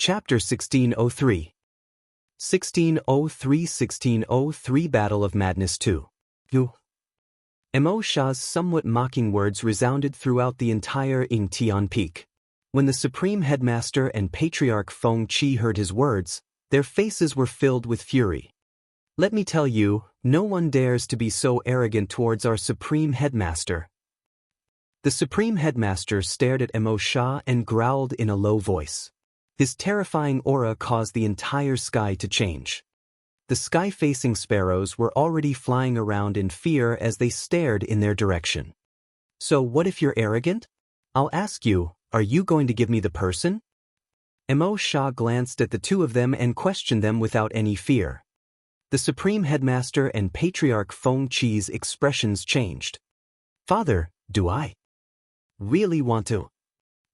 Chapter 1603 1603 Battle of Madness 2. Mo Sha's somewhat mocking words resounded throughout the entire Yingtian Peak. When the Supreme Headmaster and Patriarch Feng Qi heard his words, their faces were filled with fury. Let me tell you, no one dares to be so arrogant towards our Supreme Headmaster. The Supreme Headmaster stared at Mo Sha and growled in a low voice. His terrifying aura caused the entire sky to change. The sky-facing sparrows were already flying around in fear as they stared in their direction. So what if you're arrogant? I'll ask you, are you going to give me the person? Mo Sha glanced at the two of them and questioned them without any fear. The Supreme Headmaster and Patriarch Feng Qi's expressions changed. Father, do I really want to?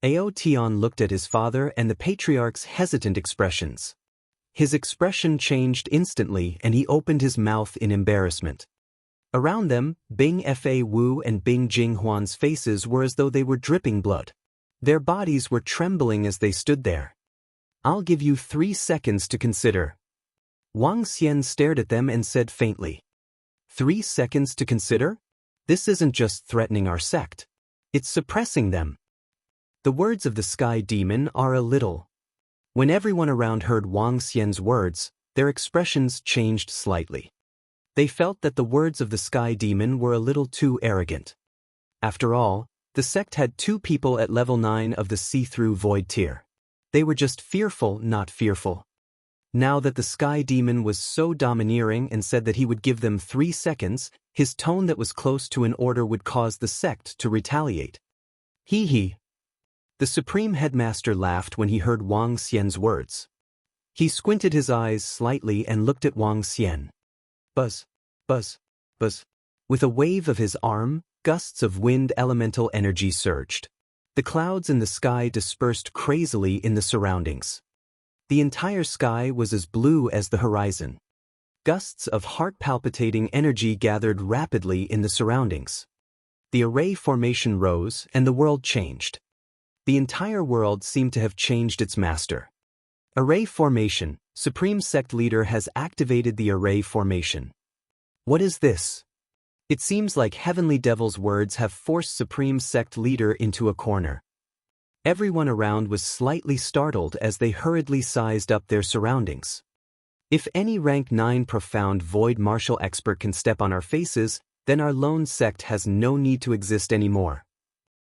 Ao Tian looked at his father and the Patriarch's hesitant expressions. His expression changed instantly and he opened his mouth in embarrassment. Around them, Bing Fa Wu and Bing Jinghuan's faces were as though they were dripping blood. Their bodies were trembling as they stood there. I'll give you 3 seconds to consider. Wang Xian stared at them and said faintly. 3 seconds to consider? This isn't just threatening our sect. It's suppressing them. The words of the Sky Demon are a little. When everyone around heard Wang Xian's words, their expressions changed slightly. They felt that the words of the Sky Demon were a little too arrogant. After all, the sect had 2 people at level 9 of the see-through void tier. They were just fearful, not fearful. Now that the Sky Demon was so domineering and said that he would give them 3 seconds, his tone that was close to an order would cause the sect to retaliate. Hee. The Supreme Headmaster laughed when he heard Wang Xian's words. He squinted his eyes slightly and looked at Wang Xian. Buzz. With a wave of his arm, gusts of wind elemental energy surged. The clouds in the sky dispersed crazily in the surroundings. The entire sky was as blue as the horizon. Gusts of heart-palpitating energy gathered rapidly in the surroundings. The array formation rose and the world changed. The entire world seemed to have changed its master. Array formation. Supreme Sect Leader has activated the array formation. What is this? It seems like Heavenly Devil's words have forced Supreme Sect Leader into a corner. Everyone around was slightly startled as they hurriedly sized up their surroundings. If any rank 9 profound void martial expert can step on our faces, then our lone sect has no need to exist anymore.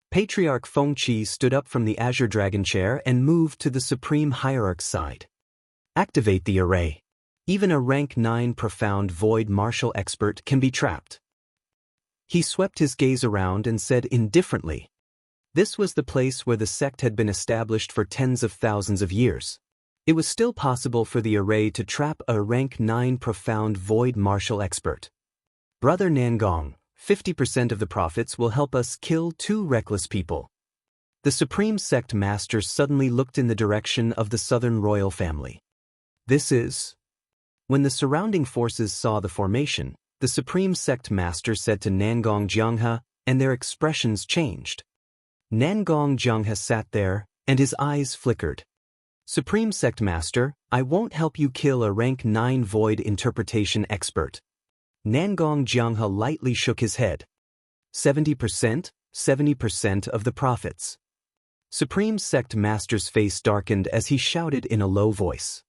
Patriarch Feng Qi stood up from the Azure Dragon chair and moved to the Supreme Hierarch's side. Activate the array. Even a rank 9 profound void martial expert can be trapped. He swept his gaze around and said indifferently. This was the place where the sect had been established for tens of thousands of years. It was still possible for the array to trap a rank 9 profound void martial expert. Brother Nangong, 50% of the profits will help us kill 2 reckless people. The Supreme Sect Master suddenly looked in the direction of the Southern Royal family. This is... When the surrounding forces saw the formation, the Supreme Sect Master said to Nangong Jianghe, and their expressions changed. Nangong Jianghe sat there, and his eyes flickered. Supreme Sect Master, I won't help you kill a rank 9 void interpretation expert. Nangong Jianghe lightly shook his head. 70%? 70% of the profits. Supreme Sect Master's face darkened as he shouted in a low voice.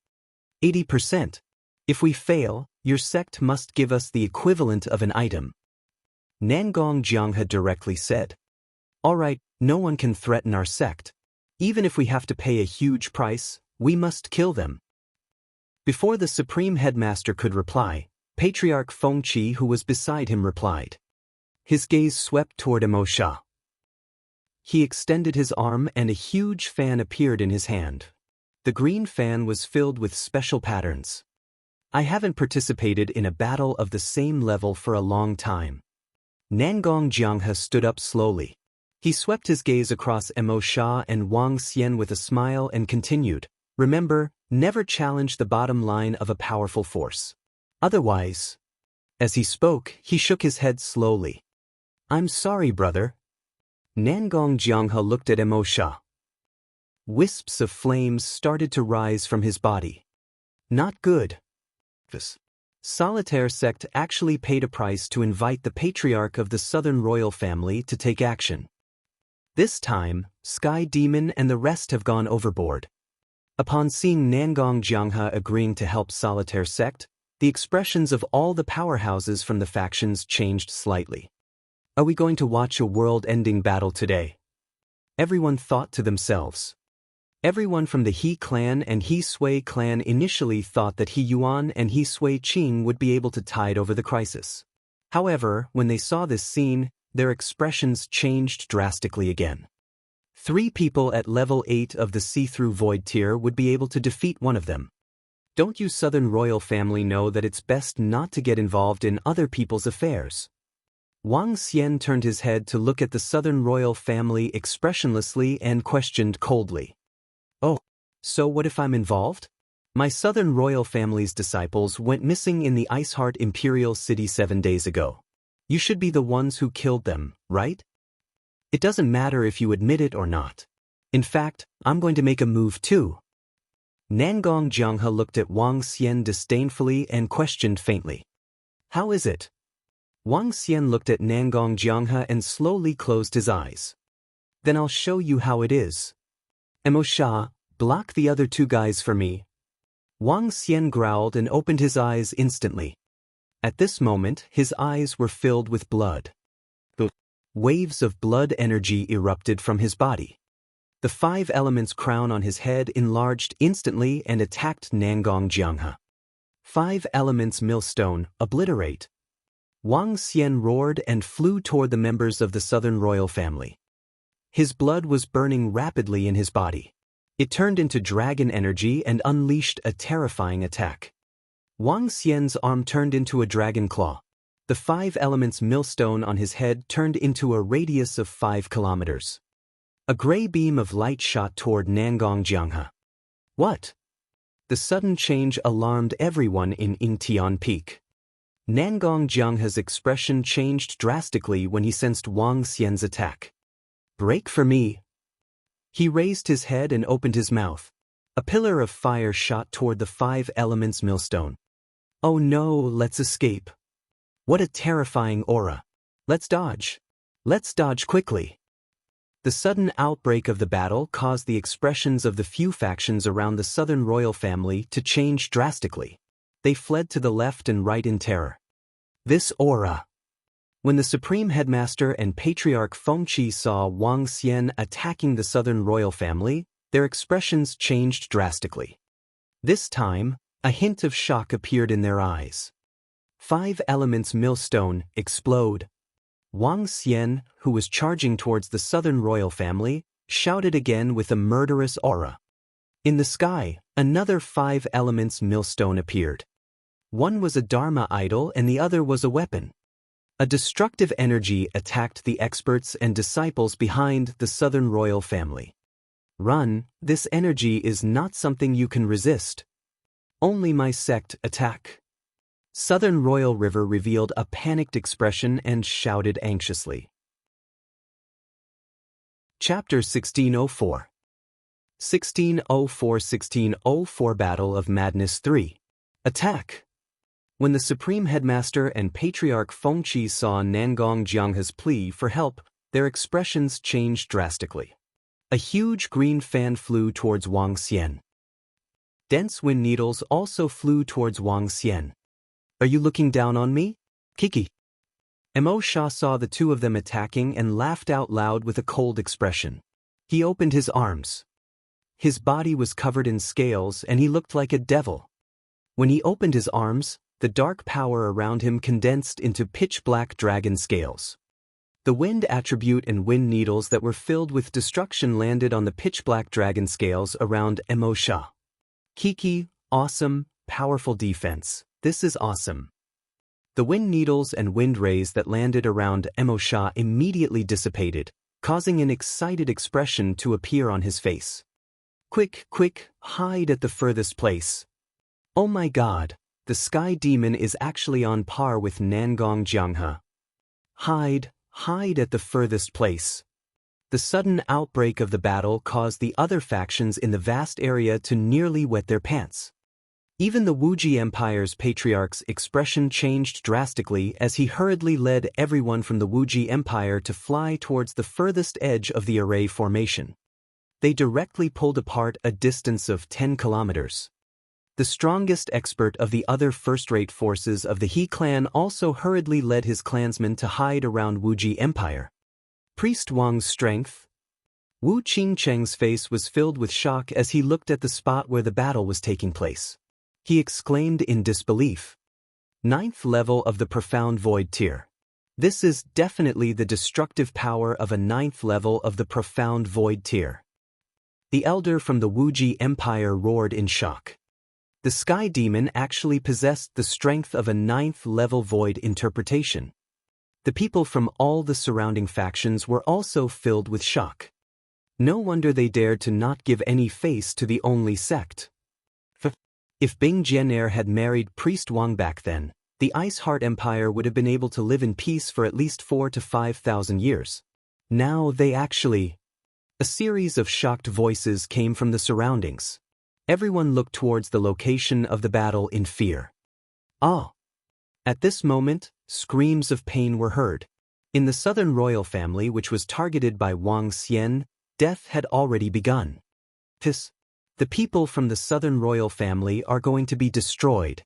80%. If we fail, your sect must give us the equivalent of an item. Nangong Jianghe directly said. All right, no one can threaten our sect. Even if we have to pay a huge price, we must kill them. Before the Supreme Headmaster could reply, Patriarch Feng Qi, who was beside him, replied. His gaze swept toward Mo Sha. He extended his arm and a huge fan appeared in his hand. The green fan was filled with special patterns. I haven't participated in a battle of the same level for a long time. Nangong Jianghe stood up slowly. He swept his gaze across Mo Sha and Wang Xian with a smile and continued, remember, never challenge the bottom line of a powerful force. Otherwise. As he spoke, he shook his head slowly. I'm sorry, brother. Nangong Jianghe looked at Mo Sha. Wisps of flames started to rise from his body. Not good. This Solitaire sect actually paid a price to invite the patriarch of the Southern royal family to take action. This time, Sky Demon and the rest have gone overboard. Upon seeing Nangong Jianghe agreeing to help Solitaire sect, the expressions of all the powerhouses from the factions changed slightly. Are we going to watch a world-ending battle today? Everyone thought to themselves. Everyone from the He clan and He Sui clan initially thought that He Yuan and He Sui Qing would be able to tide over the crisis. However, when they saw this scene, their expressions changed drastically again. 3 people at level 8 of the see-through void tier would be able to defeat one of them. Don't you Southern royal family know that it's best not to get involved in other people's affairs? Wang Xian turned his head to look at the Southern royal family expressionlessly and questioned coldly. Oh, so what if I'm involved? My Southern royal family's disciples went missing in the Iceheart Imperial City 7 days ago. You should be the ones who killed them, right? It doesn't matter if you admit it or not. In fact, I'm going to make a move too. Nangong Jianghe looked at Wang Xian disdainfully and questioned faintly. How is it? Wang Xian looked at Nangong Jianghe and slowly closed his eyes. Then I'll show you how it is. Mo Sha, block the other 2 guys for me. Wang Xian growled and opened his eyes instantly. At this moment, his eyes were filled with blood. Waves of blood energy erupted from his body. The 5 elements crown on his head enlarged instantly and attacked Nangong Jianghe. 5 elements millstone, obliterate. Wang Xian roared and flew toward the members of the Southern royal family. His blood was burning rapidly in his body. It turned into dragon energy and unleashed a terrifying attack. Wang Xian's arm turned into a dragon claw. The 5 elements millstone on his head turned into a radius of 5 kilometers. A gray beam of light shot toward Nangong Jianghe. What? The sudden change alarmed everyone in Yingtian Peak. Nangong Jianghe's expression changed drastically when he sensed Wang Xian's attack. Break for me. He raised his head and opened his mouth. A pillar of fire shot toward the 5 elements millstone. Oh no, let's escape. What a terrifying aura. Let's dodge. Let's dodge quickly. The sudden outbreak of the battle caused the expressions of the few factions around the Southern royal family to change drastically. They fled to the left and right in terror. This aura. When the Supreme Headmaster and Patriarch Fengqi saw Wang Xian attacking the Southern royal family, their expressions changed drastically. This time, a hint of shock appeared in their eyes. 5 elements millstone, explode. Wang Xian, who was charging towards the Southern royal family, shouted again with a murderous aura. In the sky, another 5 elements millstone appeared. One was a Dharma idol and the other was a weapon. A destructive energy attacked the experts and disciples behind the Southern royal family. Run, this energy is not something you can resist. Only my sect attack. Southern Royal River revealed a panicked expression and shouted anxiously. Chapter 1604 1604 Battle of Madness 3 Attack. When the Supreme Headmaster and Patriarch Fengqi saw Nangong Jianghe's plea for help, their expressions changed drastically. A huge green fan flew towards Wang Xian. Dense wind needles also flew towards Wang Xian. Are you looking down on me? Kiki. Mo Sha saw the 2 of them attacking and laughed out loud with a cold expression. He opened his arms. His body was covered in scales and he looked like a devil. When he opened his arms, the dark power around him condensed into pitch-black dragon scales. The wind attribute and wind needles that were filled with destruction landed on the pitch-black dragon scales around Mo Sha. Kiki, awesome, powerful defense. This is awesome. The wind needles and wind rays that landed around Mo Sha immediately dissipated, causing an excited expression to appear on his face. Quick, quick, hide at the furthest place. Oh my god, the Sky Demon is actually on par with Nangong Jianghe. Hide at the furthest place. The sudden outbreak of the battle caused the other factions in the vast area to nearly wet their pants. Even the Wuji Empire's patriarch's expression changed drastically as he hurriedly led everyone from the Wuji Empire to fly towards the furthest edge of the array formation. They directly pulled apart a distance of 10 kilometers. The strongest expert of the other first-rate forces of the He clan also hurriedly led his clansmen to hide around Wuji Empire. Priest Wang's strength. Wu Qingcheng's face was filled with shock as he looked at the spot where the battle was taking place. He exclaimed in disbelief. 9th level of the Profound Void tier. This is definitely the destructive power of a 9th level of the Profound Void tier. The elder from the Wuji Empire roared in shock. The Sky Demon actually possessed the strength of a 9th level void interpretation. The people from all the surrounding factions were also filled with shock. No wonder they dared to not give any face to the only sect. If Bing Jianer had married Priest Wang back then, the Ice Heart Empire would have been able to live in peace for at least 4,000 to 5,000 years. Now they actually... A series of shocked voices came from the surroundings. Everyone looked towards the location of the battle in fear. Ah! At this moment, screams of pain were heard. In the southern royal family which was targeted by Wang Xian, death had already begun. The people from the southern royal family are going to be destroyed.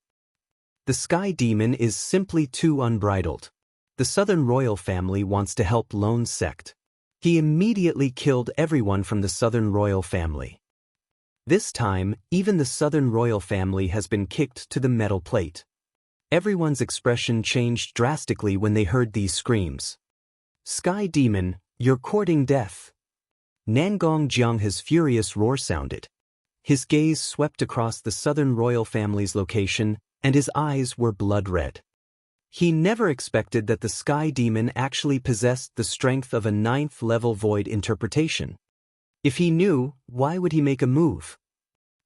The Sky Demon is simply too unbridled. The southern royal family wants to help Lone Sect. He immediately killed everyone from the southern royal family. This time, even the southern royal family has been kicked to the metal plate. Everyone's expression changed drastically when they heard these screams. Sky Demon, you're courting death. Nangong Jianghe's furious roar sounded. His gaze swept across the southern royal family's location, and his eyes were blood red. He never expected that the Sky Demon actually possessed the strength of a 9th level void interpretation. If he knew, why would he make a move?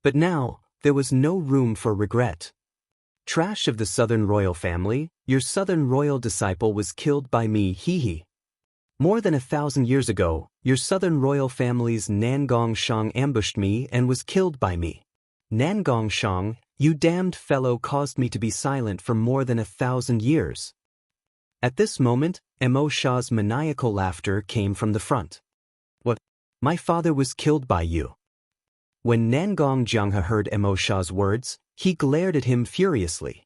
But now, there was no room for regret. Trash of the southern royal family, your southern royal disciple was killed by me, hee. More than 1,000 years ago, your southern royal family's Nangong Shang ambushed me and was killed by me. Nangong Shang, you damned fellow caused me to be silent for more than 1,000 years. At this moment, Mo Sha's maniacal laughter came from the front. What? My father was killed by you. When Nangong Jianghe heard Mo Sha's words, he glared at him furiously.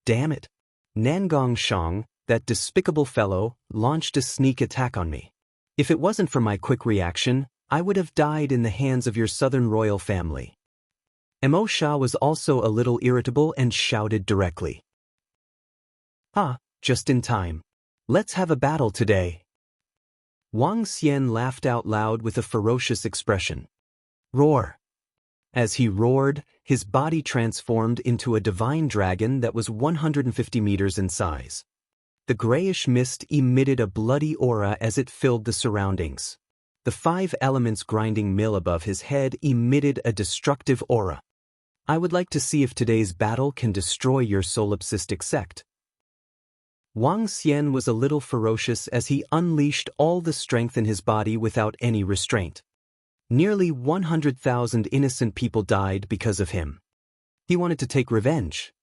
Damn it! Nangong Shang, that despicable fellow, launched a sneak attack on me. If it wasn't for my quick reaction, I would have died in the hands of your southern royal family. Mo Sha was also a little irritable and shouted directly. Just in time. Let's have a battle today. Wang Xian laughed out loud with a ferocious expression. Roar! As he roared, his body transformed into a divine dragon that was 150 meters in size. The grayish mist emitted a bloody aura as it filled the surroundings. The 5 elements grinding mill above his head emitted a destructive aura. I would like to see if today's battle can destroy your solipsistic sect. Wang Xian was a little ferocious as he unleashed all the strength in his body without any restraint. Nearly 100,000 innocent people died because of him. He wanted to take revenge.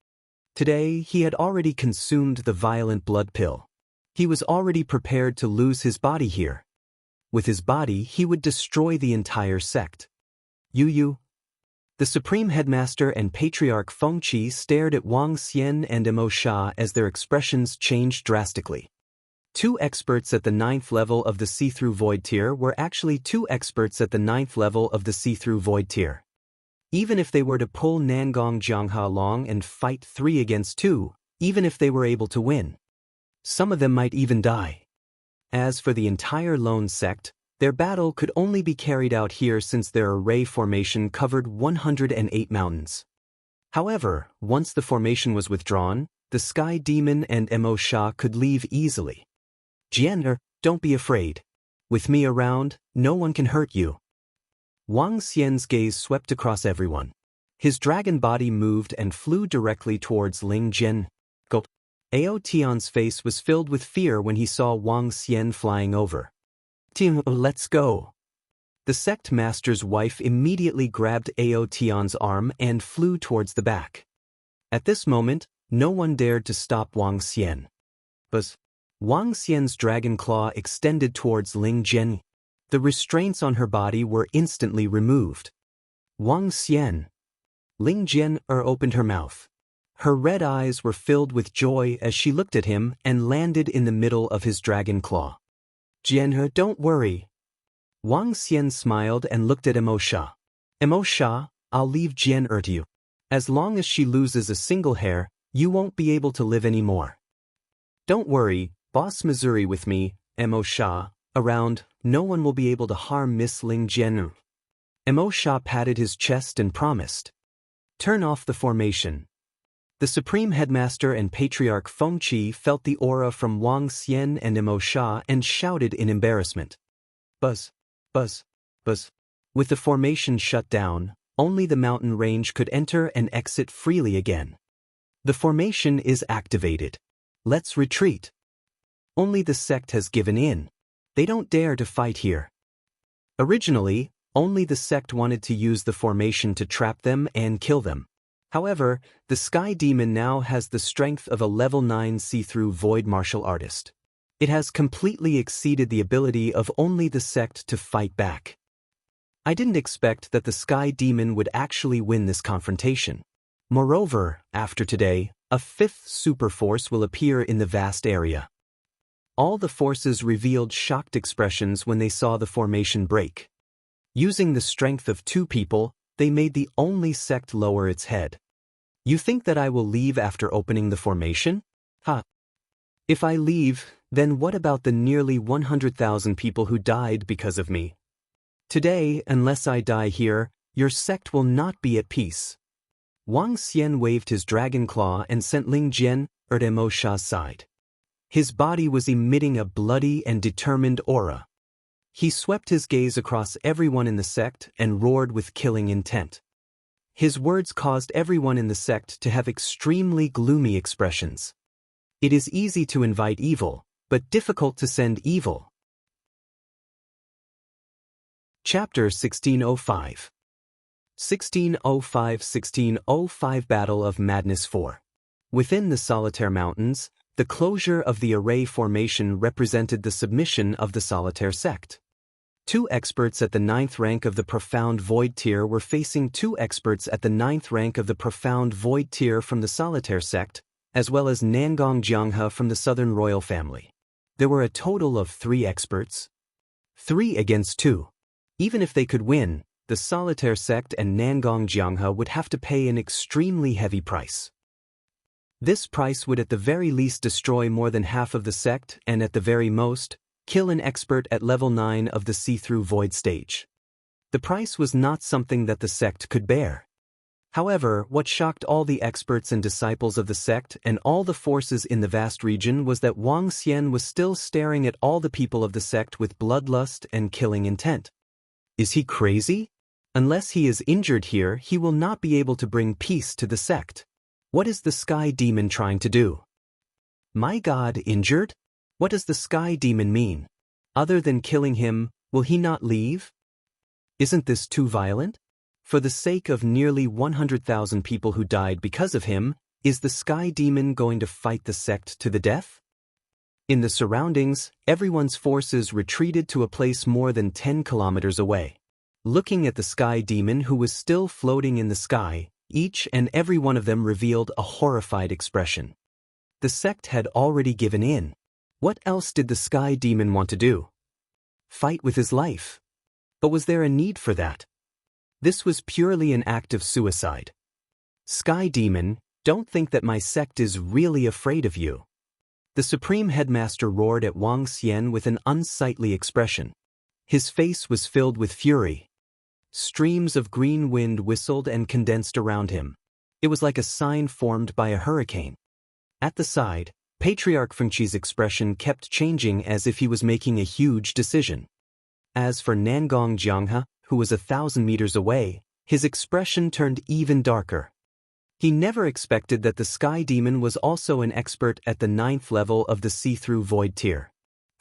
Today, he had already consumed the violent blood pill. He was already prepared to lose his body here. With his body, he would destroy the entire sect. Yu. The Supreme Headmaster and Patriarch Fengqi stared at Wang Xian and Mo Sha as their expressions changed drastically. 2 experts at the 9th level of the see-through void tier were actually 2 experts at the 9th level of the see-through void tier. Even if they were to pull Nangong Jianghe along and fight 3 against 2, even if they were able to win, some of them might even die. As for the entire Lone Sect, their battle could only be carried out here since their array formation covered 108 mountains. However, once the formation was withdrawn, the Sky Demon and Mo Sha could leave easily. Jianer, don't be afraid. With me around, no one can hurt you. Wang Xian's gaze swept across everyone. His dragon body moved and flew directly towards Ling Jian. Ao Tian's face was filled with fear when he saw Wang Xian flying over. Team, let's go. The sect master's wife immediately grabbed Ao Tian's arm and flew towards the back. At this moment, no one dared to stop Wang Xian. But Wang Xian's dragon claw extended towards Ling Jian. The restraints on her body were instantly removed. Wang Xian. Ling Jian opened her mouth. Her red eyes were filled with joy as she looked at him and landed in the middle of his dragon claw. Jian, don't worry. Wang Xian smiled and looked at Emo Sha. Emo Sha, I'll leave Jian to you. As long as she loses a single hair, you won't be able to live anymore. Don't worry, Boss Missouri with me, Emo Sha, around, no one will be able to harm Miss Ling Jian. Emo Sha patted his chest and promised. Turn off the formation. The Supreme Headmaster and Patriarch Feng Qi felt the aura from Wang Xian and Emo Sha and shouted in embarrassment. Buzz, buzz, buzz. With the formation shut down, only the mountain range could enter and exit freely again. The formation is activated. Let's retreat. Only the sect has given in. They don't dare to fight here. Originally, only the sect wanted to use the formation to trap them and kill them. However, the Sky Demon now has the strength of a level 9 see-through void martial artist. It has completely exceeded the ability of only the sect to fight back. I didn't expect that the Sky Demon would actually win this confrontation. Moreover, after today, a fifth super force will appear in the vast area. All the forces revealed shocked expressions when they saw the formation break. Using the strength of two people, they made the only sect lower its head. You think that I will leave after opening the formation? Ha! If I leave, then what about the nearly 100,000 people who died because of me? Today, unless I die here, your sect will not be at peace. Wang Xian waved his dragon claw and sent Ling Jian at Emo Sha's side. His body was emitting a bloody and determined aura. He swept his gaze across everyone in the sect and roared with killing intent. His words caused everyone in the sect to have extremely gloomy expressions. It is easy to invite evil, but difficult to send evil. Chapter 1605 1605 Battle of Madness 4. Within the Solitaire Mountains, the closure of the array formation represented the submission of the Solitaire sect. Two experts at the 9th rank of the Profound Void tier were facing two experts at the 9th rank of the Profound Void tier from the Solitaire sect, as well as Nangong Jianghe from the Southern Royal family. There were a total of 3 experts. 3 against 2. Even if they could win, the Solitaire sect and Nangong Jianghe would have to pay an extremely heavy price. This price would at the very least destroy more than half of the sect and at the very most, kill an expert at level 9 of the see-through void stage. The price was not something that the sect could bear. However, what shocked all the experts and disciples of the sect and all the forces in the vast region was that Wang Xian was still staring at all the people of the sect with bloodlust and killing intent. Is he crazy? Unless he is injured here, he will not be able to bring peace to the sect. What is the Sky Demon trying to do? My God, injured? What does the Sky Demon mean? Other than killing him, will he not leave? Isn't this too violent? For the sake of nearly 100,000 people who died because of him, is the Sky Demon going to fight the sect to the death? In the surroundings, everyone's forces retreated to a place more than 10 kilometers away. Looking at the Sky Demon who was still floating in the sky, each and every one of them revealed a horrified expression. The sect had already given in. What else did the Sky Demon want to do? Fight with his life. But was there a need for that? This was purely an act of suicide. Sky Demon, don't think that my sect is really afraid of you. The Supreme Headmaster roared at Wang Xian with an unsightly expression. His face was filled with fury. Streams of green wind whistled and condensed around him. It was like a sign formed by a hurricane. At the side, Patriarch Feng Qi's expression kept changing as if he was making a huge decision. As for Nangong Jianghe, who was 1,000 meters away, his expression turned even darker. He never expected that the Sky Demon was also an expert at the 9th level of the see-through void tier.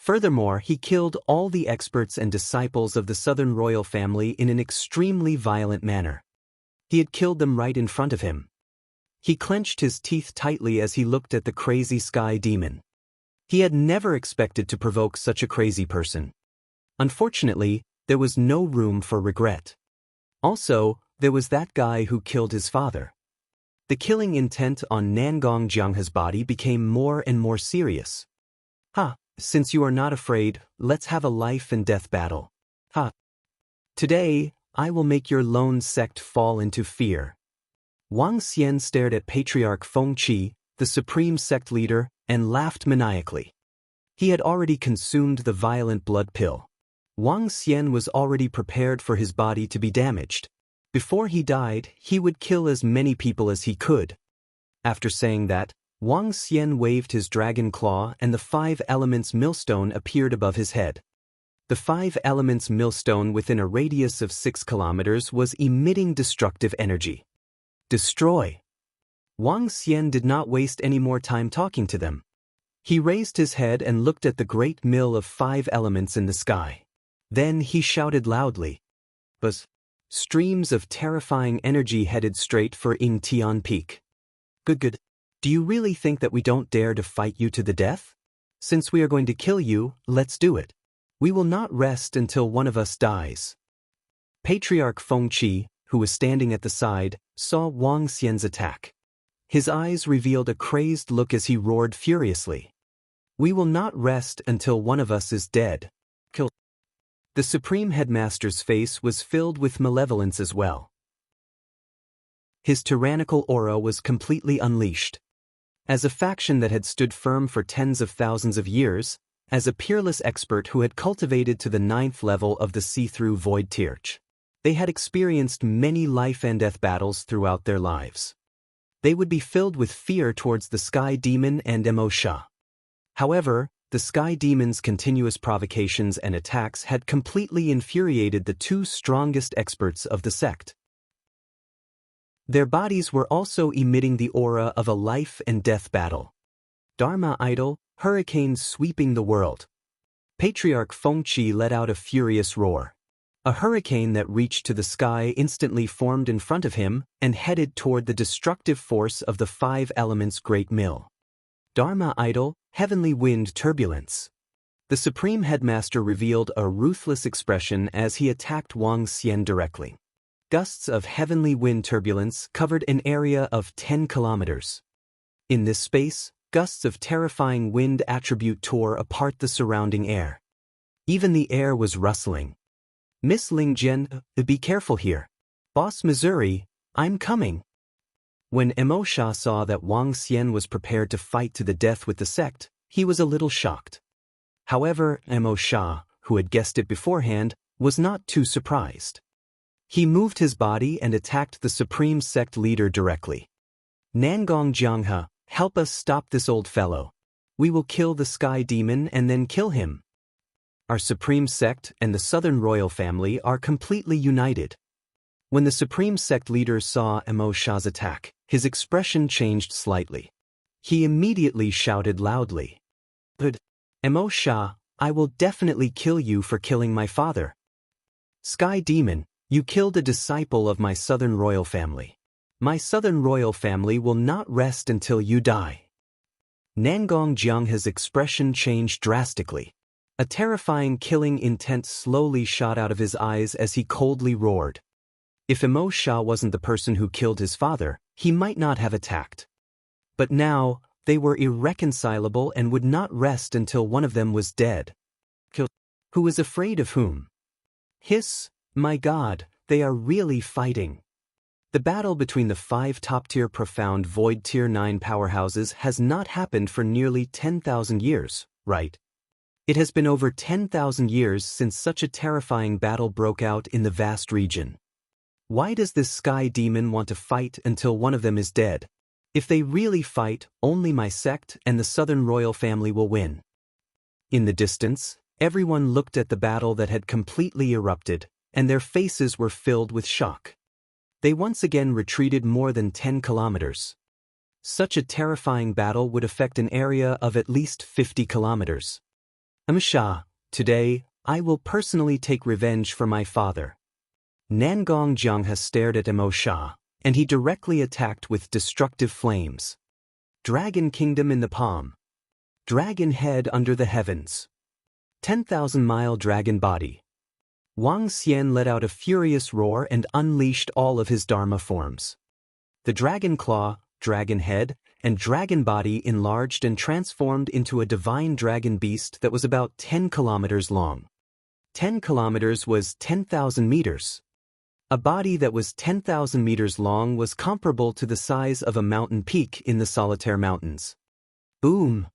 Furthermore, he killed all the experts and disciples of the Southern royal family in an extremely violent manner. He had killed them right in front of him. He clenched his teeth tightly as he looked at the crazy sky demon. He had never expected to provoke such a crazy person. Unfortunately, there was no room for regret. Also, there was that guy who killed his father. The killing intent on Nangong Jianghe's body became more and more serious. Since you are not afraid, let's have a life and death battle. Today, I will make your lone sect fall into fear. Wang Xian stared at Patriarch Feng Qi, the supreme sect leader, and laughed maniacally. He had already consumed the violent blood pill. Wang Xian was already prepared for his body to be damaged. Before he died, he would kill as many people as he could. After saying that, Wang Xian waved his dragon claw and the 5 elements millstone appeared above his head. The 5 elements millstone within a radius of 6 kilometers was emitting destructive energy. Destroy! Wang Xian did not waste any more time talking to them. He raised his head and looked at the great mill of 5 elements in the sky. Then he shouted loudly. Buzz! Streams of terrifying energy headed straight for Yingtian Peak. Good. Do you really think that we don't dare to fight you to the death? Since we are going to kill you, let's do it. We will not rest until one of us dies. Patriarch Feng Qi, who was standing at the side, saw Wang Xian's attack. His eyes revealed a crazed look as he roared furiously. We will not rest until one of us is dead. Kill. The Supreme Headmaster's face was filled with malevolence as well. His tyrannical aura was completely unleashed. As a faction that had stood firm for tens of thousands of years, as a peerless expert who had cultivated to the 9th level of the see-through void Tirch, they had experienced many life and death battles throughout their lives. They would be filled with fear towards the Sky Demon and Mo Sha. However, the Sky Demon's continuous provocations and attacks had completely infuriated the 2 strongest experts of the sect. Their bodies were also emitting the aura of a life and death battle. Dharma idol, hurricane sweeping the world. Patriarch Feng Qi let out a furious roar. A hurricane that reached to the sky instantly formed in front of him and headed toward the destructive force of the 5 elements great mill. Dharma idol, heavenly wind turbulence. The Supreme Headmaster revealed a ruthless expression as he attacked Wang Xian directly. Gusts of heavenly wind turbulence covered an area of 10 kilometers. In this space, gusts of terrifying wind attribute tore apart the surrounding air. Even the air was rustling. Miss Ling Jian, be careful here. Boss Missouri, I'm coming. When Mo Sha saw that Wang Xian was prepared to fight to the death with the sect, he was a little shocked. However, Mo Sha, who had guessed it beforehand, was not too surprised. He moved his body and attacked the Supreme Sect leader directly. Nangong Jianghe, help us stop this old fellow. We will kill the Sky Demon and then kill him. Our Supreme Sect and the Southern Royal Family are completely united. When the Supreme Sect leader saw Mo Sha's attack, his expression changed slightly. He immediately shouted loudly. But, Mo Sha, I will definitely kill you for killing my father. Sky Demon, you killed a disciple of my Southern Royal Family. My Southern Royal Family will not rest until you die. Nangong Jianghe's expression changed drastically. A terrifying killing intent slowly shot out of his eyes as he coldly roared. If Mo Sha wasn't the person who killed his father, he might not have attacked. But now, they were irreconcilable and would not rest until one of them was dead. Who was afraid of whom? Hiss, my God, they are really fighting. The battle between the 5 top-tier profound void tier 9 powerhouses has not happened for nearly 10,000 years, right? It has been over 10,000 years since such a terrifying battle broke out in the vast region. Why does this Sky Demon want to fight until one of them is dead? If they really fight, only my sect and the Southern Royal Family will win. In the distance, everyone looked at the battle that had completely erupted, and their faces were filled with shock. They once again retreated more than 10 kilometers. Such a terrifying battle would affect an area of at least 50 kilometers. Sha, today, I will personally take revenge for my father. Nangong Jiangha stared at Sha, and he directly attacked with destructive flames. Dragon Kingdom in the palm. Dragon head under the heavens. 10,000-mile dragon body. Wang Xian let out a furious roar and unleashed all of his Dharma forms. The dragon claw, dragon head, and dragon body enlarged and transformed into a divine dragon beast that was about 10 kilometers long. 10 kilometers was 10,000 meters. A body that was 10,000 meters long was comparable to the size of a mountain peak in the Solitaire Mountains. Boom!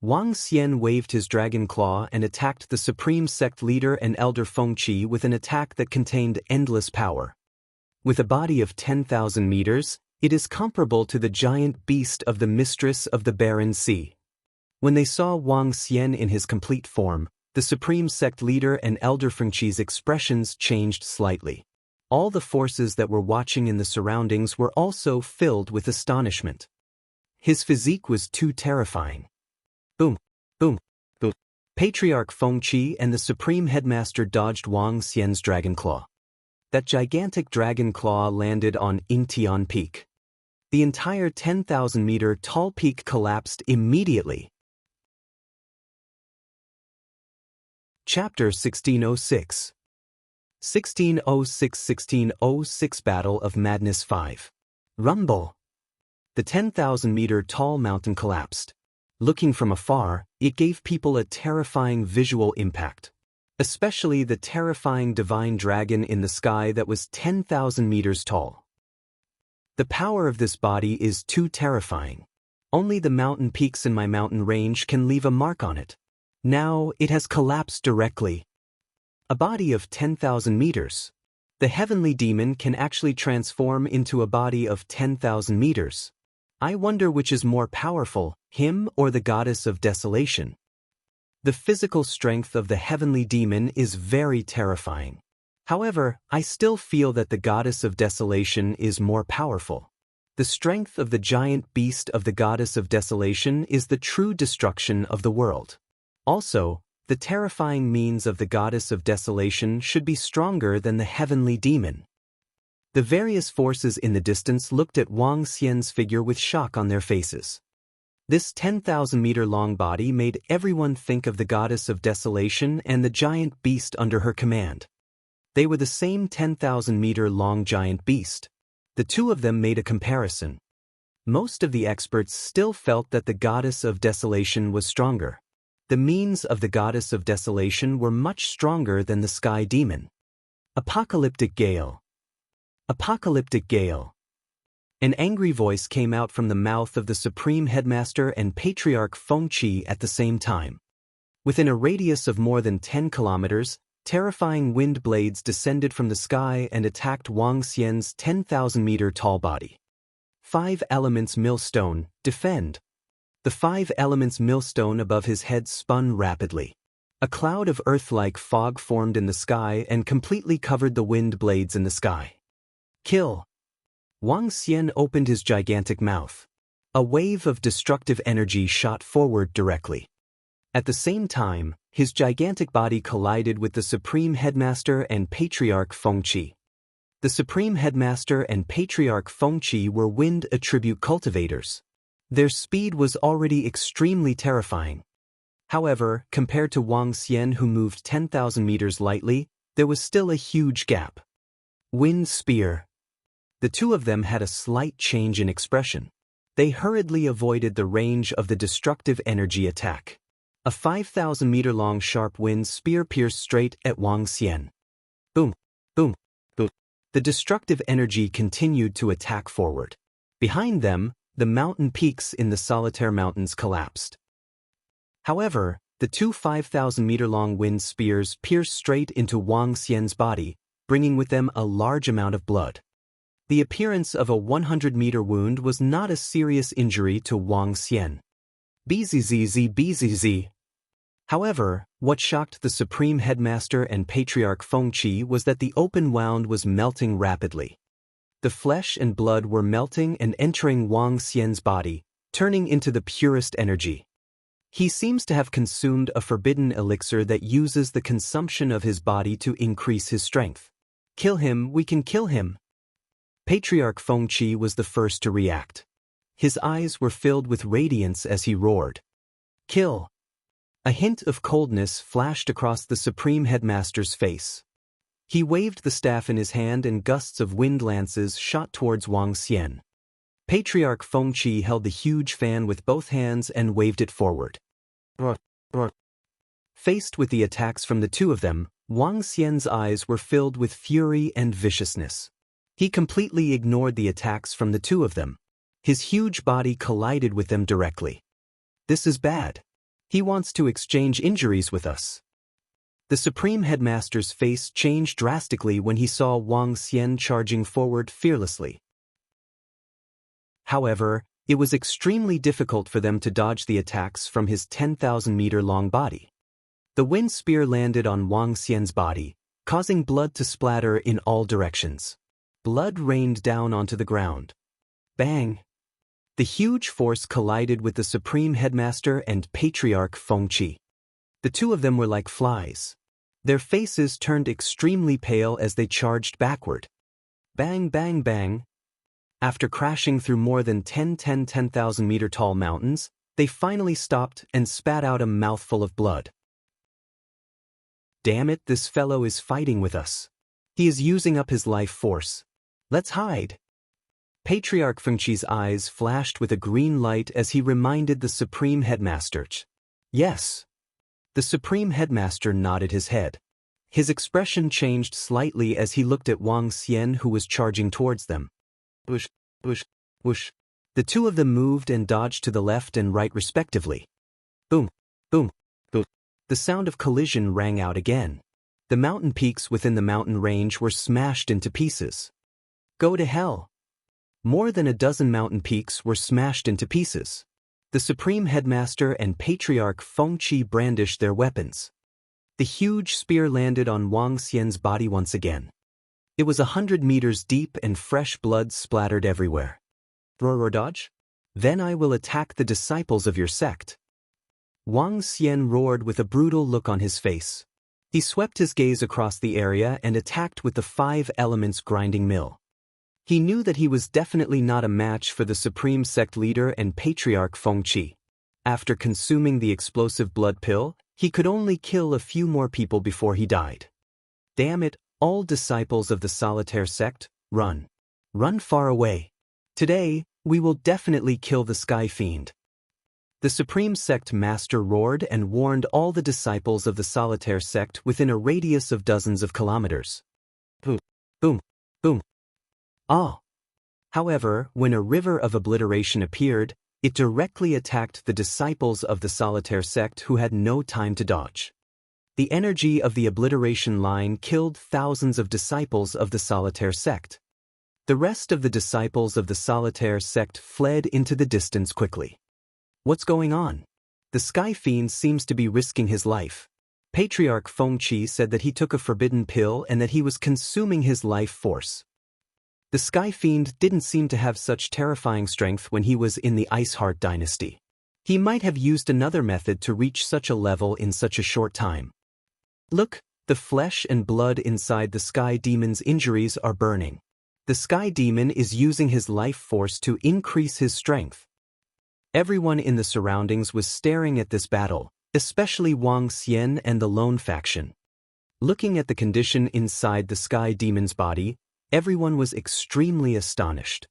Wang Xian waved his dragon claw and attacked the supreme sect leader and elder Fengqi with an attack that contained endless power. With a body of 10,000 meters, it is comparable to the giant beast of the mistress of the barren sea. When they saw Wang Xian in his complete form, the supreme sect leader and elder Fengqi's expressions changed slightly. All the forces that were watching in the surroundings were also filled with astonishment. His physique was too terrifying. Boom, boom, boom. Patriarch Fengqi and the Supreme Headmaster dodged Wang Xian's dragon claw. That gigantic dragon claw landed on Yingtian Peak. The entire 10,000-meter tall peak collapsed immediately. Chapter 1606. 1606 Battle of Madness 5. Rumble. The 10,000-meter tall mountain collapsed. Looking from afar, it gave people a terrifying visual impact. Especially the terrifying divine dragon in the sky that was 10,000 meters tall. The power of this body is too terrifying. Only the mountain peaks in my mountain range can leave a mark on it. Now it has collapsed directly. A body of 10,000 meters. The heavenly demon can actually transform into a body of 10,000 meters. I wonder which is more powerful, him or the goddess of desolation. The physical strength of the heavenly demon is very terrifying. However, I still feel that the goddess of desolation is more powerful. The strength of the giant beast of the goddess of desolation is the true destruction of the world. Also, the terrifying means of the goddess of desolation should be stronger than the heavenly demon. The various forces in the distance looked at Wang Xian's figure with shock on their faces. This 10,000-meter-long body made everyone think of the goddess of desolation and the giant beast under her command. They were the same 10,000-meter-long giant beast. The two of them made a comparison. Most of the experts still felt that the goddess of desolation was stronger. The means of the goddess of desolation were much stronger than the sky demon. Apocalyptic gale. Apocalyptic gale. An angry voice came out from the mouth of the Supreme Headmaster and Patriarch Fengqi at the same time. Within a radius of more than 10 kilometers, terrifying wind blades descended from the sky and attacked Wang Xian's 10,000-meter tall body. 5 elements millstone, defend. The 5 elements millstone above his head spun rapidly. A cloud of earth-like fog formed in the sky and completely covered the wind blades in the sky. Kill. Wang Xian opened his gigantic mouth. A wave of destructive energy shot forward directly. At the same time, his gigantic body collided with the Supreme Headmaster and Patriarch Fengqi. The Supreme Headmaster and Patriarch Fengqi were wind attribute cultivators. Their speed was already extremely terrifying. However, compared to Wang Xian, who moved 10,000 meters lightly, there was still a huge gap. Wind spear. The two of them had a slight change in expression. They hurriedly avoided the range of the destructive energy attack. A 5,000-meter-long sharp wind spear pierced straight at Wang Xian. Boom, boom, boom. The destructive energy continued to attack forward. Behind them, the mountain peaks in the Solitaire Mountains collapsed. However, the two 5,000-meter-long wind spears pierced straight into Wang Xian's body, bringing with them a large amount of blood. The appearance of a 100-meter wound was not a serious injury to Wang Xian. Bzzz. However, what shocked the Supreme Headmaster and Patriarch Fengqi was that the open wound was melting rapidly. The flesh and blood were melting and entering Wang Xian's body, turning into the purest energy. He seems to have consumed a forbidden elixir that uses the consumption of his body to increase his strength. Kill him, we can kill him. Patriarch Fengqi was the first to react. His eyes were filled with radiance as he roared. Kill! A hint of coldness flashed across the Supreme Headmaster's face. He waved the staff in his hand and gusts of wind lances shot towards Wang Xian. Patriarch Fengqi held the huge fan with both hands and waved it forward. Faced with the attacks from the two of them, Wang Xian's eyes were filled with fury and viciousness. He completely ignored the attacks from the two of them. His huge body collided with them directly. This is bad. He wants to exchange injuries with us. The Supreme Headmaster's face changed drastically when he saw Wang Xian charging forward fearlessly. However, it was extremely difficult for them to dodge the attacks from his 10,000-meter-long body. The wind spear landed on Wang Xian's body, causing blood to splatter in all directions. Blood rained down onto the ground. Bang! The huge force collided with the Supreme Headmaster and Patriarch Fengqi. The two of them were like flies. Their faces turned extremely pale as they charged backward. Bang, bang, bang. After crashing through more than 10,000-meter tall mountains, they finally stopped and spat out a mouthful of blood. Damn it, this fellow is fighting with us. He is using up his life force. Let's hide. Patriarch Fengqi's eyes flashed with a green light as he reminded the Supreme Headmaster. Yes. The Supreme Headmaster nodded his head. His expression changed slightly as he looked at Wang Xian, who was charging towards them. Whoosh, whoosh, whoosh. The two of them moved and dodged to the left and right respectively. Boom, boom, boom. The sound of collision rang out again. The mountain peaks within the mountain range were smashed into pieces. Go to hell. More than a dozen mountain peaks were smashed into pieces. The Supreme Headmaster and Patriarch Fengqi brandished their weapons. The huge spear landed on Wang Xian's body once again. It was 100 meters deep and fresh blood splattered everywhere. Roar dodge? Then I will attack the disciples of your sect. Wang Xian roared with a brutal look on his face. He swept his gaze across the area and attacked with the 5 elements grinding mill. He knew that he was definitely not a match for the Supreme Sect leader and Patriarch Fengqi. After consuming the explosive blood pill, he could only kill a few more people before he died. Damn it, all disciples of the Solitaire Sect, run. Run far away. Today, we will definitely kill the Sky Fiend. The Supreme Sect Master roared and warned all the disciples of the Solitaire Sect within a radius of dozens of kilometers. Boom, boom, boom. Ah! However, when a river of obliteration appeared, it directly attacked the disciples of the Solitaire Sect who had no time to dodge. The energy of the obliteration line killed thousands of disciples of the Solitaire Sect. The rest of the disciples of the Solitaire Sect fled into the distance quickly. What's going on? The Sky Fiend seems to be risking his life. Patriarch Fengqi said that he took a forbidden pill and that he was consuming his life force. The Sky Fiend didn't seem to have such terrifying strength when he was in the Ice Heart dynasty. He might have used another method to reach such a level in such a short time. Look, the flesh and blood inside the Sky Demon's injuries are burning. The Sky Demon is using his life force to increase his strength. Everyone in the surroundings was staring at this battle, especially Wang Xian and the Lone Faction. Looking at the condition inside the Sky Demon's body, everyone was extremely astonished.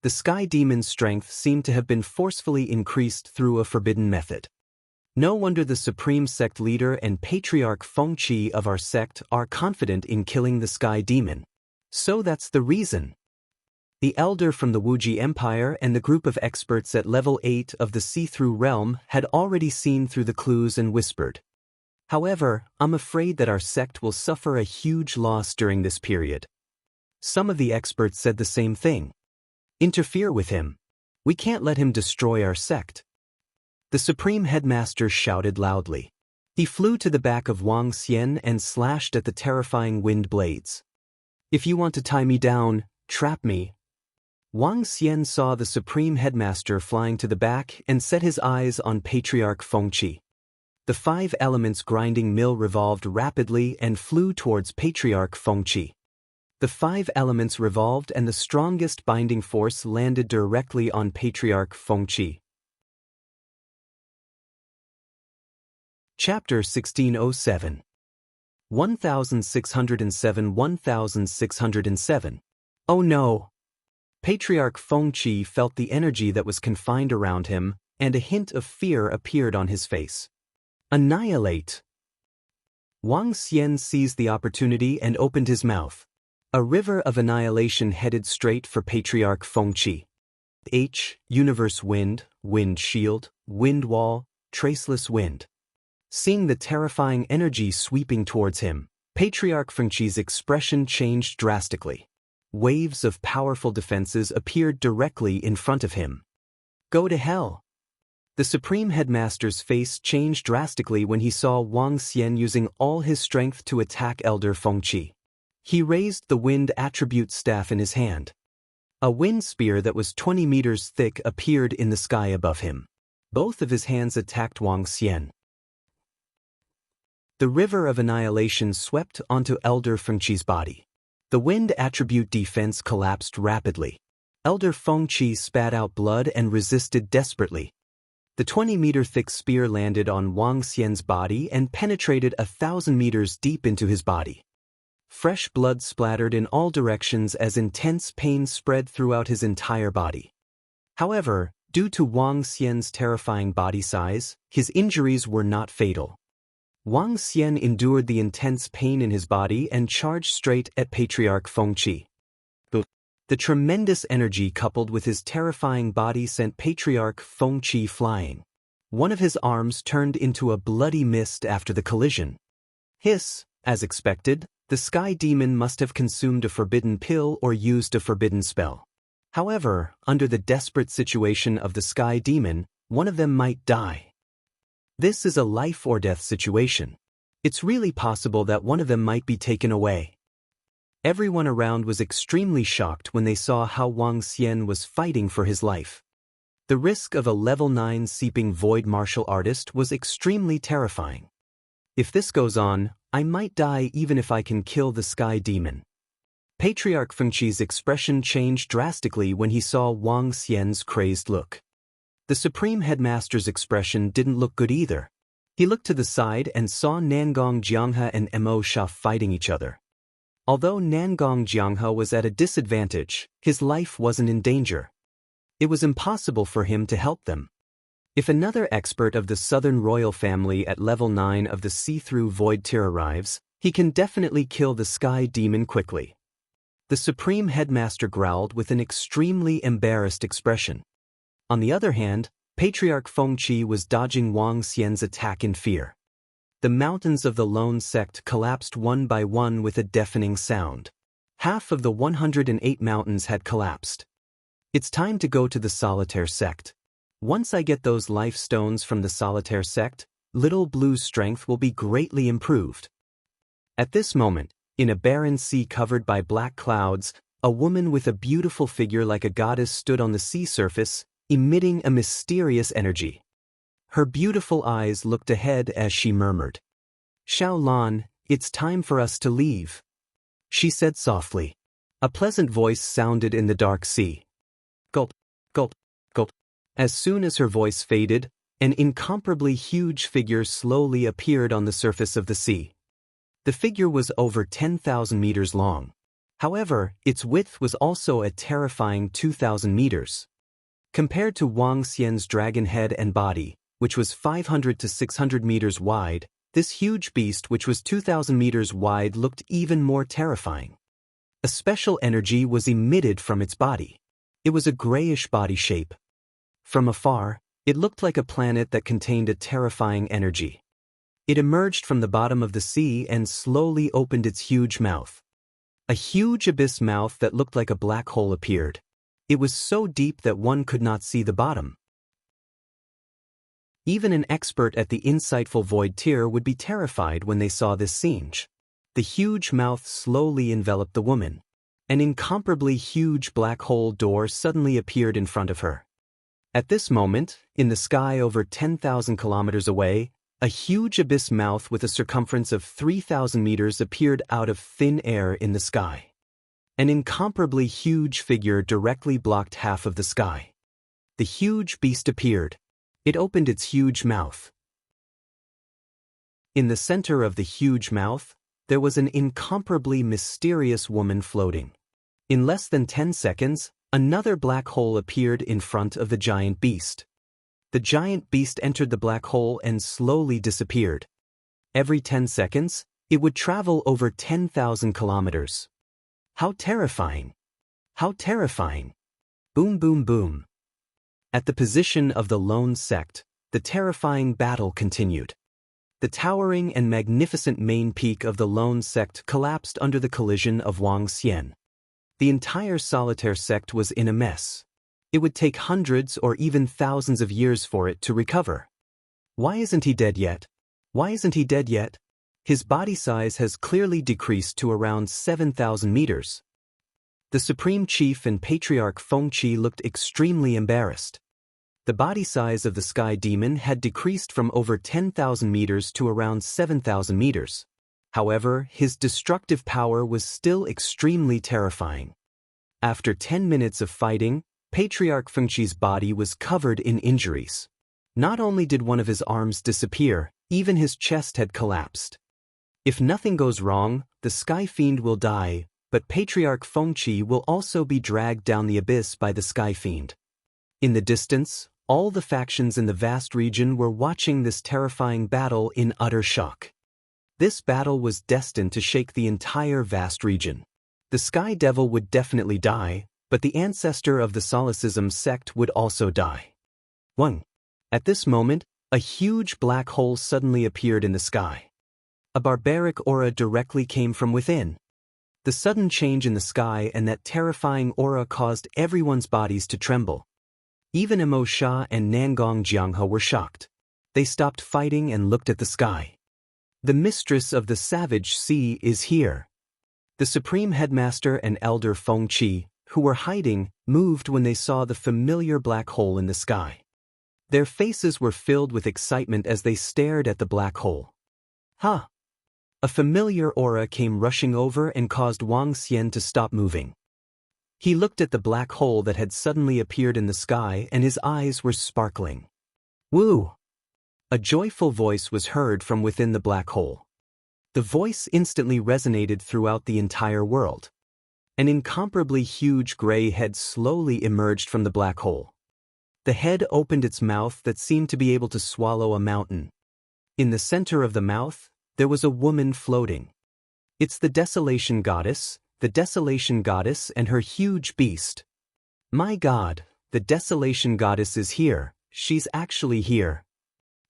The Sky Demon's strength seemed to have been forcefully increased through a forbidden method. No wonder the Supreme Sect leader and Patriarch Fengqi of our sect are confident in killing the Sky Demon. So that's the reason. The elder from the Wuji Empire and the group of experts at level 8 of the See-Through Realm had already seen through the clues and whispered. However, I'm afraid that our sect will suffer a huge loss during this period. Some of the experts said the same thing. Interfere with him. We can't let him destroy our sect. The Supreme Headmaster shouted loudly. He flew to the back of Wang Xian and slashed at the terrifying wind blades. If you want to tie me down, trap me. Wang Xian saw the Supreme Headmaster flying to the back and set his eyes on Patriarch Fengqi. The 5 elements grinding mill revolved rapidly and flew towards Patriarch Fengqi. The 5 elements revolved and the strongest binding force landed directly on Patriarch Fengqi. Chapter 1607. 1607. Oh no! Patriarch Fengqi felt the energy that was confined around him, and a hint of fear appeared on his face. Annihilate! Wang Xian seized the opportunity and opened his mouth. A river of annihilation headed straight for Patriarch Fengqi. Universe Wind, Wind Shield, Wind Wall, Traceless Wind. Seeing the terrifying energy sweeping towards him, Patriarch Fengqi's expression changed drastically. Waves of powerful defenses appeared directly in front of him. Go to hell! The Supreme Headmaster's face changed drastically when he saw Wang Xian using all his strength to attack Elder Fengqi. He raised the wind attribute staff in his hand. A wind spear that was 20 meters thick appeared in the sky above him. Both of his hands attacked Wang Xian. The river of annihilation swept onto Elder Fengqi's body. The wind attribute defense collapsed rapidly. Elder Fengqi spat out blood and resisted desperately. The 20-meter thick spear landed on Wang Xian's body and penetrated 1,000 meters deep into his body. Fresh blood splattered in all directions as intense pain spread throughout his entire body. However, due to Wang Xian's terrifying body size, his injuries were not fatal. Wang Xian endured the intense pain in his body and charged straight at Patriarch Fengqi. The tremendous energy coupled with his terrifying body sent Patriarch Fengqi flying. One of his arms turned into a bloody mist after the collision. Hiss, as expected, the Sky Demon must have consumed a forbidden pill or used a forbidden spell. However, under the desperate situation of the Sky Demon, one of them might die. This is a life or death situation. It's really possible that one of them might be taken away. Everyone around was extremely shocked when they saw how Wang Xian was fighting for his life. The risk of a level 9 seeping void martial artist was extremely terrifying. If this goes on, I might die even if I can kill the Sky Demon. Patriarch Fengqi's expression changed drastically when he saw Wang Xian's crazed look. The Supreme Headmaster's expression didn't look good either. He looked to the side and saw Nangong Jianghe and Mo Sha fighting each other. Although Nangong Jianghe was at a disadvantage, his life wasn't in danger. It was impossible for him to help them. If another expert of the Southern Royal Family at level 9 of the see-through void tier arrives, he can definitely kill the Sky Demon quickly. The Supreme Headmaster growled with an extremely embarrassed expression. On the other hand, Patriarch Fengqi was dodging Wang Xian's attack in fear. The mountains of the lone sect collapsed one by one with a deafening sound. Half of the 108 mountains had collapsed. It's time to go to the Solitaire sect. Once I get those life stones from the Solitaire sect, Little Blue's strength will be greatly improved. At this moment, in a barren sea covered by black clouds, a woman with a beautiful figure like a goddess stood on the sea surface, emitting a mysterious energy. Her beautiful eyes looked ahead as she murmured, "Xiaolan, it's time for us to leave," she said softly. A pleasant voice sounded in the dark sea. Gulp, gulp, gulp. As soon as her voice faded, an incomparably huge figure slowly appeared on the surface of the sea. The figure was over 10,000 meters long. However, its width was also a terrifying 2,000 meters. Compared to Wang Xian's dragon head and body, which was 500 to 600 meters wide, this huge beast which was 2,000 meters wide looked even more terrifying. A special energy was emitted from its body. It was a grayish body shape. From afar, it looked like a planet that contained a terrifying energy. It emerged from the bottom of the sea and slowly opened its huge mouth. A huge abyss mouth that looked like a black hole appeared. It was so deep that one could not see the bottom. Even an expert at the insightful void tier would be terrified when they saw this scene. The huge mouth slowly enveloped the woman. An incomparably huge black hole door suddenly appeared in front of her. At this moment, in the sky over 10,000 kilometers away, a huge abyss mouth with a circumference of 3,000 meters appeared out of thin air in the sky. An incomparably huge figure directly blocked half of the sky. The huge beast appeared. It opened its huge mouth. In the center of the huge mouth, there was an incomparably mysterious woman floating. In less than 10 seconds, another black hole appeared in front of the giant beast. The giant beast entered the black hole and slowly disappeared. Every 10 seconds, it would travel over 10,000 kilometers. How terrifying! How terrifying! Boom, boom, boom. At the position of the lone sect, the terrifying battle continued. The towering and magnificent main peak of the lone sect collapsed under the collision of Wang Xian. The entire solitaire sect was in a mess. It would take hundreds or even thousands of years for it to recover. Why isn't he dead yet? Why isn't he dead yet? His body size has clearly decreased to around 7,000 meters. The Supreme Chief and Patriarch Fengqi looked extremely embarrassed. The body size of the Sky Demon had decreased from over 10,000 meters to around 7,000 meters. However, his destructive power was still extremely terrifying. After 10 minutes of fighting, Patriarch Fengqi's body was covered in injuries. Not only did one of his arms disappear, even his chest had collapsed. If nothing goes wrong, the Sky Fiend will die, but Patriarch Fengqi will also be dragged down the abyss by the Sky Fiend. In the distance, all the factions in the vast region were watching this terrifying battle in utter shock. This battle was destined to shake the entire vast region. The Sky Devil would definitely die, but the ancestor of the Solecism sect would also die. 1. At this moment, a huge black hole suddenly appeared in the sky. A barbaric aura directly came from within. The sudden change in the sky and that terrifying aura caused everyone's bodies to tremble. Even Emo Sha and Nangong Jianghe were shocked. They stopped fighting and looked at the sky. The mistress of the savage sea is here. The Supreme Headmaster and Elder Fengqi, who were hiding, moved when they saw the familiar black hole in the sky. Their faces were filled with excitement as they stared at the black hole. Ha! A familiar aura came rushing over and caused Wang Xian to stop moving. He looked at the black hole that had suddenly appeared in the sky and his eyes were sparkling. Woo! A joyful voice was heard from within the black hole. The voice instantly resonated throughout the entire world. An incomparably huge gray head slowly emerged from the black hole. The head opened its mouth that seemed to be able to swallow a mountain. In the center of the mouth, there was a woman floating. It's the Desolation Goddess and her huge beast. My God, the Desolation Goddess is here, she's actually here.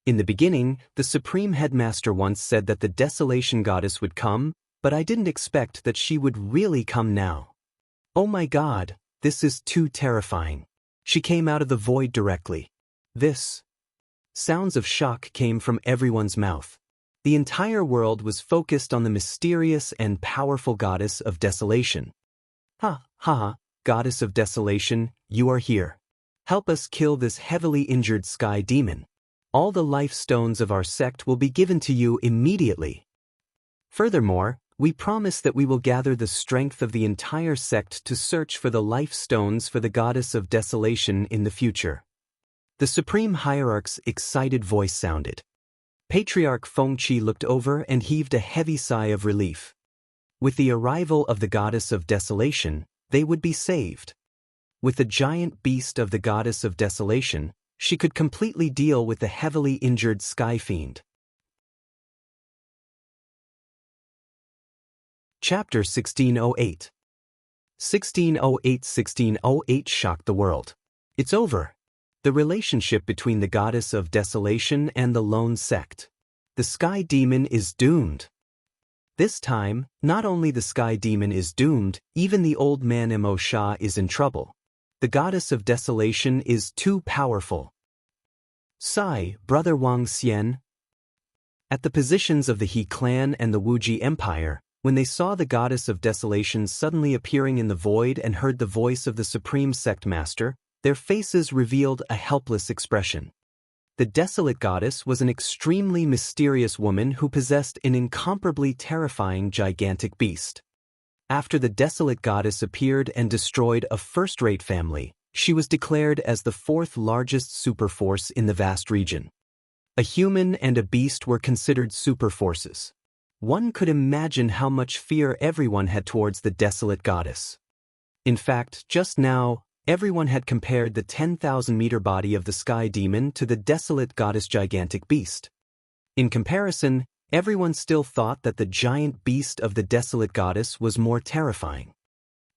In the beginning, the Supreme Headmaster once said that the Desolation Goddess would come, but I didn't expect that she would really come now. Oh my God, this is too terrifying. She came out of the void directly. This. Sounds of shock came from everyone's mouth. The entire world was focused on the mysterious and powerful Goddess of Desolation. Ha, ha, ha, Goddess of Desolation, you are here. Help us kill this heavily injured Sky Demon. All the life stones of our sect will be given to you immediately. Furthermore, we promise that we will gather the strength of the entire sect to search for the life stones for the Goddess of Desolation in the future. The Supreme Hierarch's excited voice sounded. Patriarch Fengqi looked over and heaved a heavy sigh of relief. With the arrival of the Goddess of Desolation, they would be saved. With the giant beast of the Goddess of Desolation, she could completely deal with the heavily injured Sky Fiend. Chapter 1608. 1608 shocked the world. It's over. The relationship between the Goddess of Desolation and the lone sect. The Sky Demon is doomed. This time, not only the Sky Demon is doomed, even the old man Emo Sha is in trouble. The Goddess of Desolation is too powerful. Sigh, Brother Wang Xian. At the positions of the He clan and the Wuji Empire, When they saw the goddess of desolation suddenly appearing in the void and heard the voice of the supreme sect master, their faces revealed a helpless expression. The desolate goddess was an extremely mysterious woman who possessed an incomparably terrifying gigantic beast. After the desolate goddess appeared and destroyed a first-rate family, she was declared as the fourth largest superforce in the vast region. A human and a beast were considered superforces. One could imagine how much fear everyone had towards the desolate goddess. In fact, just now, everyone had compared the 10,000-meter body of the sky demon to the desolate goddess gigantic beast. In comparison, everyone still thought that the giant beast of the desolate goddess was more terrifying.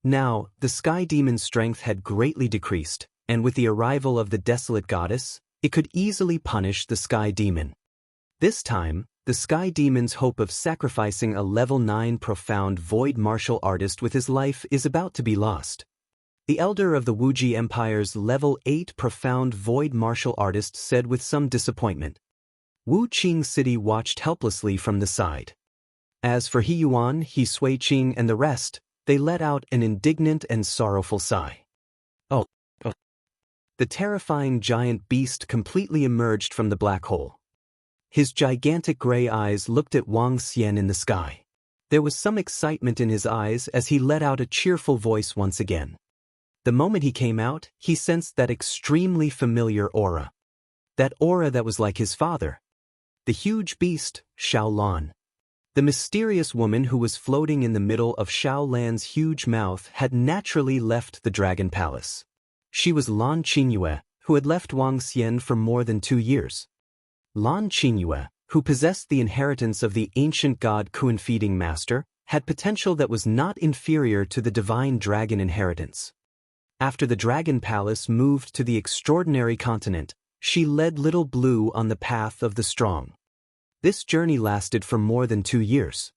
Now, the sky demon's strength had greatly decreased, and with the arrival of the desolate goddess, it could easily punish the sky demon. This time, the sky demon's hope of sacrificing a level 9 profound void martial artist with his life is about to be lost. The elder of the Wuji Empire's level 8 profound void martial artist said with some disappointment. Wu Qing City watched helplessly from the side. As for He Yuan, He Sui Qing and the rest, they let out an indignant and sorrowful sigh. Oh. The terrifying giant beast completely emerged from the black hole. His gigantic gray eyes looked at Wang Xian in the sky. There was some excitement in his eyes as he let out a cheerful voice once again. The moment he came out, he sensed that extremely familiar aura. That aura that was like his father. The huge beast, Xiao Lan. The mysterious woman who was floating in the middle of Xiao Lan's huge mouth had naturally left the Dragon Palace. She was Lan Qingyue, who had left Wang Xian for more than 2 years. Lan Qingyue, who possessed the inheritance of the ancient god Kuan feeding master, had potential that was not inferior to the divine dragon inheritance. After the Dragon Palace moved to the extraordinary continent, she led Little Blue on the path of the strong. This journey lasted for more than 2 years.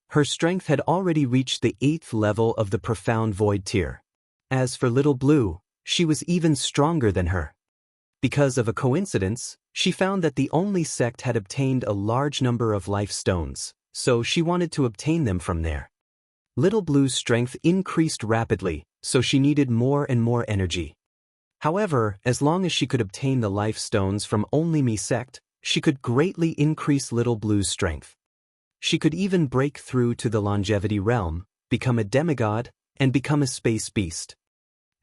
Her strength had already reached the 8th level of the profound void tier. As for Little Blue, she was even stronger than her. Because of a coincidence, she found that the only sect had obtained a large number of life stones, so she wanted to obtain them from there. Little Blue's strength increased rapidly, so she needed more and more energy. However, as long as she could obtain the life stones from only Mi sect, she could greatly increase Little Blue's strength. She could even break through to the longevity realm, become a demigod, and become a space beast.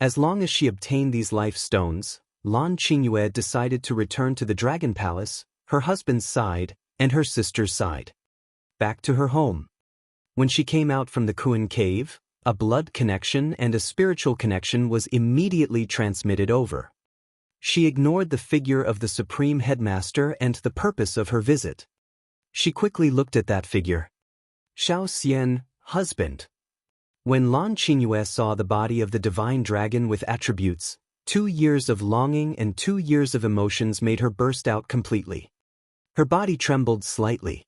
As long as she obtained these life stones, Lan Qingyue decided to return to the Dragon Palace, her husband's side, and her sister's side. Back to her home. When she came out from the Kuan cave, a blood connection and a spiritual connection was immediately transmitted over. She ignored the figure of the Supreme Headmaster and the purpose of her visit. She quickly looked at that figure. Xiao Xian, husband. When Lan Qingyue saw the body of the divine dragon with attributes, 2 years of longing and 2 years of emotions made her burst out completely. Her body trembled slightly.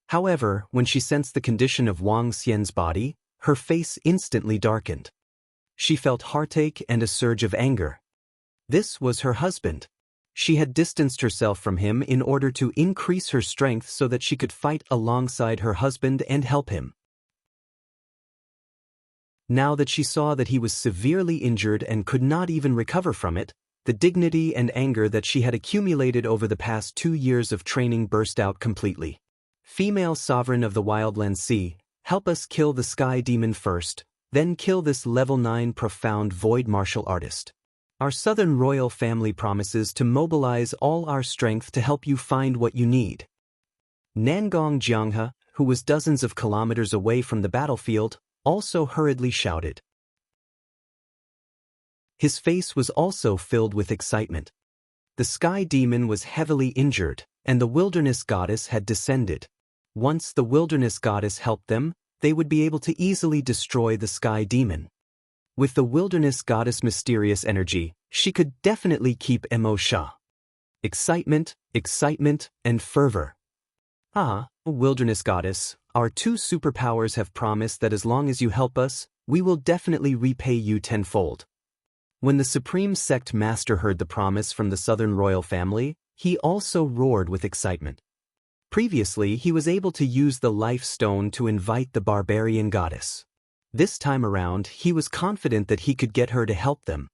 However, when she sensed the condition of Wang Xian's body, her face instantly darkened. She felt heartache and a surge of anger. This was her husband. She had distanced herself from him in order to increase her strength so that she could fight alongside her husband and help him. Now that she saw that he was severely injured and could not even recover from it, the dignity and anger that she had accumulated over the past 2 years of training burst out completely. Female sovereign of the Wildland Sea, help us kill the sky demon first, then kill this level 9 profound void martial artist. Our southern royal family promises to mobilize all our strength to help you find what you need. Nangong Jianghe, who was dozens of kilometers away from the battlefield, also hurriedly shouted. His face was also filled with excitement. The sky demon was heavily injured, and the wilderness goddess had descended. Once the wilderness goddess helped them, they would be able to easily destroy the sky demon. With the wilderness goddess' mysterious energy, she could definitely keep Mo Sha. Excitement, and fervor. Wilderness goddess, our 2 superpowers have promised that as long as you help us, we will definitely repay you tenfold. When the Supreme Sect Master heard the promise from the Southern Royal Family, he also roared with excitement. Previously, he was able to use the life stone to invite the barbarian goddess. This time around, he was confident that he could get her to help them.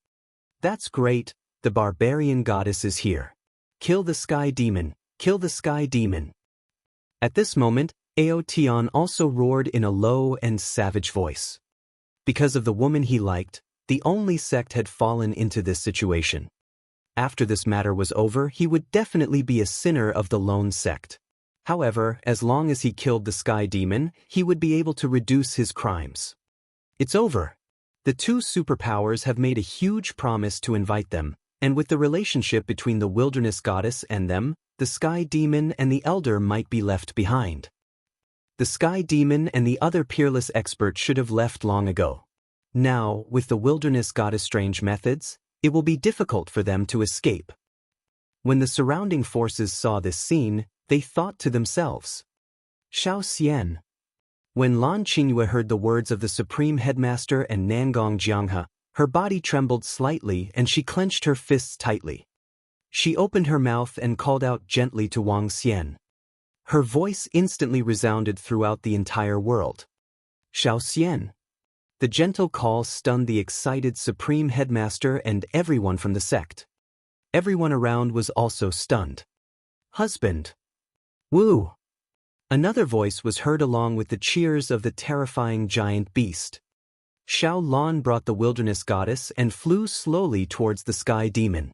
That's great, the barbarian goddess is here. Kill the sky demon, kill the sky demon. At this moment, Aotion also roared in a low and savage voice. Because of the woman he liked, the only sect had fallen into this situation. After this matter was over, he would definitely be a sinner of the lone sect. However, as long as he killed the sky demon, he would be able to reduce his crimes. It's over. The two superpowers have made a huge promise to invite them, and with the relationship between the wilderness goddess and them, the sky demon and the elder might be left behind. The sky demon and the other peerless expert should have left long ago. Now, with the wilderness goddess' strange methods, it will be difficult for them to escape. When the surrounding forces saw this scene, they thought to themselves, Xiao Xian. When Lan Qingyue heard the words of the Supreme Headmaster and Nangong Jianghe, her body trembled slightly and she clenched her fists tightly. She opened her mouth and called out gently to Wang Xian. Her voice instantly resounded throughout the entire world. Xiao Xian. The gentle call stunned the excited Supreme Headmaster and everyone from the sect. Everyone around was also stunned. Husband. Woo! Another voice was heard along with the cheers of the terrifying giant beast. Xiao Lan brought the wilderness goddess and flew slowly towards the sky demon.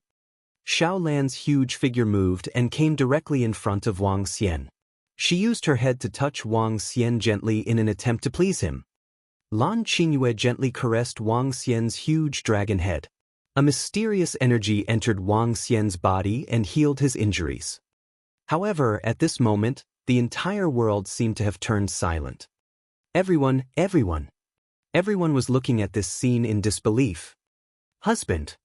Xiao Lan's huge figure moved and came directly in front of Wang Xian. She used her head to touch Wang Xian gently in an attempt to please him. Lan Qingyue gently caressed Wang Xian's huge dragon head. A mysterious energy entered Wang Xian's body and healed his injuries. However, at this moment, the entire world seemed to have turned silent. Everyone was looking at this scene in disbelief. Husband.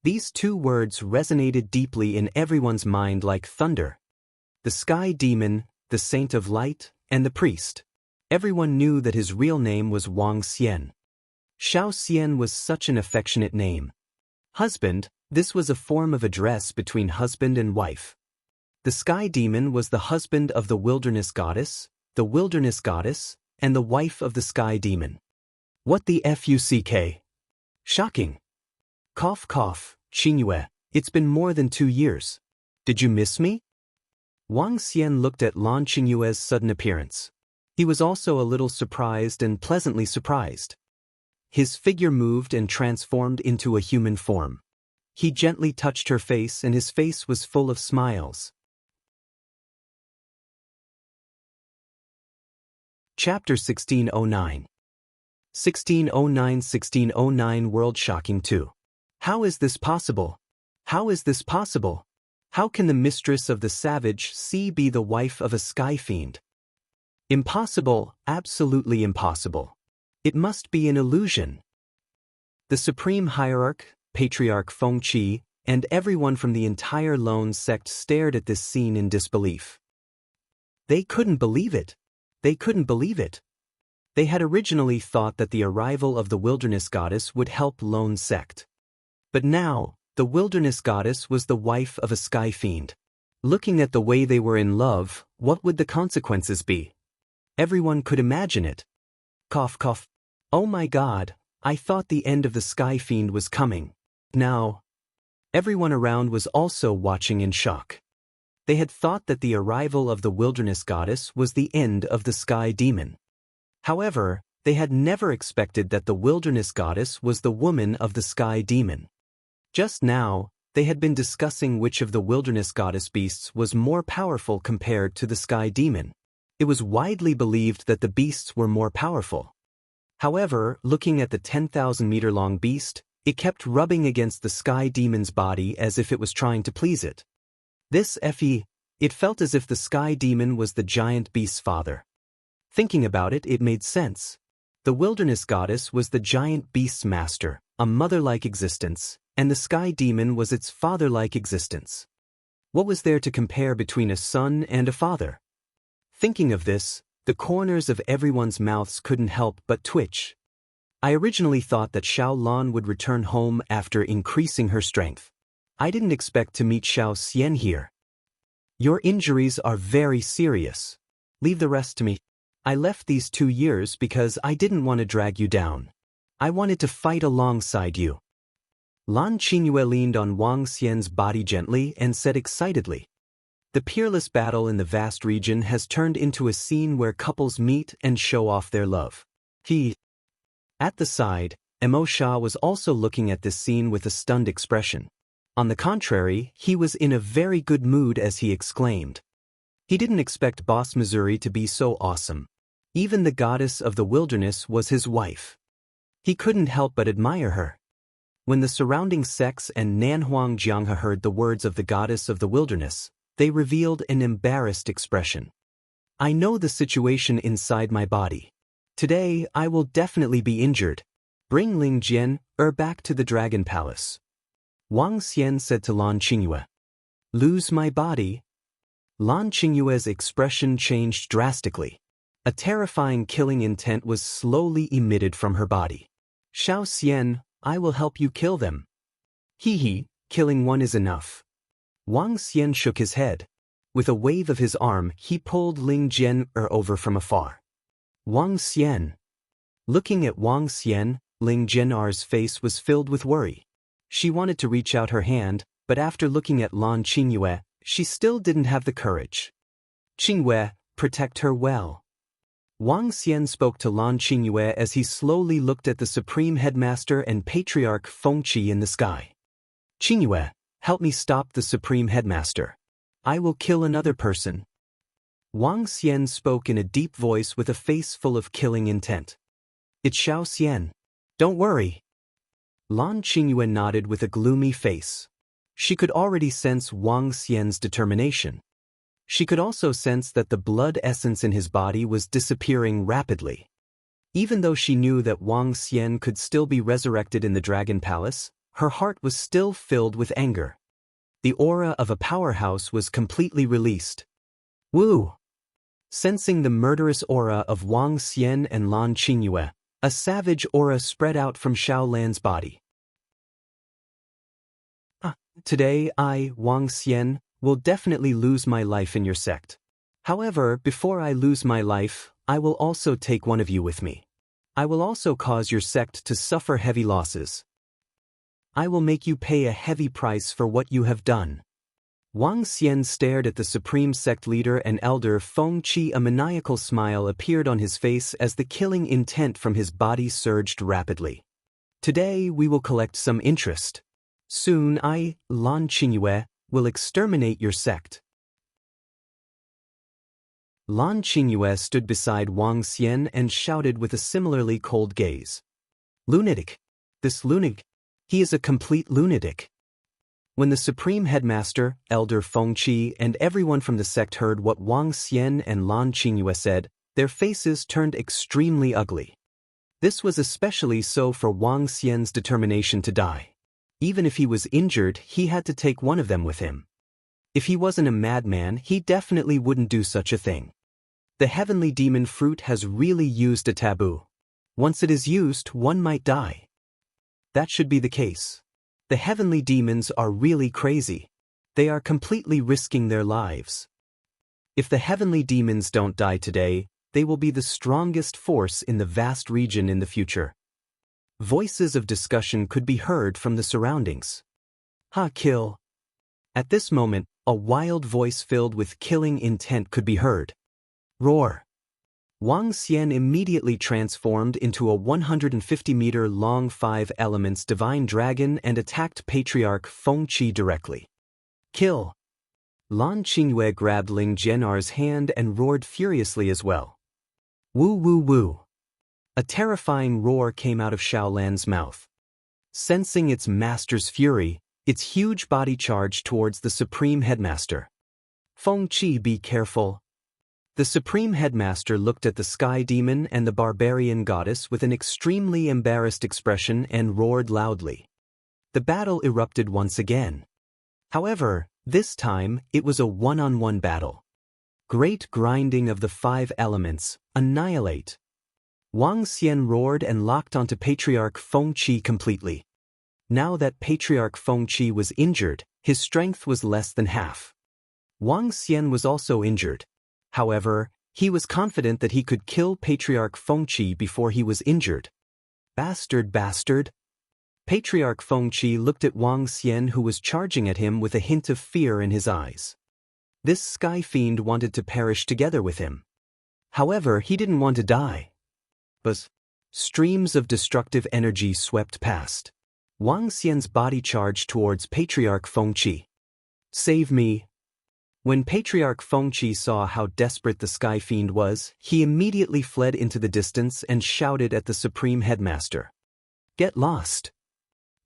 These two words resonated deeply in everyone's mind like thunder. The sky demon, the saint of light, and the priest. Everyone knew that his real name was Wang Xian. Xiao Xian was such an affectionate name. Husband, this was a form of address between husband and wife. The sky demon was the husband of the wilderness goddess, and the wife of the sky demon. What the fuck? Shocking. Cough cough, Qingyue, it's been more than 2 years. Did you miss me? Wang Xian looked at Lan Qingyue's sudden appearance. He was also a little surprised and pleasantly surprised. His figure moved and transformed into a human form. He gently touched her face and his face was full of smiles. Chapter 1609. 1609 World Shocking 2. How is this possible? How is this possible? How can the mistress of the savage sea be the wife of a sky fiend? Impossible, absolutely impossible. It must be an illusion. The supreme hierarch, Patriarch Fengqi, and everyone from the entire lone sect stared at this scene in disbelief. They couldn't believe it. They couldn't believe it. They had originally thought that the arrival of the wilderness goddess would help lone sect. But now, the wilderness goddess was the wife of a sky fiend. Looking at the way they were in love, what would the consequences be? Everyone could imagine it. Cough cough. Oh my God, I thought the end of the sky fiend was coming. Now. Everyone around was also watching in shock. They had thought that the arrival of the wilderness goddess was the end of the sky demon. However, they had never expected that the wilderness goddess was the woman of the sky demon. Just now, they had been discussing which of the wilderness goddess beasts was more powerful compared to the sky demon. It was widely believed that the beasts were more powerful. However, looking at the 10,000-meter-long beast, it kept rubbing against the sky demon's body as if it was trying to please it. It felt as if the sky demon was the giant beast's father. Thinking about it, it made sense. The wilderness goddess was the giant beast's master, a mother-like existence, and the sky demon was its father-like existence. What was there to compare between a son and a father? Thinking of this, the corners of everyone's mouths couldn't help but twitch. I originally thought that Xiao Lan would return home after increasing her strength. I didn't expect to meet Xiao Xian here. Your injuries are very serious. Leave the rest to me. I left these 2 years because I didn't want to drag you down. I wanted to fight alongside you. Lan Qingyue leaned on Wang Xian's body gently and said excitedly, "The peerless battle in the vast region has turned into a scene where couples meet and show off their love." At the side, Mo Sha was also looking at this scene with a stunned expression. On the contrary, he was in a very good mood as he exclaimed. He didn't expect Boss Missouri to be so awesome. Even the goddess of the wilderness was his wife. He couldn't help but admire her. When the surrounding sects and Nanhuang Jianghe heard the words of the goddess of the wilderness, they revealed an embarrassed expression. "I know the situation inside my body. Today I will definitely be injured. Bring Ling Jian back to the Dragon Palace." Wang Xian said to Lan Qingyue. "Lose my body?" Lan Qingyue's expression changed drastically. A terrifying killing intent was slowly emitted from her body. "Xiao Xian, I will help you kill them." Killing one is enough." Wang Xian shook his head. With a wave of his arm, he pulled Ling Jian over from afar. "Wang Xian." Looking at Wang Xian, Ling Jian's face was filled with worry. She wanted to reach out her hand, but after looking at Lan Qingyue, she still didn't have the courage. "Qingyue, protect her well." Wang Xian spoke to Lan Qingyue as he slowly looked at the Supreme Headmaster and Patriarch Fengqi in the sky. "Qingyue, help me stop the Supreme Headmaster. I will kill another person." Wang Xian spoke in a deep voice with a face full of killing intent. "It's Xiao Xian. Don't worry." Lan Qingyue nodded with a gloomy face. She could already sense Wang Xian's determination. She could also sense that the blood essence in his body was disappearing rapidly. Even though she knew that Wang Xian could still be resurrected in the Dragon Palace, her heart was still filled with anger. The aura of a powerhouse was completely released. Woo! Sensing the murderous aura of Wang Xian and Lan Qingyue, a savage aura spread out from Xiao Lan's body. "Today I, Wang Xian, will definitely lose my life in your sect. However, before I lose my life, I will also take one of you with me. I will also cause your sect to suffer heavy losses. I will make you pay a heavy price for what you have done." Wang Xian stared at the supreme sect leader and elder Fengqi. A maniacal smile appeared on his face as the killing intent from his body surged rapidly. "Today we will collect some interest. Soon I, Lan Qingyue, will exterminate your sect." Lan Qingyue stood beside Wang Xian and shouted with a similarly cold gaze. "Lunatic! This lunatic! He is a complete lunatic." When the Supreme Headmaster, Elder Fengqi, and everyone from the sect heard what Wang Xian and Lan Qingyue said, their faces turned extremely ugly. This was especially so for Wang Xian's determination to die. Even if he was injured, he had to take one of them with him. If he wasn't a madman, he definitely wouldn't do such a thing. The heavenly demon fruit has really used a taboo. Once it is used, one might die. That should be the case. The heavenly demons are really crazy. They are completely risking their lives. If the heavenly demons don't die today, they will be the strongest force in the vast region in the future. Voices of discussion could be heard from the surroundings. Kill. At this moment, a wild voice filled with killing intent could be heard. Roar. Wang Xian immediately transformed into a 150-meter-long 5 elements divine dragon and attacked Patriarch Fengqi directly. Kill. Lan Qingyue grabbed Ling Jian's hand and roared furiously as well. Woo woo woo. A terrifying roar came out of Xiao Lan's mouth. Sensing its master's fury, its huge body charged towards the Supreme Headmaster. Fengqi, be careful. The Supreme Headmaster looked at the Sky Demon and the Barbarian Goddess with an extremely embarrassed expression and roared loudly. The battle erupted once again. However, this time, it was a one-on-one battle. Great grinding of the 5 elements, annihilate. Wang Xian roared and locked onto Patriarch Fengqi completely. Now that Patriarch Fengqi was injured, his strength was less than half. Wang Xian was also injured. However, he was confident that he could kill Patriarch Fengqi before he was injured. Bastard, bastard! Patriarch Fengqi looked at Wang Xian, who was charging at him with a hint of fear in his eyes. This sky fiend wanted to perish together with him. However, he didn't want to die. But streams of destructive energy swept past. Wang Xian's body charged towards Patriarch Fengqi. Save me! When Patriarch Fengqi saw how desperate the sky fiend was, he immediately fled into the distance and shouted at the Supreme Headmaster. Get lost!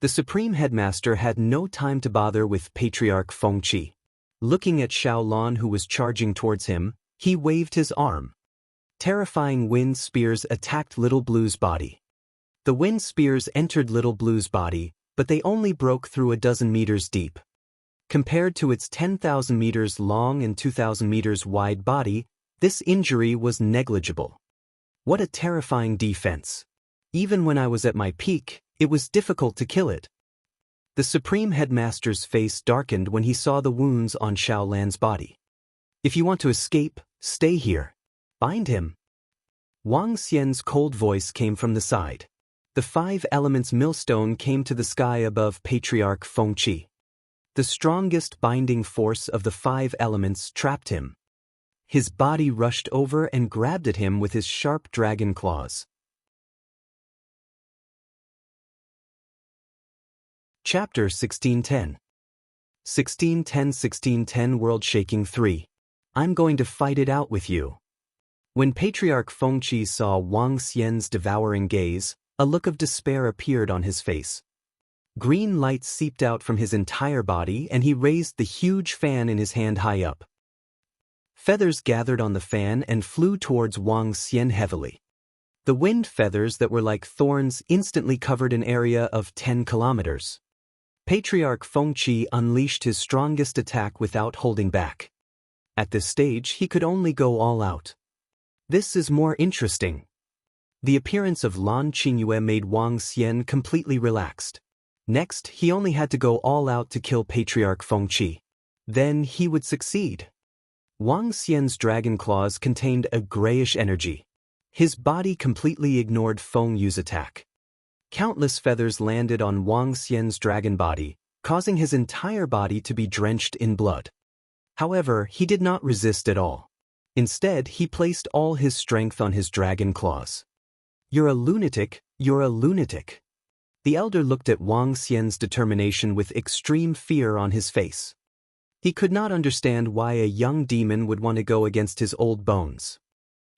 The Supreme Headmaster had no time to bother with Patriarch Fengqi. Looking at Xiaolan, who was charging towards him, he waved his arm. Terrifying wind spears attacked Little Blue's body. The wind spears entered Little Blue's body, but they only broke through a dozen meters deep. Compared to its 10,000 meters long and 2,000 meters wide body, this injury was negligible. What a terrifying defense! Even when I was at my peak, it was difficult to kill it. The Supreme Headmaster's face darkened when he saw the wounds on Xiaolan's body. If you want to escape, stay here. Bind him. Wang Xian's cold voice came from the side. The 5 elements millstone came to the sky above Patriarch Fengqi. The strongest binding force of the 5 elements trapped him. His body rushed over and grabbed at him with his sharp dragon claws. Chapter 1610. 1610 World Shaking 3. I'm going to fight it out with you. When Patriarch Fengqi saw Wang Xian's devouring gaze, a look of despair appeared on his face. Green light seeped out from his entire body and he raised the huge fan in his hand high up. Feathers gathered on the fan and flew towards Wang Xian heavily. The wind feathers that were like thorns instantly covered an area of 10 kilometers. Patriarch Fengqi unleashed his strongest attack without holding back. At this stage, he could only go all out. This is more interesting. The appearance of Lan Qingyue made Wang Xian completely relaxed. Next, he only had to go all out to kill Patriarch Fengqi. Then he would succeed. Wang Xian's dragon claws contained a grayish energy. His body completely ignored Feng Yu's attack. Countless feathers landed on Wang Xian's dragon body, causing his entire body to be drenched in blood. However, he did not resist at all. Instead, he placed all his strength on his dragon claws. You're a lunatic, you're a lunatic. The elder looked at Wang Xian's determination with extreme fear on his face. He could not understand why a young demon would want to go against his old bones.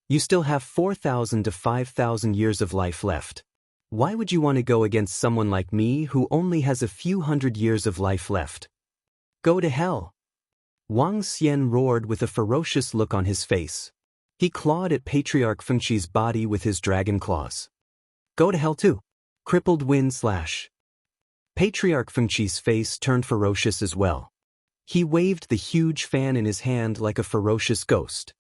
You still have 4,000 to 5,000 years of life left. Why would you want to go against someone like me who only has a few hundred years of life left? Go to hell! Wang Xian roared with a ferocious look on his face. He clawed at Patriarch Fengqi's body with his dragon claws. Go to hell too! Crippled wind slash. Patriarch Fengqi's face turned ferocious as well. He waved the huge fan in his hand like a ferocious ghost.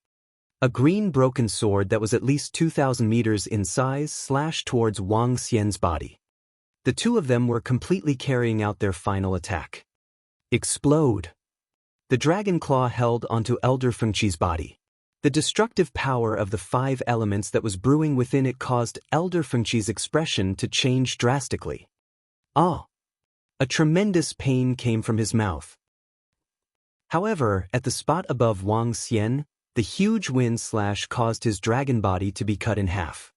A green broken sword that was at least 2,000 meters in size slashed towards Wang Xian's body. The two of them were completely carrying out their final attack. Explode! The dragon claw held onto Elder Fengqi's body. The destructive power of the 5 elements that was brewing within it caused Elder Fengqi's expression to change drastically. Ah! A tremendous pain came from his mouth. However, at the spot above Wang Xian, the huge wind slash caused his dragon body to be cut in half.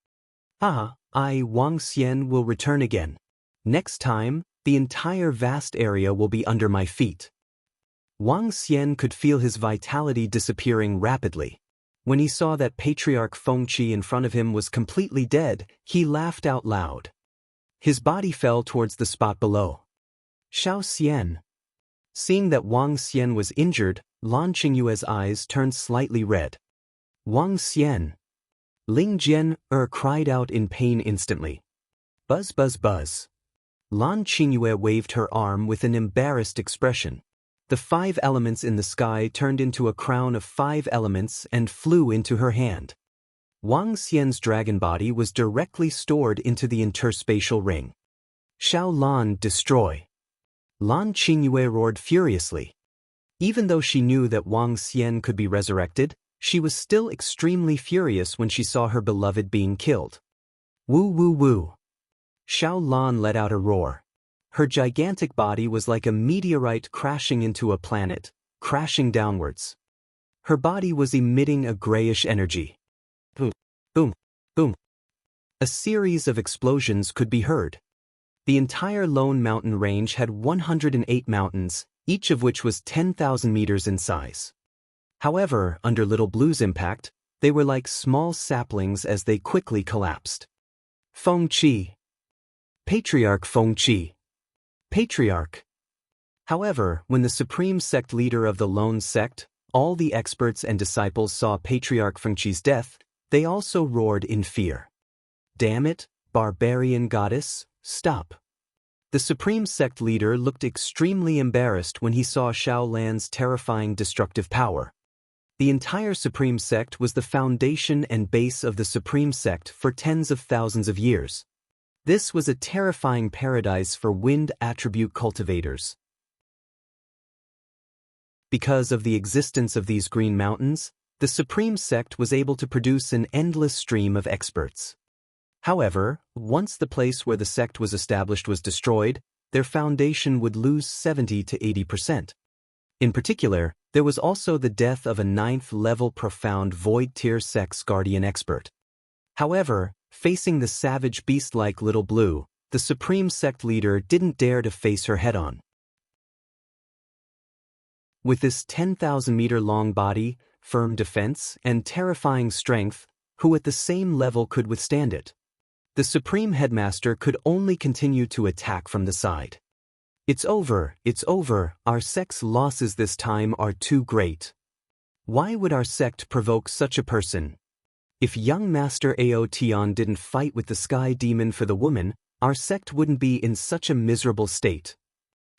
Wang Xian will return again. Next time, the entire vast area will be under my feet. Wang Xian could feel his vitality disappearing rapidly. When he saw that Patriarch Fengqi in front of him was completely dead, he laughed out loud. His body fell towards the spot below. Xiao Xian. Seeing that Wang Xian was injured, Lan Qingyue's eyes turned slightly red. Wang Xian. Ling Jian cried out in pain instantly. Buzz buzz buzz. Lan Qingyue waved her arm with an embarrassed expression. The 5 elements in the sky turned into a crown of 5 elements and flew into her hand. Wang Xian's dragon body was directly stored into the interspatial ring. Xiao Lan, destroy! Lan Qingyue roared furiously. Even though she knew that Wang Xian could be resurrected, she was still extremely furious when she saw her beloved being killed. Woo woo woo. Xiao Lan let out a roar. Her gigantic body was like a meteorite crashing into a planet, crashing downwards. Her body was emitting a grayish energy. Boom, boom, boom. A series of explosions could be heard. The entire Lone Mountain range had 108 mountains, each of which was 10,000 meters in size. However, under Little Blue's impact, they were like small saplings as they quickly collapsed. Feng Qi. Patriarch Feng Qi. Patriarch. However, when the supreme sect leader of the Lone Sect, all the experts and disciples saw Patriarch Feng Qi's death, they also roared in fear. Damn it, barbarian goddess, stop. The supreme sect leader looked extremely embarrassed when he saw Xiao Lan's terrifying destructive power. The entire supreme sect was the foundation and base of the supreme sect for tens of thousands of years. This was a terrifying paradise for wind attribute cultivators. Because of the existence of these green mountains, the supreme sect was able to produce an endless stream of experts. However, once the place where the sect was established was destroyed, their foundation would lose 70 to 80%. In particular, there was also the death of a 9th-level profound void-tier sect's guardian expert. However, facing the savage beast-like Little Blue, the supreme sect leader didn't dare to face her head-on. With this 10,000-meter-long body, firm defense, and terrifying strength, who at the same level could withstand it? The Supreme Headmaster could only continue to attack from the side. It's over, our sect's losses this time are too great. Why would our sect provoke such a person? If young Master Ao Tian didn't fight with the Sky Demon for the woman, our sect wouldn't be in such a miserable state.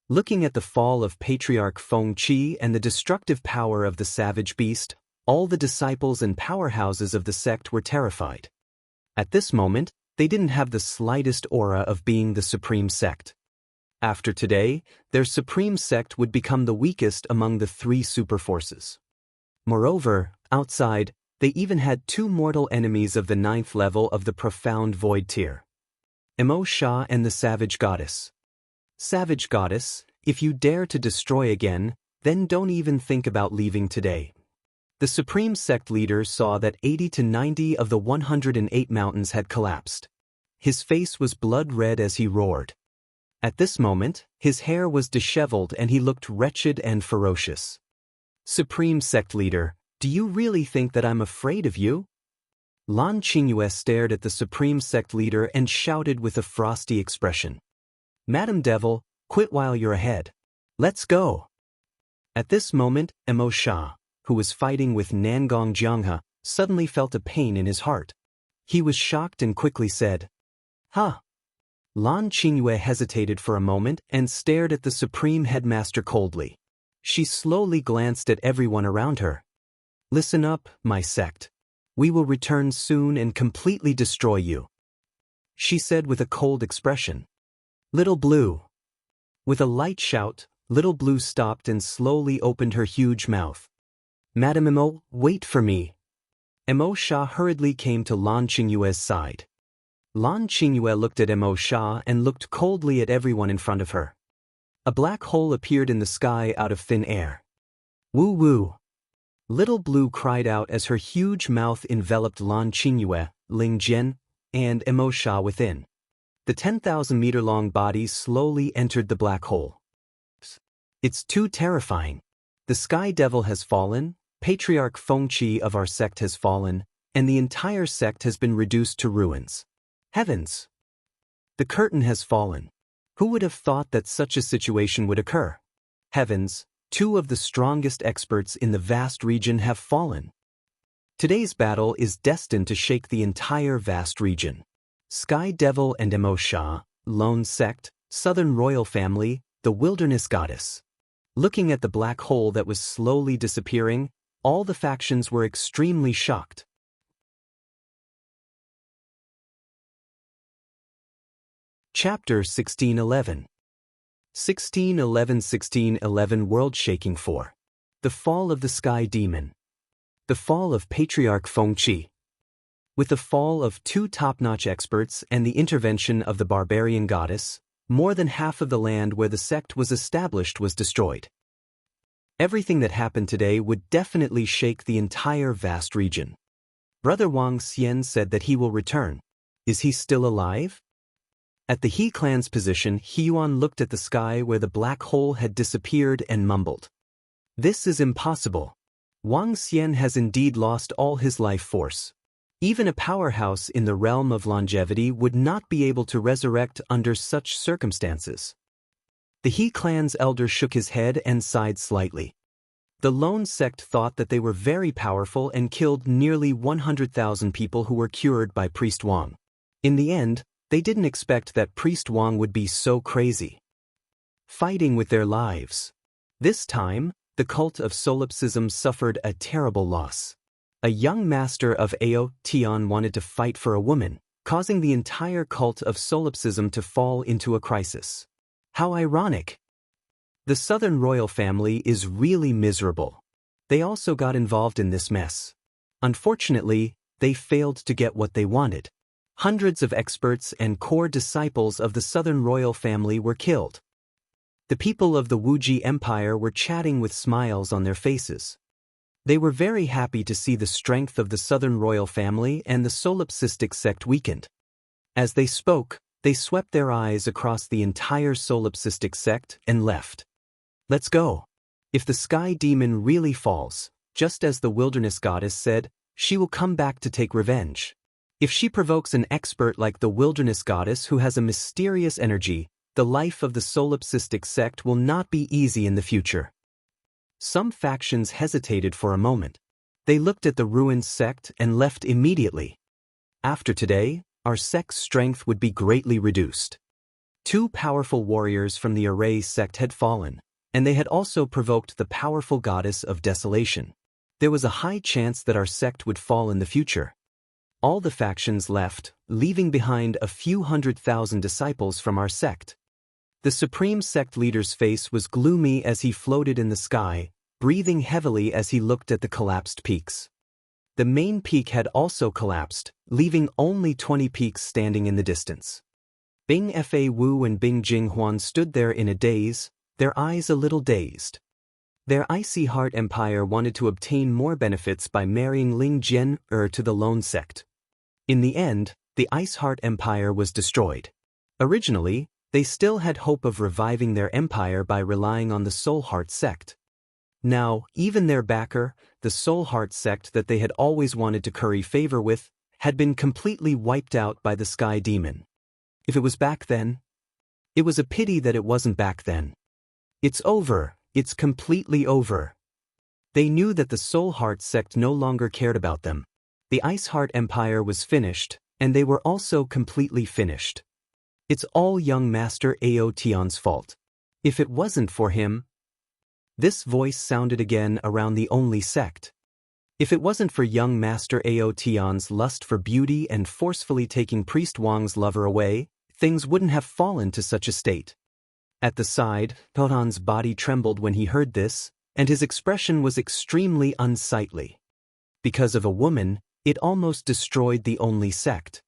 Looking at the fall of Patriarch Feng Qi and the destructive power of the savage beast, all the disciples and powerhouses of the sect were terrified. At this moment, they didn't have the slightest aura of being the supreme sect. After today, their supreme sect would become the weakest among the 3 superforces. Moreover, outside, they even had 2 mortal enemies of the 9th level of the profound void tier. Emo Sha and the Savage Goddess. Savage Goddess, if you dare to destroy again, then don't even think about leaving today. The supreme sect leader saw that 80 to 90 of the 108 mountains had collapsed. His face was blood red as he roared. At this moment, his hair was disheveled and he looked wretched and ferocious. Supreme sect leader, do you really think that I'm afraid of you? Lan Qingyue stared at the supreme sect leader and shouted with a frosty expression. Madam Devil, quit while you're ahead. Let's go. At this moment, Emo Sha, who was fighting with Nangong Jianghe, suddenly felt a pain in his heart. He was shocked and quickly said, "Huh." Lan Qingyue hesitated for a moment and stared at the Supreme Headmaster coldly. She slowly glanced at everyone around her. Listen up, my sect. We will return soon and completely destroy you, she said with a cold expression. Little Blue. With a light shout, Little Blue stopped and slowly opened her huge mouth. Madam Emo, wait for me. Emo Sha hurriedly came to Lan Qingyue's side. Lan Qingyue looked at Emo Sha and looked coldly at everyone in front of her. A black hole appeared in the sky out of thin air. Woo woo. Little Blue cried out as her huge mouth enveloped Lan Qingyue, Ling Jian, and Emo Sha within. The 10,000-meter-long body slowly entered the black hole. It's too terrifying. The Sky Devil has fallen, Patriarch Feng Qi of our sect has fallen, and the entire sect has been reduced to ruins. Heavens! The curtain has fallen. Who would have thought that such a situation would occur? Heavens, 2 of the strongest experts in the vast region have fallen. Today's battle is destined to shake the entire vast region. Sky Devil and Emo Sha, Lone Sect, Southern Royal Family, the Wilderness Goddess. Looking at the black hole that was slowly disappearing, all the factions were extremely shocked. Chapter 1611. 1611 World Shaking 4. The fall of the sky demon. The fall of Patriarch Fengqi. With the fall of two top-notch experts and the intervention of the barbarian goddess, more than half of the land where the sect was established was destroyed. Everything that happened today would definitely shake the entire vast region. Brother Wang Xian said that he will return. Is he still alive? At the He clan's position, He Yuan looked at the sky where the black hole had disappeared and mumbled. This is impossible. Wang Xian has indeed lost all his life force. Even a powerhouse in the realm of longevity would not be able to resurrect under such circumstances. The He clan's elder shook his head and sighed slightly. The lone sect thought that they were very powerful and killed nearly 100,000 people who were cured by Priest Wang. In the end, they didn't expect that Priest Wang would be so crazy. Fighting with their lives. This time, the cult of solipsism suffered a terrible loss. A young master of Ao Tian wanted to fight for a woman, causing the entire cult of solipsism to fall into a crisis. How ironic! The Southern royal family is really miserable. They also got involved in this mess. Unfortunately, they failed to get what they wanted. Hundreds of experts and core disciples of the Southern royal family were killed. The people of the Wuji Empire were chatting with smiles on their faces. They were very happy to see the strength of the Southern royal family and the solipsistic sect weakened. As they spoke, they swept their eyes across the entire solipsistic sect and left. Let's go. If the sky demon really falls, just as the wilderness goddess said, she will come back to take revenge. If she provokes an expert like the wilderness goddess who has a mysterious energy, the life of the solipsistic sect will not be easy in the future. Some factions hesitated for a moment. They looked at the ruined sect and left immediately. After today, our sect's strength would be greatly reduced. Two powerful warriors from the Array sect had fallen, and they had also provoked the powerful goddess of desolation. There was a high chance that our sect would fall in the future. All the factions left, leaving behind a few 100,000 disciples from our sect. The supreme sect leader's face was gloomy as he floated in the sky, breathing heavily as he looked at the collapsed peaks. The main peak had also collapsed, leaving only 20 peaks standing in the distance. Bing Fa Wu and Bing Jinghuan stood there in a daze, their eyes a little dazed. Their Icy Heart Empire wanted to obtain more benefits by marrying Ling Jian to the lone sect. In the end, the Ice Heart Empire was destroyed. Originally, they still had hope of reviving their empire by relying on the Soul Heart sect. Now, even their backer, the Soul Heart sect that they had always wanted to curry favor with, had been completely wiped out by the Sky Demon. If it was back then? It was a pity that it wasn't back then. It's over, it's completely over. They knew that the Soul Heart sect no longer cared about them. The Ice Heart Empire was finished, and they were also completely finished. It's all young Master Ao Tian's fault. If it wasn't for him... This voice sounded again around the only sect. If it wasn't for young Master Ao Tian's lust for beauty and forcefully taking Priest Wang's lover away, things wouldn't have fallen to such a state. At the side, Toran's body trembled when he heard this, and his expression was extremely unsightly. Because of a woman, it almost destroyed the only sect.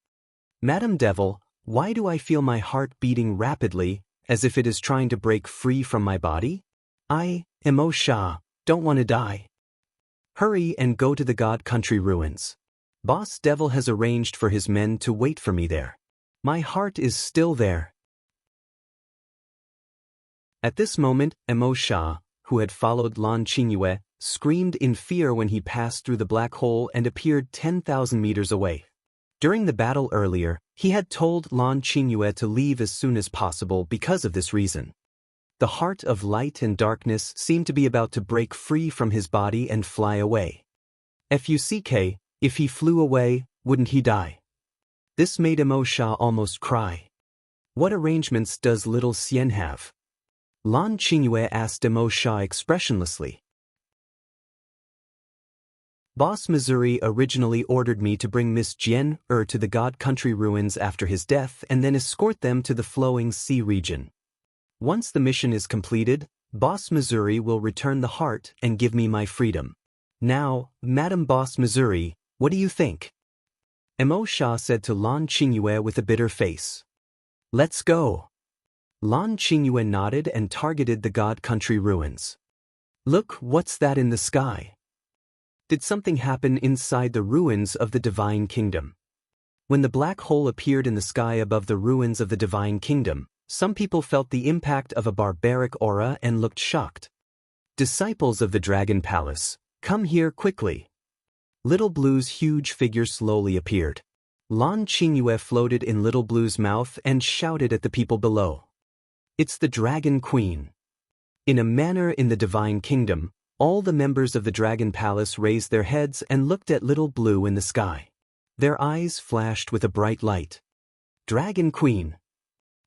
Madam Devil, why do I feel my heart beating rapidly, as if it is trying to break free from my body? I, Mo Sha, don't want to die. Hurry and go to the God Country ruins. Boss Devil has arranged for his men to wait for me there. My heart is still there. At this moment, Mo Sha, who had followed Lan Qingyue, screamed in fear when he passed through the black hole and appeared 10,000 meters away. During the battle earlier, he had told Lan Qingyue to leave as soon as possible because of this reason. The heart of light and darkness seemed to be about to break free from his body and fly away. Fuck, if he flew away, wouldn't he die? This made Mo Sha almost cry. What arrangements does little Xian have? Lan Qingyue asked Mo Sha expressionlessly. Boss Missouri originally ordered me to bring Miss Jian to the God Country ruins after his death and then escort them to the flowing sea region. Once the mission is completed, Boss Missouri will return the heart and give me my freedom. Now, Madam Boss Missouri, what do you think? Mo Sha said to Lan Qingyue with a bitter face. Let's go. Lan Qingyue nodded and targeted the God Country ruins. Look, what's that in the sky? Did something happen inside the ruins of the Divine Kingdom? When the black hole appeared in the sky above the ruins of the Divine Kingdom, some people felt the impact of a barbaric aura and looked shocked. Disciples of the Dragon Palace, come here quickly. Little Blue's huge figure slowly appeared. Lan Qingyue floated in Little Blue's mouth and shouted at the people below. It's the Dragon Queen. In a manner in the Divine Kingdom, all the members of the Dragon Palace raised their heads and looked at Little Blue in the sky. Their eyes flashed with a bright light. Dragon Queen.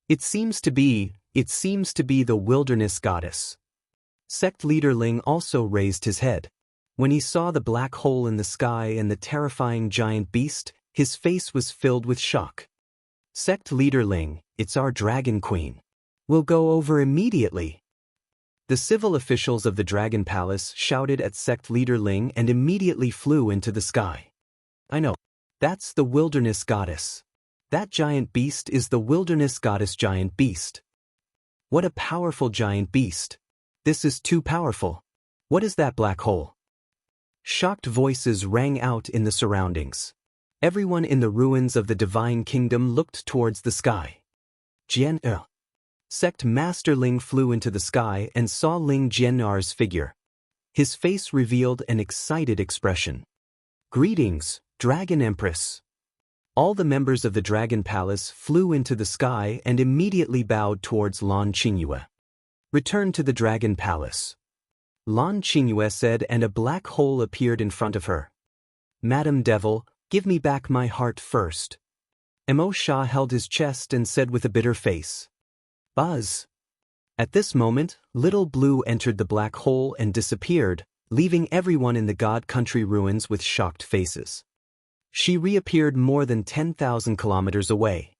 It seems to be the wilderness goddess. Sect leader Ling also raised his head. When he saw the black hole in the sky and the terrifying giant beast, his face was filled with shock. Sect leader Ling, it's our Dragon Queen. We'll go over immediately. The civil officials of the Dragon Palace shouted at sect leader Ling and immediately flew into the sky. I know. That's the wilderness goddess. That giant beast is the wilderness goddess giant beast. What a powerful giant beast. This is too powerful. What is that black hole? Shocked voices rang out in the surroundings. Everyone in the ruins of the Divine Kingdom looked towards the sky. Jian. Sect Master Ling flew into the sky and saw Ling Jian'er's figure. His face revealed an excited expression. Greetings, Dragon Empress. All the members of the Dragon Palace flew into the sky and immediately bowed towards Lan Qingyue. Return to the Dragon Palace. Lan Qingyue said, and a black hole appeared in front of her. Madam Devil, give me back my heart first. Mo Sha held his chest and said with a bitter face. Buzz. At this moment, Little Blue entered the black hole and disappeared, leaving everyone in the God Country ruins with shocked faces. She reappeared more than 10,000 kilometers away.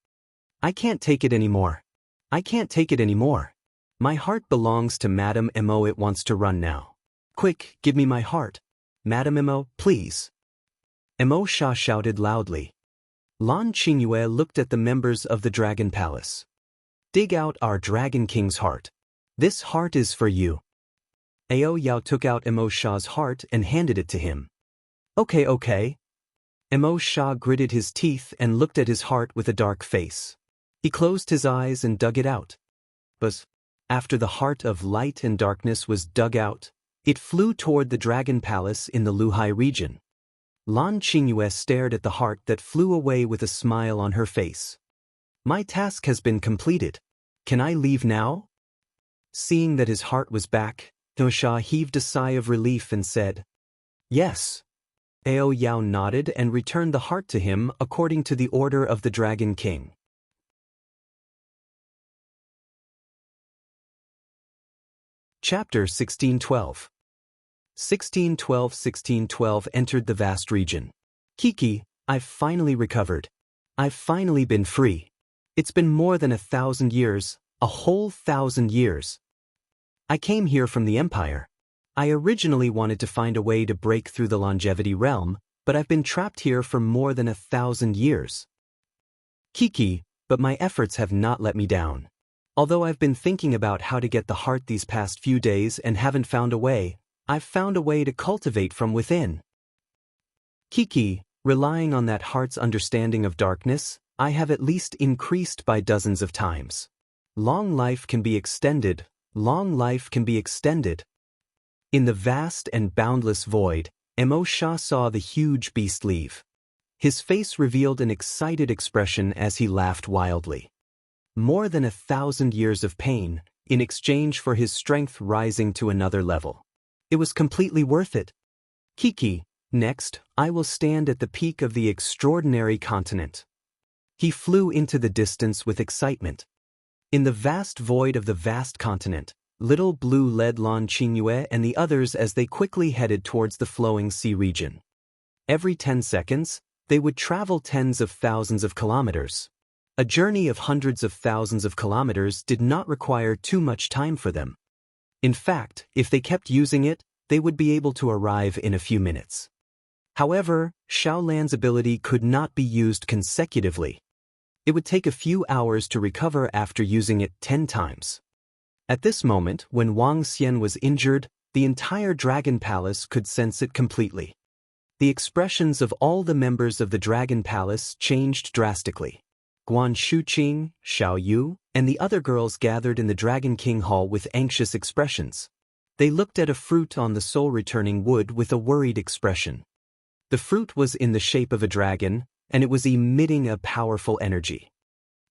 I can't take it anymore. I can't take it anymore. My heart belongs to Madame Mo. It wants to run now. Quick, give me my heart. Madame Mo, please. Mo Sha shouted loudly. Lan Qingyue looked at the members of the Dragon Palace. Dig out our Dragon King's heart. This heart is for you. Ao Yao took out Mo Sha's heart and handed it to him. Okay. Mo Sha gritted his teeth and looked at his heart with a dark face. He closed his eyes and dug it out. But after the heart of light and darkness was dug out, it flew toward the Dragon Palace in the Luhai region. Lan Qingyue stared at the heart that flew away with a smile on her face. My task has been completed. Can I leave now? Seeing that his heart was back, No Sha heaved a sigh of relief and said, Yes. Ao Yao nodded and returned the heart to him according to the order of the Dragon King. Chapter 1612. 1612 entered the vast region. Kiki, I've finally recovered. I've finally been free. It's been more than 1,000 years, a whole 1,000 years. I came here from the Empire. I originally wanted to find a way to break through the longevity realm, but I've been trapped here for more than 1,000 years. Kiki, but my efforts have not let me down. Although I've been thinking about how to get the heart these past few days and haven't found a way, I've found a way to cultivate from within. Kiki, relying on that heart's understanding of darkness, I have at least increased by dozens of times. Long life can be extended, long life can be extended. In the vast and boundless void, Mo Sha saw the huge beast leave. His face revealed an excited expression as he laughed wildly. More than 1,000 years of pain, in exchange for his strength rising to another level. It was completely worth it. Kiki, next, I will stand at the peak of the extraordinary continent. He flew into the distance with excitement. In the vast void of the vast continent, Little Blue led Lan Qingyue and the others as they quickly headed towards the flowing sea region. Every 10 seconds, they would travel tens of thousands of kilometers. A journey of hundreds of thousands of kilometers did not require too much time for them. In fact, if they kept using it, they would be able to arrive in a few minutes. However, Xiaolan's ability could not be used consecutively. It would take a few hours to recover after using it 10 times. At this moment, when Wang Xian was injured, the entire Dragon Palace could sense it completely. The expressions of all the members of the Dragon Palace changed drastically. Guan Shuqing, Xiao Yu, and the other girls gathered in the Dragon King Hall with anxious expressions. They looked at a fruit on the soul-returning wood with a worried expression. The fruit was in the shape of a dragon, and it was emitting a powerful energy.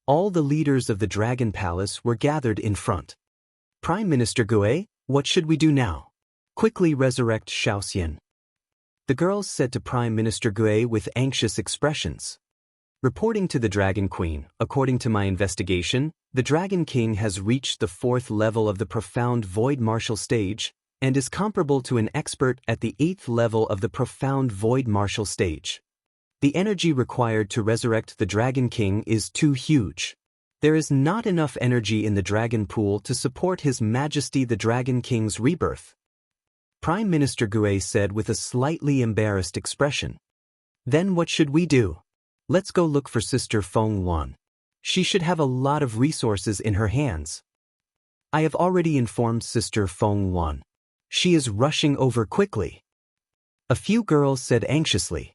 All the leaders of the Dragon Palace were gathered in front. Prime Minister Gue, what should we do now? Quickly resurrect Xiaoxian. The girls said to Prime Minister Gue with anxious expressions. Reporting to the Dragon Queen, according to my investigation, the Dragon King has reached the 4th level of the profound void martial stage, and is comparable to an expert at the 8th level of the profound void martial stage. The energy required to resurrect the Dragon King is too huge. There is not enough energy in the Dragon Pool to support His Majesty the Dragon King's rebirth. Prime Minister Gue said with a slightly embarrassed expression. Then what should we do? Let's go look for Sister Feng Wan. She should have a lot of resources in her hands. I have already informed Sister Feng Wan. She is rushing over quickly. A few girls said anxiously.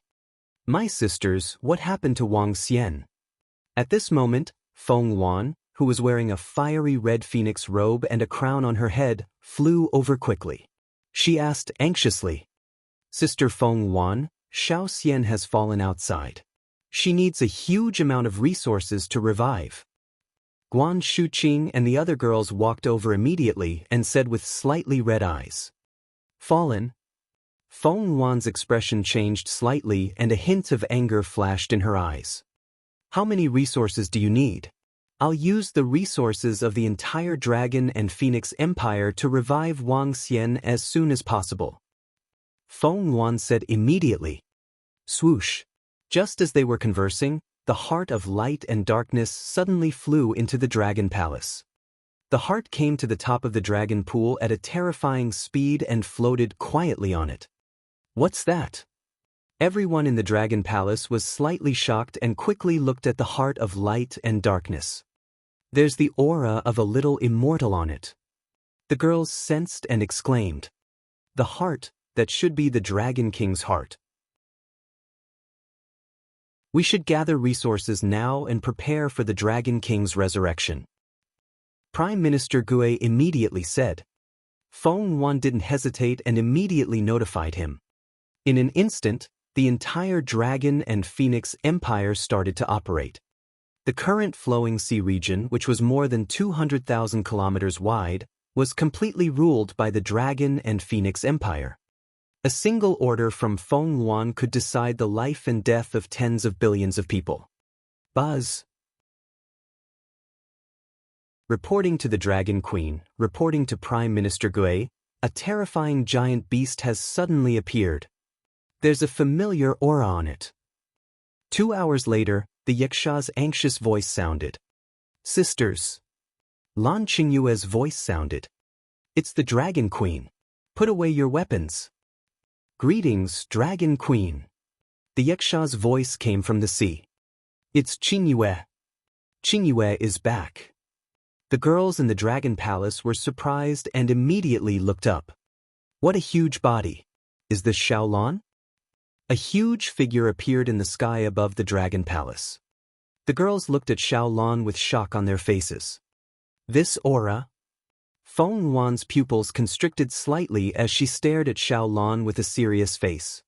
My sisters, what happened to Wang Xian? At this moment, Feng Wan, who was wearing a fiery red phoenix robe and a crown on her head, flew over quickly. She asked anxiously. Sister Feng Wan, Xiao Xian has fallen outside. She needs a huge amount of resources to revive. Guan Shuqing and the other girls walked over immediately and said with slightly red eyes. Fallen? Feng Wan's expression changed slightly and a hint of anger flashed in her eyes. How many resources do you need? I'll use the resources of the entire Dragon and Phoenix Empire to revive Wang Xian as soon as possible. Feng Wan said immediately. Swoosh. Just as they were conversing, the heart of light and darkness suddenly flew into the Dragon Palace. The heart came to the top of the Dragon Pool at a terrifying speed and floated quietly on it. What's that? Everyone in the Dragon Palace was slightly shocked and quickly looked at the heart of light and darkness. There's the aura of a little immortal on it. The girls sensed and exclaimed. The heart, that should be the Dragon King's heart. We should gather resources now and prepare for the Dragon King's resurrection. Prime Minister Gue immediately said. Feng Wan didn't hesitate and immediately notified him. In an instant, the entire Dragon and Phoenix Empire started to operate. The current flowing sea region, which was more than 200,000 kilometers wide, was completely ruled by the Dragon and Phoenix Empire. A single order from Feng Wan could decide the life and death of tens of billions of people. Buzz. Reporting to the Dragon Queen, reporting to Prime Minister Gue, a terrifying giant beast has suddenly appeared. There's a familiar aura on it. 2 hours later, the Yaksha's anxious voice sounded. Sisters. Lan Qingyue's voice sounded. It's the Dragon Queen. Put away your weapons. Greetings, Dragon Queen. The Yaksha's voice came from the sea. It's Qingyue. Qingyue is back. The girls in the Dragon Palace were surprised and immediately looked up. What a huge body. Is this Xiaolan? A huge figure appeared in the sky above the Dragon Palace. The girls looked at Xiaolan with shock on their faces. This aura? Feng Wan's pupils constricted slightly as she stared at Xiaolan with a serious face.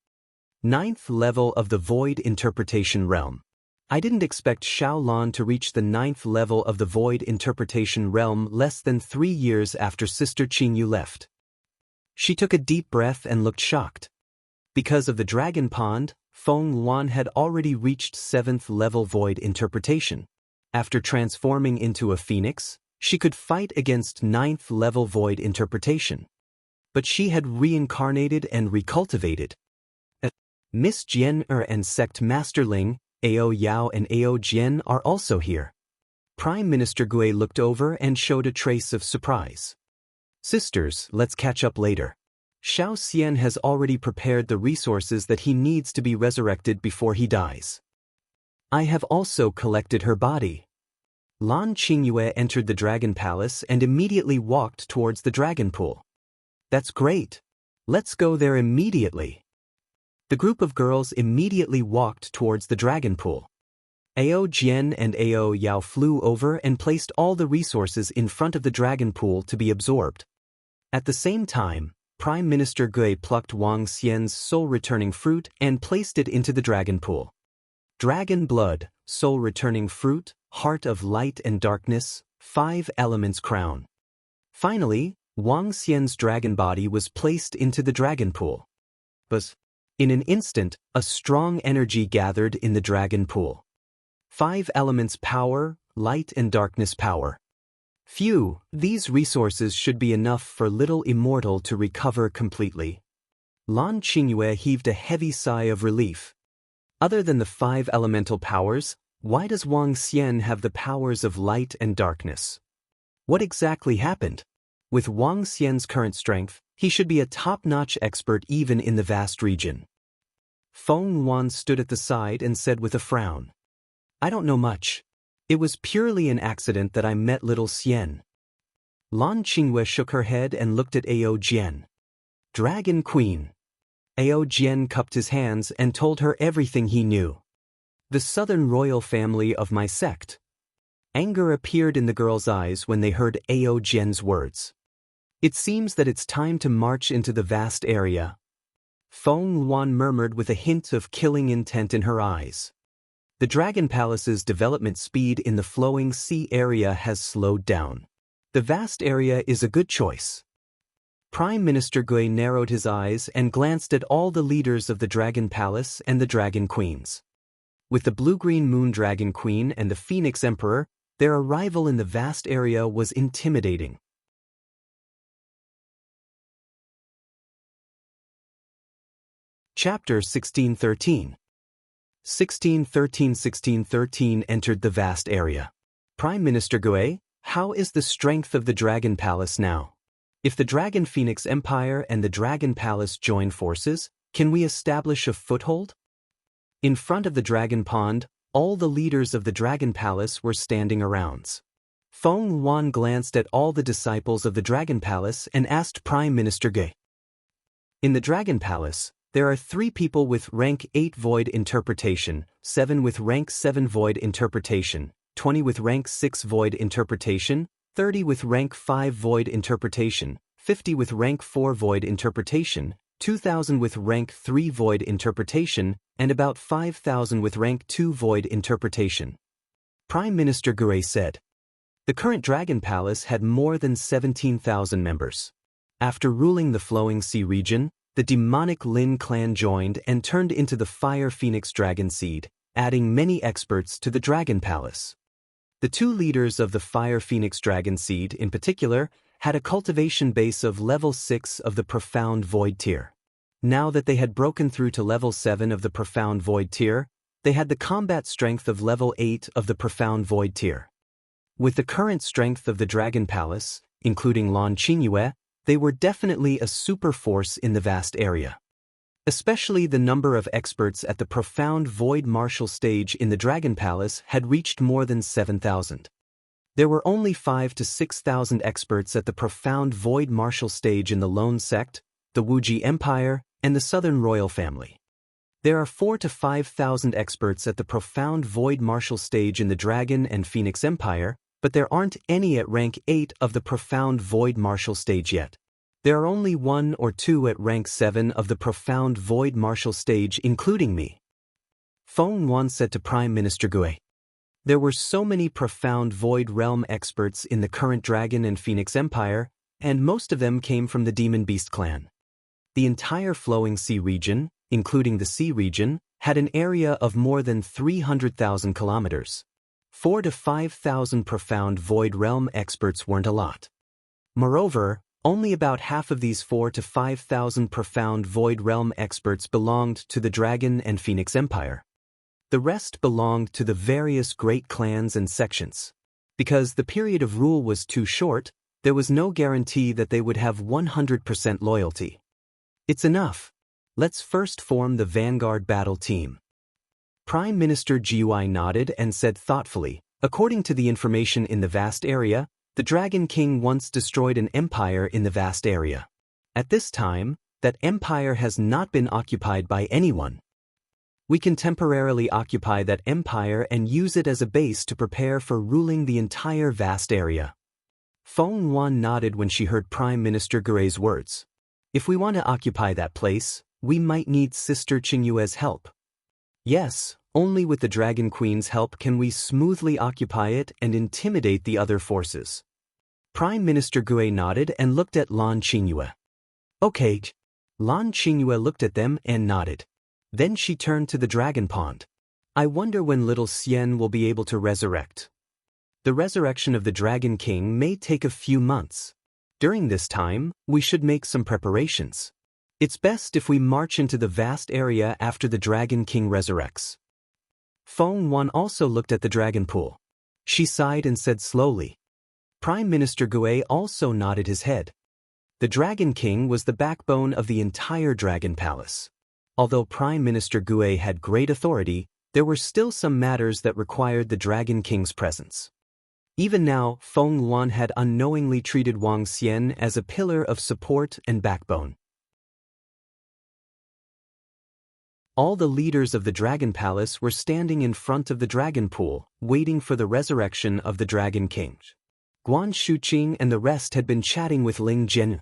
9th level of the Void Interpretation Realm. I didn't expect Xiaolan to reach the 9th level of the Void Interpretation Realm less than 3 years after Sister Qingyu left. She took a deep breath and looked shocked. Because of the Dragon Pond, Feng Wan had already reached 7th level Void Interpretation. After transforming into a phoenix, she could fight against 9th level Void Interpretation. But she had reincarnated and recultivated. Miss Jian and Sect Masterling, Ao Yao and Ao Jian are also here. Prime Minister Gue looked over and showed a trace of surprise. Sisters, let's catch up later. Xiao Xian has already prepared the resources that he needs to be resurrected before he dies. I have also collected her body. Lan Qingyue entered the Dragon Palace and immediately walked towards the Dragon Pool. That's great. Let's go there immediately. The group of girls immediately walked towards the Dragon Pool. Ao Jian and Ao Yao flew over and placed all the resources in front of the Dragon Pool to be absorbed. At the same time, Prime Minister Gui plucked Wang Xian's soul-returning fruit and placed it into the Dragon Pool. Dragon blood, soul-returning fruit, heart of light and darkness, 5 elements crown. Finally, Wang Xian's dragon body was placed into the Dragon Pool. But, in an instant, a strong energy gathered in the Dragon Pool. 5 elements power, light and darkness power. Phew, these resources should be enough for little immortal to recover completely. Lan Qingyue heaved a heavy sigh of relief. Other than the 5 elemental powers, why does Wang Xian have the powers of light and darkness? What exactly happened? With Wang Xian's current strength, he should be a top-notch expert even in the vast region. Feng Yuan stood at the side and said with a frown, I don't know much. It was purely an accident that I met little Xian. Lan Qingyue shook her head and looked at Ao Jian. Dragon Queen. Ao Jian cupped his hands and told her everything he knew. The southern royal family of my sect. Anger appeared in the girls' eyes when they heard Ao Jian's words. It seems that it's time to march into the vast area. Feng Yuan murmured with a hint of killing intent in her eyes. The Dragon Palace's development speed in the flowing sea area has slowed down. The vast area is a good choice. Prime Minister Gui narrowed his eyes and glanced at all the leaders of the Dragon Palace and the Dragon Queens. With the Blue-Green Moon Dragon Queen and the Phoenix Emperor, their arrival in the vast area was intimidating. Chapter 1613. 1613 entered the vast area. Prime Minister Gui, how is the strength of the Dragon Palace now? If the Dragon Phoenix Empire and the Dragon Palace join forces, can we establish a foothold? In front of the Dragon Pond, all the leaders of the Dragon Palace were standing around. Feng Yuan glanced at all the disciples of the Dragon Palace and asked Prime Minister Gui. In the Dragon Palace, there are 3 people with rank 8 Void Interpretation, 7 with rank 7 Void Interpretation, 20 with rank 6 Void Interpretation, 30 with rank 5 Void Interpretation, 50 with rank 4 Void Interpretation, 2,000 with rank 3 Void Interpretation, and about 5,000 with rank 2 Void Interpretation. Prime Minister Gui said. The current Dragon Palace had more than 17,000 members. After ruling the Flowing Sea region, the demonic Lin clan joined and turned into the Fire Phoenix Dragon Seed, adding many experts to the Dragon Palace. The 2 leaders of the Fire Phoenix Dragon Seed, in particular, had a cultivation base of level 6 of the Profound Void tier. Now that they had broken through to level 7 of the Profound Void tier, they had the combat strength of level 8 of the Profound Void tier. With the current strength of the Dragon Palace, including Lan Qingyue, they were definitely a super force in the vast area. Especially the number of experts at the Profound Void martial stage in the Dragon Palace had reached more than 7,000. There were only 5,000 to 6,000 experts at the Profound Void martial stage in the Lone Sect, the Wuji Empire, and the Southern Royal Family. There are 4,000 to 5,000 experts at the Profound Void martial stage in the Dragon and Phoenix Empire, but there aren't any at rank 8 of the Profound Void martial stage yet. There are only 1 or 2 at rank 7 of the Profound Void martial stage, including me. Feng Yuan said to Prime Minister Gui. There were so many Profound Void realm experts in the current Dragon and Phoenix Empire, and most of them came from the Demon Beast clan. The entire Flowing Sea region, including the Sea region, had an area of more than 300,000 kilometers. 4,000 to 5,000 Profound Void realm experts weren't a lot. Moreover, only about half of these 4,000 to 5,000 Profound Void realm experts belonged to the Dragon and Phoenix Empire. The rest belonged to the various great clans and sections. Because the period of rule was too short, there was no guarantee that they would have 100% loyalty. It's enough. Let's first form the Vanguard battle team. Prime Minister Gui nodded and said thoughtfully, according to the information in the vast area, the Dragon King once destroyed an empire in the vast area. At this time, that empire has not been occupied by anyone. We can temporarily occupy that empire and use it as a base to prepare for ruling the entire vast area. Feng Yuan nodded when she heard Prime Minister Gui's words. If we want to occupy that place, we might need Sister Qingyue's help. Yes, only with the Dragon Queen's help can we smoothly occupy it and intimidate the other forces. Prime Minister Gui nodded and looked at Lan Qingyue. Okay. Lan Qingyue looked at them and nodded. Then she turned to the dragon pond. I wonder when little Xian will be able to resurrect. The resurrection of the Dragon King may take a few months. During this time, we should make some preparations. It's best if we march into the vast area after the Dragon King resurrects. Feng Yuan also looked at the dragon pool. She sighed and said slowly. Prime Minister Gui also nodded his head. The Dragon King was the backbone of the entire Dragon Palace. Although Prime Minister Gui had great authority, there were still some matters that required the Dragon King's presence. Even now, Feng Yuan had unknowingly treated Wang Xian as a pillar of support and backbone. All the leaders of the Dragon Palace were standing in front of the Dragon Pool, waiting for the resurrection of the Dragon King. Guan Shuqing and the rest had been chatting with Ling Jian.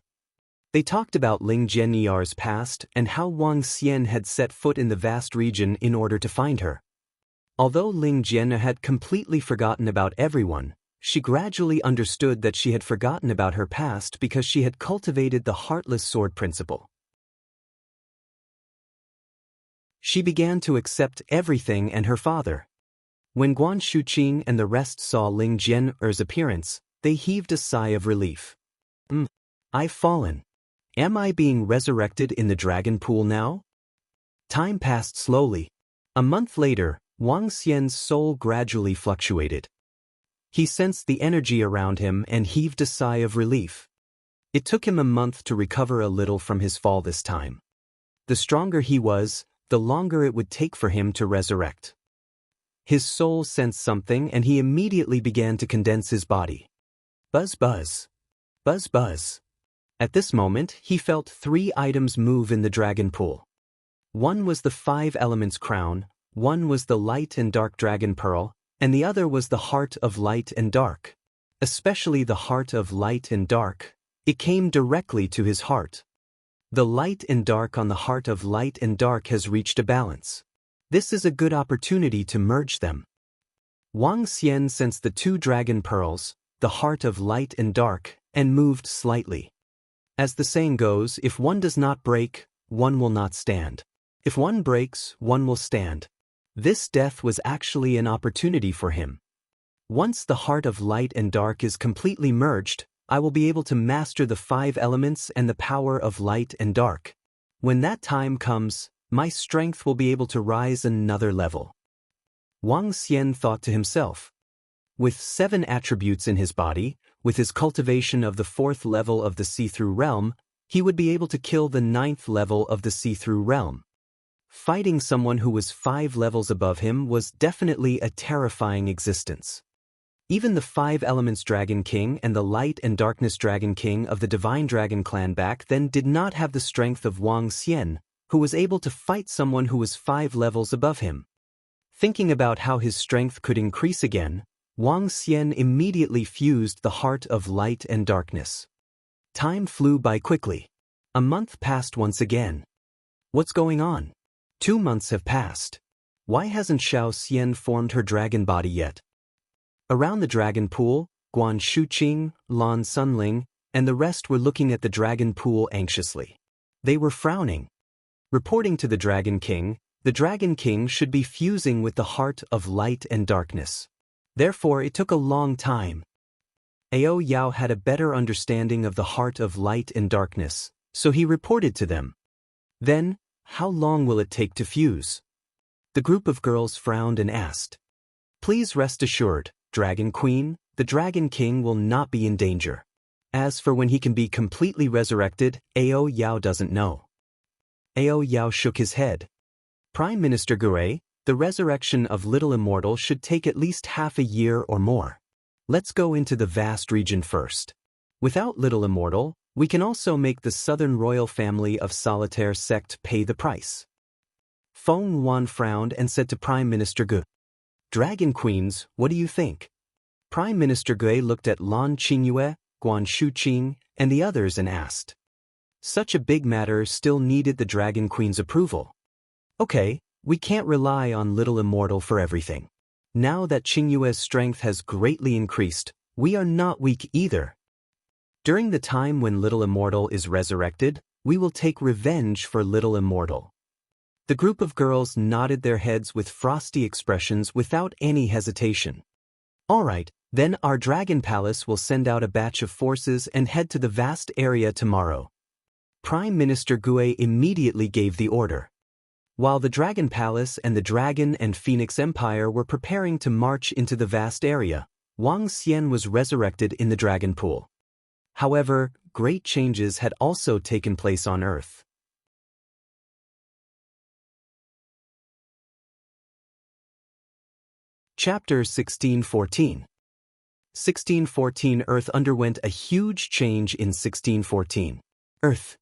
They talked about Ling Jianyar's past and how Wang Xian had set foot in the vast region in order to find her. Although Ling Jian had completely forgotten about everyone, she gradually understood that she had forgotten about her past because she had cultivated the heartless sword principle. She began to accept everything and her father. When Guan Shuqing and the rest saw Ling Jian's appearance, they heaved a sigh of relief. I've fallen. Am I being resurrected in the dragon pool now? Time passed slowly. A month later, Wang Xian's soul gradually fluctuated. He sensed the energy around him and heaved a sigh of relief. It took him a month to recover a little from his fall this time. The stronger he was, the longer it would take for him to resurrect. His soul sensed something and he immediately began to condense his body. Buzz buzz. Buzz buzz. At this moment, he felt 3 items move in the dragon pool. One was the 5 elements crown, one was the light and dark dragon pearl, and the other was the heart of light and dark. Especially the heart of light and dark. It came directly to his heart. The light and dark on the heart of light and dark has reached a balance. This is a good opportunity to merge them. Wang Xian sensed the 2 dragon pearls, the heart of light and dark, and moved slightly. As the saying goes, if one does not break, one will not stand. If one breaks, one will stand. This death was actually an opportunity for him. Once the heart of light and dark is completely merged, I will be able to master the 5 elements and the power of light and dark. When that time comes, my strength will be able to rise another level. Wang Xian thought to himself. With 7 attributes in his body, with his cultivation of the 4th level of the see-through realm, he would be able to kill the 9th level of the see-through realm. Fighting someone who was 5 levels above him was definitely a terrifying existence. Even the 5 elements Dragon King and the light and darkness Dragon King of the Divine Dragon clan back then did not have the strength of Wang Xian, who was able to fight someone who was 5 levels above him. Thinking about how his strength could increase again, Wang Xian immediately fused the heart of light and darkness. Time flew by quickly. A month passed once again. What's going on? 2 months have passed. Why hasn't Xiao Xian formed her dragon body yet? Around the dragon pool, Guan Shuqing, Lan Sunling, and the rest were looking at the dragon pool anxiously. They were frowning. Reporting to the Dragon King should be fusing with the heart of light and darkness. Therefore, it took a long time. Ao Yao had a better understanding of the heart of light and darkness, so he reported to them. Then, how long will it take to fuse? The group of girls frowned and asked. Please rest assured, Dragon Queen, the Dragon King will not be in danger. As for when he can be completely resurrected, Ao Yao doesn't know. Ao Yao shook his head. Prime Minister Gure, the resurrection of Little Immortal should take at least half a year or more. Let's go into the vast region first. Without Little Immortal, we can also make the southern royal family of Solitaire sect pay the price. Feng Wan frowned and said to Prime Minister Gu, Dragon Queens, what do you think? Prime Minister Gu looked at Lan Qingyue, Guan Shuqing, and the others and asked. Such a big matter still needed the Dragon Queen's approval. Okay, we can't rely on Little Immortal for everything. Now that Qingyue's strength has greatly increased, we are not weak either. During the time when Little Immortal is resurrected, we will take revenge for Little Immortal. The group of girls nodded their heads with frosty expressions without any hesitation. All right, then our Dragon Palace will send out a batch of forces and head to the vast area tomorrow. Prime Minister Gue immediately gave the order. While the Dragon Palace and the Dragon and Phoenix Empire were preparing to march into the vast area, Wang Xian was resurrected in the Dragon Pool. However, great changes had also taken place on Earth. Chapter 1614. 1614 Earth underwent a huge change in 1614. Earth.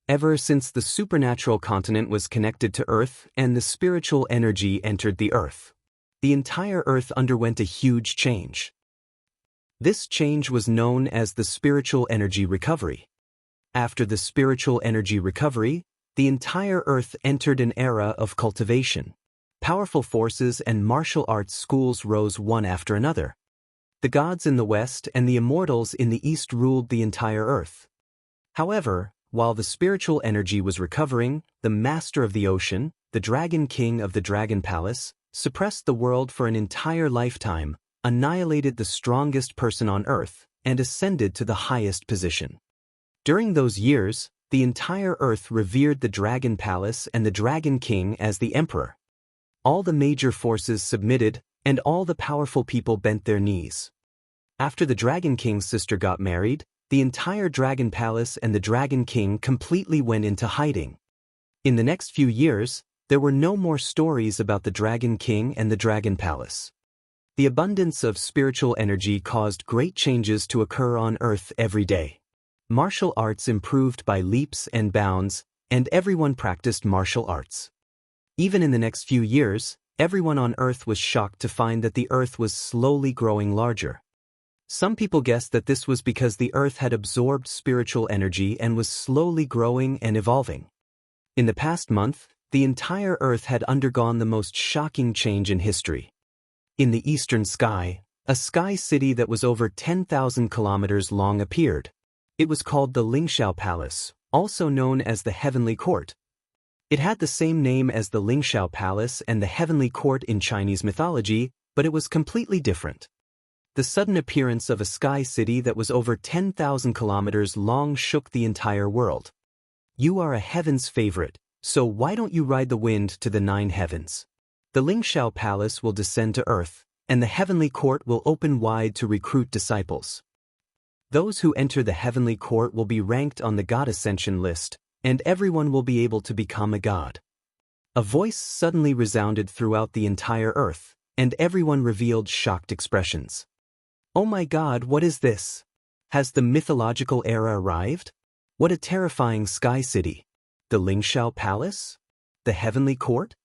Ever since the supernatural continent was connected to Earth and the spiritual energy entered the Earth, the entire Earth underwent a huge change. This change was known as the spiritual energy recovery. After the spiritual energy recovery, the entire Earth entered an era of cultivation. Powerful forces and martial arts schools rose one after another. The gods in the west and the immortals in the east ruled the entire Earth. However, while the spiritual energy was recovering, the master of the ocean, the Dragon King of the Dragon Palace, suppressed the world for an entire lifetime, annihilated the strongest person on Earth, and ascended to the highest position. During those years, the entire Earth revered the Dragon Palace and the Dragon King as the Emperor. All the major forces submitted, and all the powerful people bent their knees. After the Dragon King's sister got married, the entire Dragon Palace and the Dragon King completely went into hiding. In the next few years, there were no more stories about the Dragon King and the Dragon Palace. The abundance of spiritual energy caused great changes to occur on Earth every day. Martial arts improved by leaps and bounds, and everyone practiced martial arts. Even in the next few years, everyone on Earth was shocked to find that the Earth was slowly growing larger. Some people guessed that this was because the Earth had absorbed spiritual energy and was slowly growing and evolving. In the past month, the entire Earth had undergone the most shocking change in history. In the eastern sky, a sky city that was over 10,000 kilometers long appeared. It was called the Lingxiao Palace, also known as the Heavenly Court. It had the same name as the Lingxiao Palace and the Heavenly Court in Chinese mythology, but it was completely different. The sudden appearance of a sky city that was over 10,000 kilometers long shook the entire world. You are a heaven's favorite, so why don't you ride the wind to the 9 heavens? The Lingxiao Palace will descend to Earth, and the Heavenly Court will open wide to recruit disciples. Those who enter the Heavenly Court will be ranked on the God Ascension list, and everyone will be able to become a god. A voice suddenly resounded throughout the entire Earth, and everyone revealed shocked expressions. Oh my God, what is this? Has the mythological era arrived? What a terrifying sky city! The Lingxiao Palace? The Heavenly Court?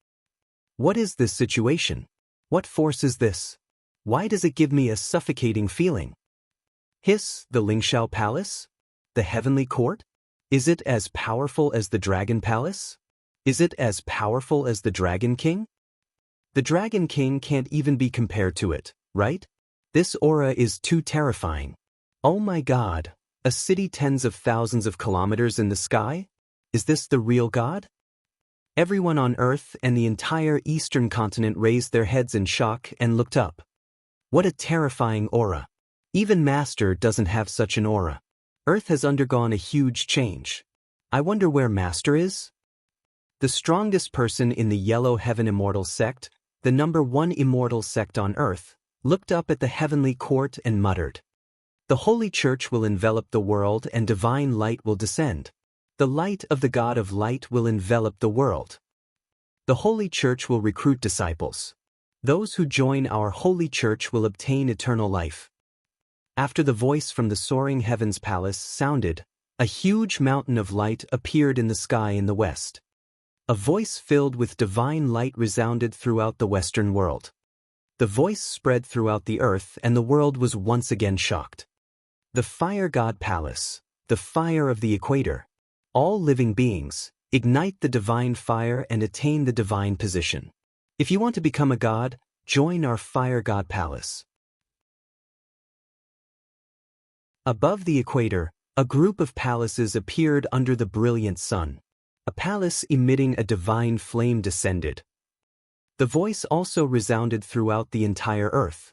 What is this situation? What force is this? Why does it give me a suffocating feeling? Hiss, the Lingxiao Palace? The Heavenly Court? Is it as powerful as the Dragon Palace? Is it as powerful as the Dragon King? The Dragon King can't even be compared to it, right? This aura is too terrifying. Oh my God, a city tens of thousands of kilometers in the sky? Is this the real God? Everyone on Earth and the entire eastern continent raised their heads in shock and looked up. What a terrifying aura. Even Master doesn't have such an aura. Earth has undergone a huge change. I wonder where Master is? The strongest person in the Yellow Heaven Immortal sect, the #1 immortal sect on Earth, looked up at the Heavenly Court and muttered. The Holy Church will envelop the world and divine light will descend. The light of the God of light will envelop the world. The Holy Church will recruit disciples. Those who join our Holy Church will obtain eternal life. After the voice from the soaring heavens palace sounded, a huge mountain of light appeared in the sky in the west. A voice filled with divine light resounded throughout the Western world. The voice spread throughout the earth and the world was once again shocked. The fire god palace, the fire of the equator. All living beings, ignite the divine fire and attain the divine position. If you want to become a god, join our fire god palace. Above the equator, a group of palaces appeared under the brilliant sun. A palace emitting a divine flame descended. The voice also resounded throughout the entire earth.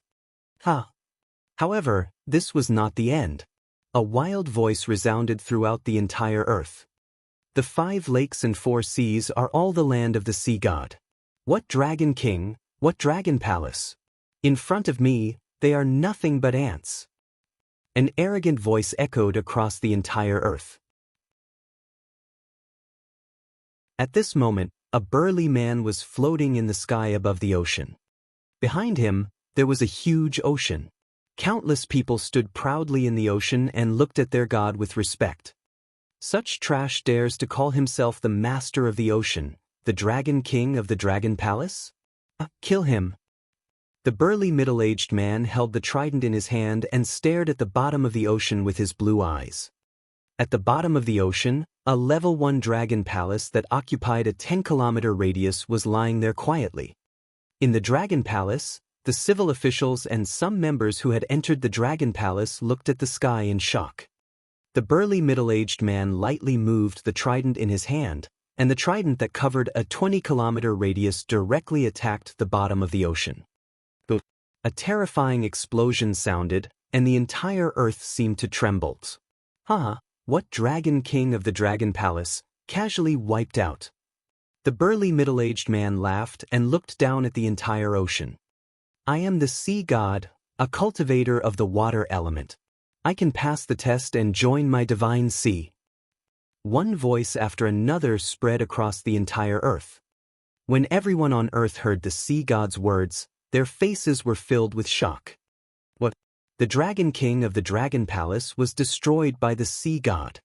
However, this was not the end. A wild voice resounded throughout the entire earth. The 5 lakes and 4 seas are all the land of the sea god. What dragon king, what dragon palace? In front of me, they are nothing but ants. An arrogant voice echoed across the entire earth. At this moment, a burly man was floating in the sky above the ocean. Behind him, there was a huge ocean. Countless people stood proudly in the ocean and looked at their god with respect. Such trash dares to call himself the master of the ocean, the dragon king of the dragon palace? Kill him. The burly middle-aged man held the trident in his hand and stared at the bottom of the ocean with his blue eyes. At the bottom of the ocean, a level 1 dragon palace that occupied a 10-kilometer radius was lying there quietly. In the dragon palace, the civil officials and some members who had entered the dragon palace looked at the sky in shock. The burly middle-aged man lightly moved the trident in his hand, and the trident that covered a 20-kilometer radius directly attacked the bottom of the ocean. A terrifying explosion sounded, and the entire earth seemed to tremble. What dragon king of the dragon palace, casually wiped out? The burly middle-aged man laughed and looked down at the entire ocean. I am the sea god, a cultivator of the water element. I can pass the test and join my divine sea. One voice after another spread across the entire earth. When everyone on earth heard the sea god's words, their faces were filled with shock. What? The dragon king of the dragon palace was destroyed by the sea god.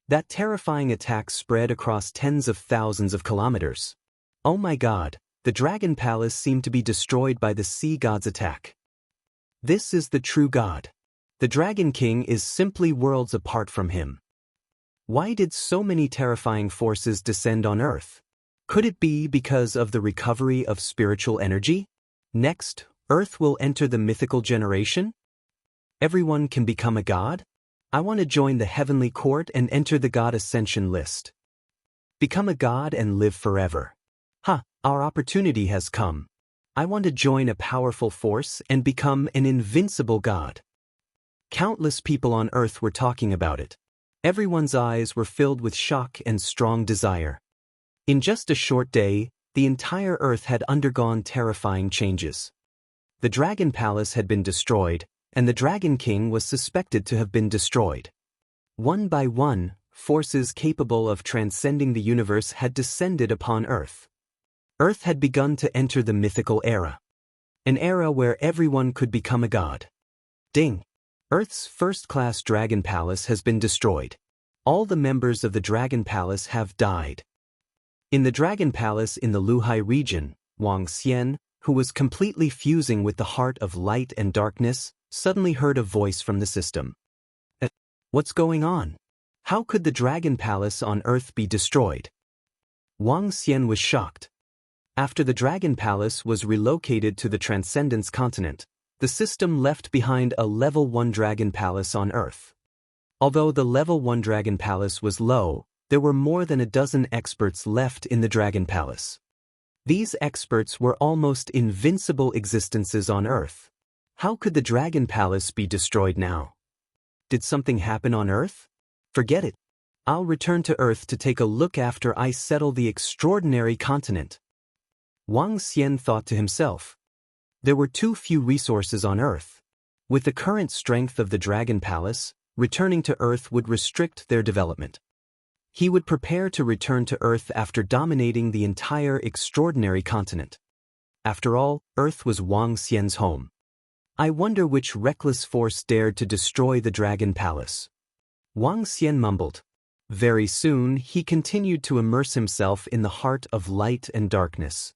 That terrifying attack spread across tens of thousands of kilometers. Oh my god, the dragon palace seemed to be destroyed by the sea god's attack. This is the true god. The dragon king is simply worlds apart from him. Why did so many terrifying forces descend on earth? Could it be because of the recovery of spiritual energy? Next, earth will enter the mythical generation? Everyone can become a god? I want to join the heavenly court and enter the god ascension list. Become a god and live forever. Our opportunity has come. I want to join a powerful force and become an invincible god. Countless people on earth were talking about it. Everyone's eyes were filled with shock and strong desire. In just a short day, the entire earth had undergone terrifying changes. The dragon palace had been destroyed, and the dragon king was suspected to have been destroyed. One by one, forces capable of transcending the universe had descended upon earth. Earth had begun to enter the mythical era. An era where everyone could become a god. Ding! Earth's first-class dragon palace has been destroyed. All the members of the dragon palace have died. In the dragon palace in the Luhai region, Wang Xian, who was completely fusing with the heart of light and darkness, suddenly heard a voice from the system. What's going on? How could the dragon palace on earth be destroyed? Wang Xian was shocked. After the dragon palace was relocated to the Transcendence continent, the system left behind a level 1 dragon palace on earth. Although the level 1 dragon palace was low, there were more than a dozen experts left in the dragon palace. These experts were almost invincible existences on earth. How could the dragon palace be destroyed now? Did something happen on earth? Forget it. I'll return to earth to take a look after I settle the extraordinary continent. Wang Xian thought to himself. There were too few resources on earth. With the current strength of the Dragon Palace, returning to Earth would restrict their development. He would prepare to return to Earth after dominating the entire extraordinary continent. After all, Earth was Wang Xian's home. I wonder which reckless force dared to destroy the Dragon Palace. Wang Xian mumbled. Very soon, he continued to immerse himself in the heart of light and darkness.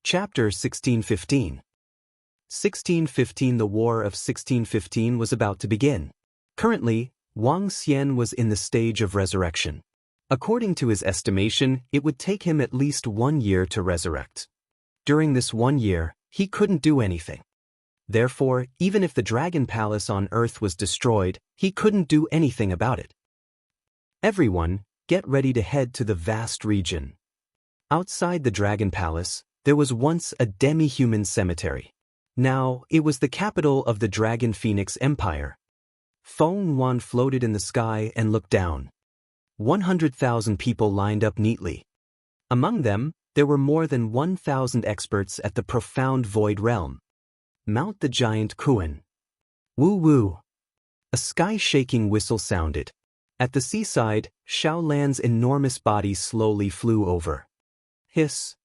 Chapter 1615. 1615. The War of 1615 was about to begin. Currently, Wang Xian was in the stage of resurrection. According to his estimation, it would take him at least 1 year to resurrect. During this 1 year, he couldn't do anything. Therefore, even if the Dragon Palace on Earth was destroyed, he couldn't do anything about it. Everyone, get ready to head to the vast region. Outside the Dragon Palace, there was once a demi-human cemetery. Now, it was the capital of the Dragon Phoenix Empire. Feng Yuan floated in the sky and looked down. 100,000 people lined up neatly. Among them, there were more than 1,000 experts at the profound void realm. Mount the giant Kuan. Woo-woo. A sky-shaking whistle sounded. At the seaside, Xiaolan's enormous body slowly flew over. Hiss.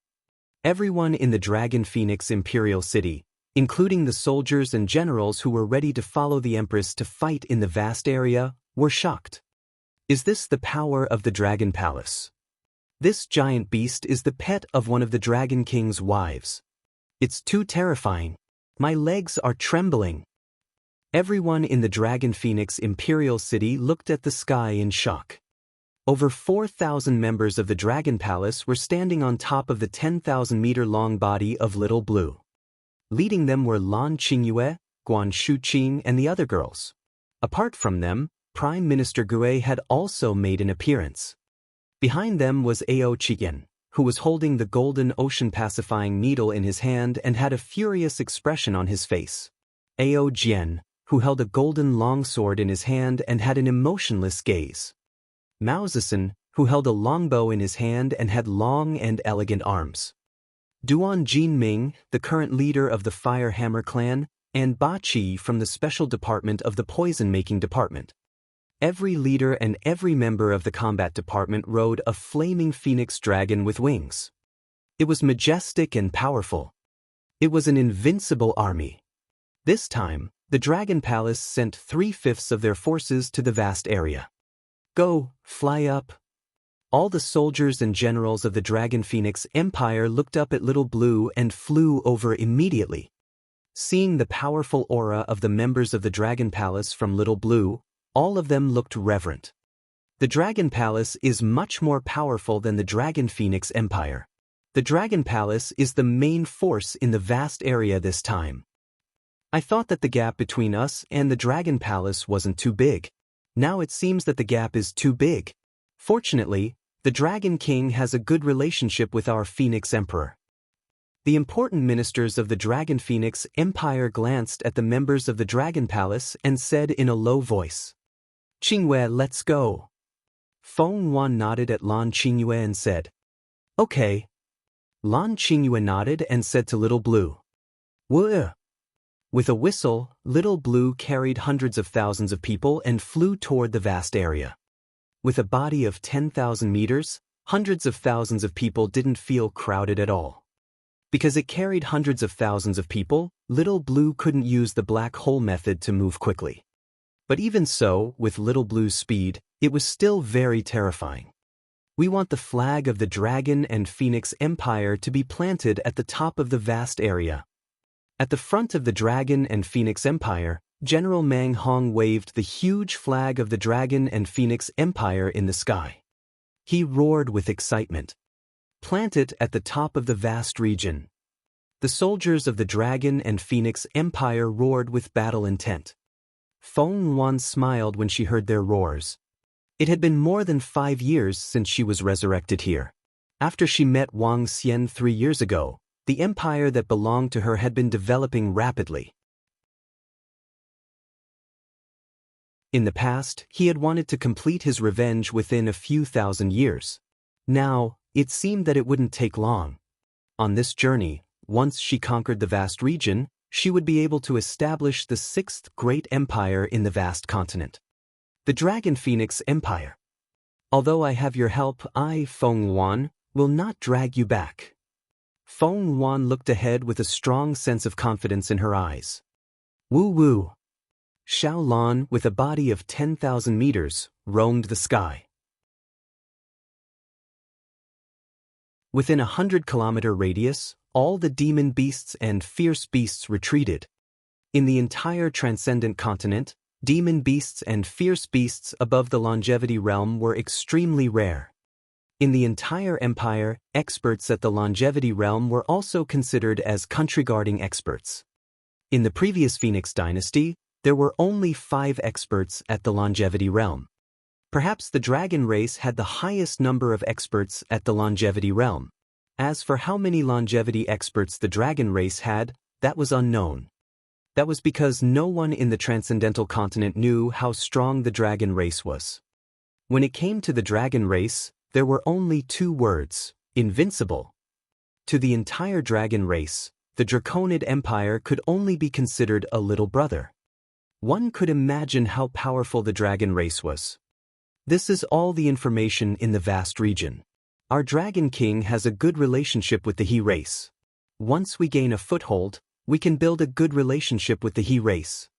Everyone in the Dragon Phoenix Imperial City, including the soldiers and generals who were ready to follow the Empress to fight in the vast area, were shocked. Is this the power of the Dragon Palace? This giant beast is the pet of one of the Dragon King's wives. It's too terrifying. My legs are trembling. Everyone in the Dragon Phoenix Imperial City looked at the sky in shock. Over 4,000 members of the Dragon Palace were standing on top of the 10,000-meter-long body of Little Blue. Leading them were Lan Qingyue, Guan Shuqing, and the other girls. Apart from them, Prime Minister Gue had also made an appearance. Behind them was Ao Qian, who was holding the golden ocean-pacifying needle in his hand and had a furious expression on his face. Ao Jian, who held a golden longsword in his hand and had an emotionless gaze. Mao Zedong, who held a longbow in his hand and had long and elegant arms. Duan Jinming, the current leader of the Fire Hammer clan, and Ba Qi from the Special Department of the Poison-Making Department. Every leader and every member of the combat department rode a flaming phoenix dragon with wings. It was majestic and powerful. It was an invincible army. This time, the Dragon Palace sent 3/5 of their forces to the vast area. Go, fly up. All the soldiers and generals of the Dragon Phoenix Empire looked up at Little Blue and flew over immediately. Seeing the powerful aura of the members of the Dragon Palace from Little Blue, all of them looked reverent. The Dragon Palace is much more powerful than the Dragon Phoenix Empire. The Dragon Palace is the main force in the vast area this time. I thought that the gap between us and the Dragon Palace wasn't too big. Now it seems that the gap is too big. Fortunately, the Dragon King has a good relationship with our Phoenix Emperor. The important ministers of the Dragon Phoenix Empire glanced at the members of the Dragon Palace and said in a low voice, Qingyue, let's go. Feng Yuan nodded at Lan Qingyue and said, Okay. Lan Qingyue nodded and said to Little Blue, Wuh. With a whistle, Little Blue carried hundreds of thousands of people and flew toward the vast area. With a body of 10,000 meters, hundreds of thousands of people didn't feel crowded at all. Because it carried hundreds of thousands of people, Little Blue couldn't use the black hole method to move quickly. But even so, with Little Blue's speed, it was still very terrifying. We want the flag of the Dragon and Phoenix Empire to be planted at the top of the vast area. At the front of the Dragon and Phoenix Empire, General Mang Hong waved the huge flag of the Dragon and Phoenix Empire in the sky. He roared with excitement. Plant it at the top of the vast region. The soldiers of the Dragon and Phoenix Empire roared with battle intent. Feng Yuan smiled when she heard their roars. It had been more than 5 years since she was resurrected here. After she met Wang Xian 3 years ago, the empire that belonged to her had been developing rapidly. In the past, he had wanted to complete his revenge within a few thousand years. Now, it seemed that it wouldn't take long. On this journey, once she conquered the vast region, she would be able to establish the sixth great empire in the vast continent. The Dragon Phoenix Empire. Although I have your help, I, Feng Yuan, will not drag you back. Feng Yuan looked ahead with a strong sense of confidence in her eyes. Woo woo. Xiao Lan, with a body of 10,000 meters, roamed the sky. Within a 100-kilometer radius, all the demon beasts and fierce beasts retreated. In the entire transcendent continent, demon beasts and fierce beasts above the longevity realm were extremely rare. In the entire empire, experts at the longevity realm were also considered as country-guarding experts. In the previous Phoenix dynasty, there were only 5 experts at the longevity realm. Perhaps the dragon race had the highest number of experts at the longevity realm. As for how many longevity experts the dragon race had, that was unknown. That was because no one in the transcendental continent knew how strong the dragon race was. When it came to the dragon race, there were only 2 words: invincible. To the entire dragon race, the Draconid Empire could only be considered a little brother. One could imagine how powerful the dragon race was. This is all the information in the vast region. Our Dragon King has a good relationship with the He race. Once we gain a foothold, we can build a good relationship with the He race.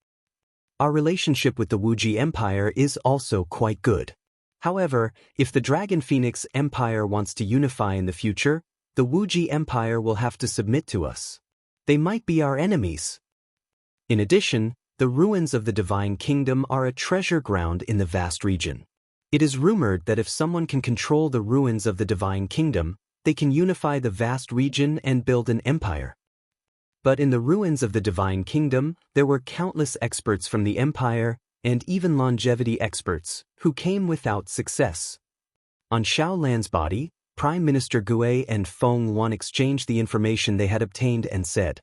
Our relationship with the Wuji Empire is also quite good. However, if the Dragon Phoenix Empire wants to unify in the future, the Wuji Empire will have to submit to us. They might be our enemies. In addition, the ruins of the Divine Kingdom are a treasure ground in the vast region. It is rumored that if someone can control the ruins of the Divine Kingdom, they can unify the vast region and build an empire. But in the ruins of the Divine Kingdom, there were countless experts from the empire, and even longevity experts, who came without success. On Xiao Lan's body, Prime Minister Gue and Feng Yuan exchanged the information they had obtained and said,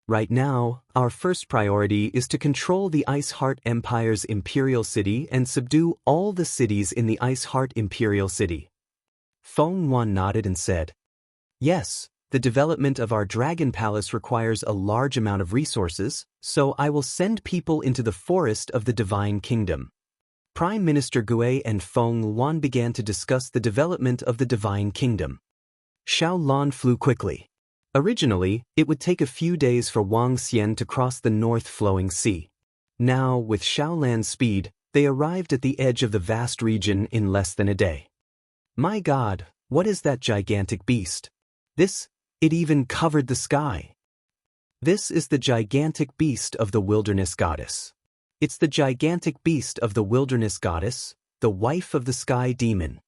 "Right now, our first priority is to control the Ice Heart Empire's Imperial City and subdue all the cities in the Ice Heart Imperial City." Feng Yuan nodded and said, "Yes, the development of our Dragon Palace requires a large amount of resources, so I will send people into the forest of the Divine Kingdom." Prime Minister Gue and Feng Yuan began to discuss the development of the Divine Kingdom. Xiao Lan flew quickly. Originally, it would take a few days for Wang Xian to cross the north-flowing sea. Now, with Xiao Lan's speed, they arrived at the edge of the vast region in less than a day. My God, what is that gigantic beast? It even covered the sky. This is the gigantic beast of the wilderness goddess. It's the gigantic beast of the wilderness goddess, the wife of the sky demon.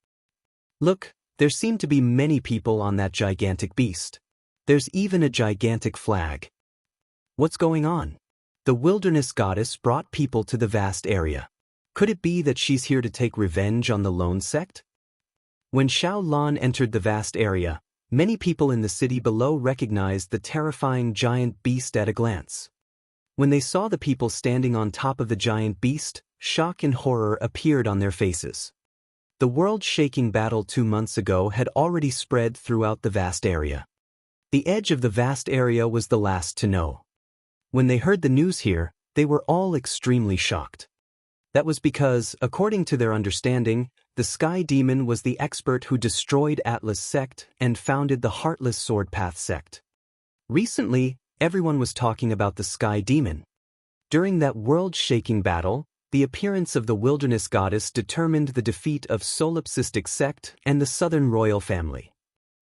Look, there seem to be many people on that gigantic beast. There's even a gigantic flag. What's going on? The wilderness goddess brought people to the vast area. Could it be that she's here to take revenge on the lone sect? When Xiao Lan entered the vast area, many people in the city below recognized the terrifying giant beast at a glance. When they saw the people standing on top of the giant beast, shock and horror appeared on their faces. The world-shaking battle 2 months ago had already spread throughout the vast area. The edge of the vast area was the last to know. When they heard the news here, they were all extremely shocked. That was because, according to their understanding, the Sky Demon was the expert who destroyed Atlas Sect and founded the Heartless Sword Path Sect. Recently, everyone was talking about the Sky Demon. During that world-shaking battle, the appearance of the Wilderness Goddess determined the defeat of Solipsistic Sect and the Southern Royal Family.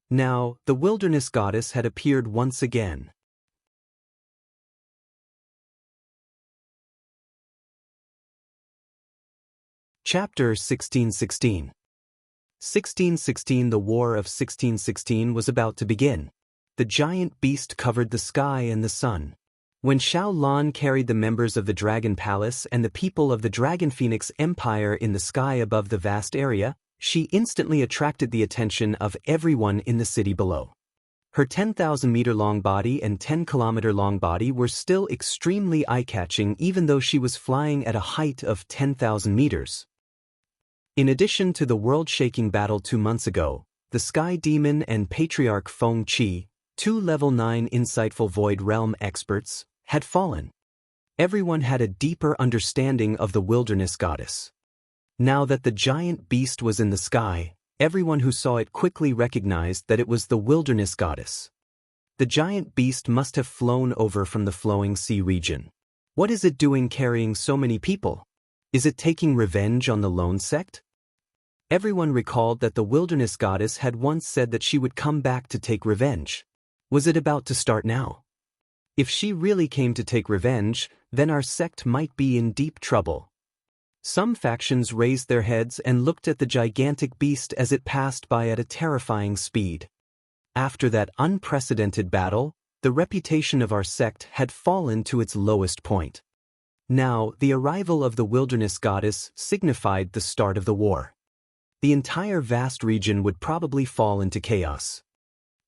Now, the Wilderness Goddess had appeared once again. Chapter 1616. 1616. The War of 1616 was about to begin. The giant beast covered the sky and the sun. When Xiao Lan carried the members of the Dragon Palace and the people of the Dragon Phoenix Empire in the sky above the vast area, she instantly attracted the attention of everyone in the city below. Her 10,000-meter-long body and 10-kilometer-long body were still extremely eye-catching even though she was flying at a height of 10,000 meters. In addition to the world-shaking battle 2 months ago, the Sky Demon and Patriarch Feng Qi, Two level 9 insightful Void Realm experts had fallen. Everyone had a deeper understanding of the wilderness goddess. Now that the giant beast was in the sky, everyone who saw it quickly recognized that it was the wilderness goddess. The giant beast must have flown over from the flowing sea region. What is it doing carrying so many people? Is it taking revenge on the lone sect? Everyone recalled that the wilderness goddess had once said that she would come back to take revenge. Was it about to start now? If she really came to take revenge, then our sect might be in deep trouble. Some factions raised their heads and looked at the gigantic beast as it passed by at a terrifying speed. After that unprecedented battle, the reputation of our sect had fallen to its lowest point. Now, the arrival of the wilderness goddess signified the start of the war. The entire vast region would probably fall into chaos.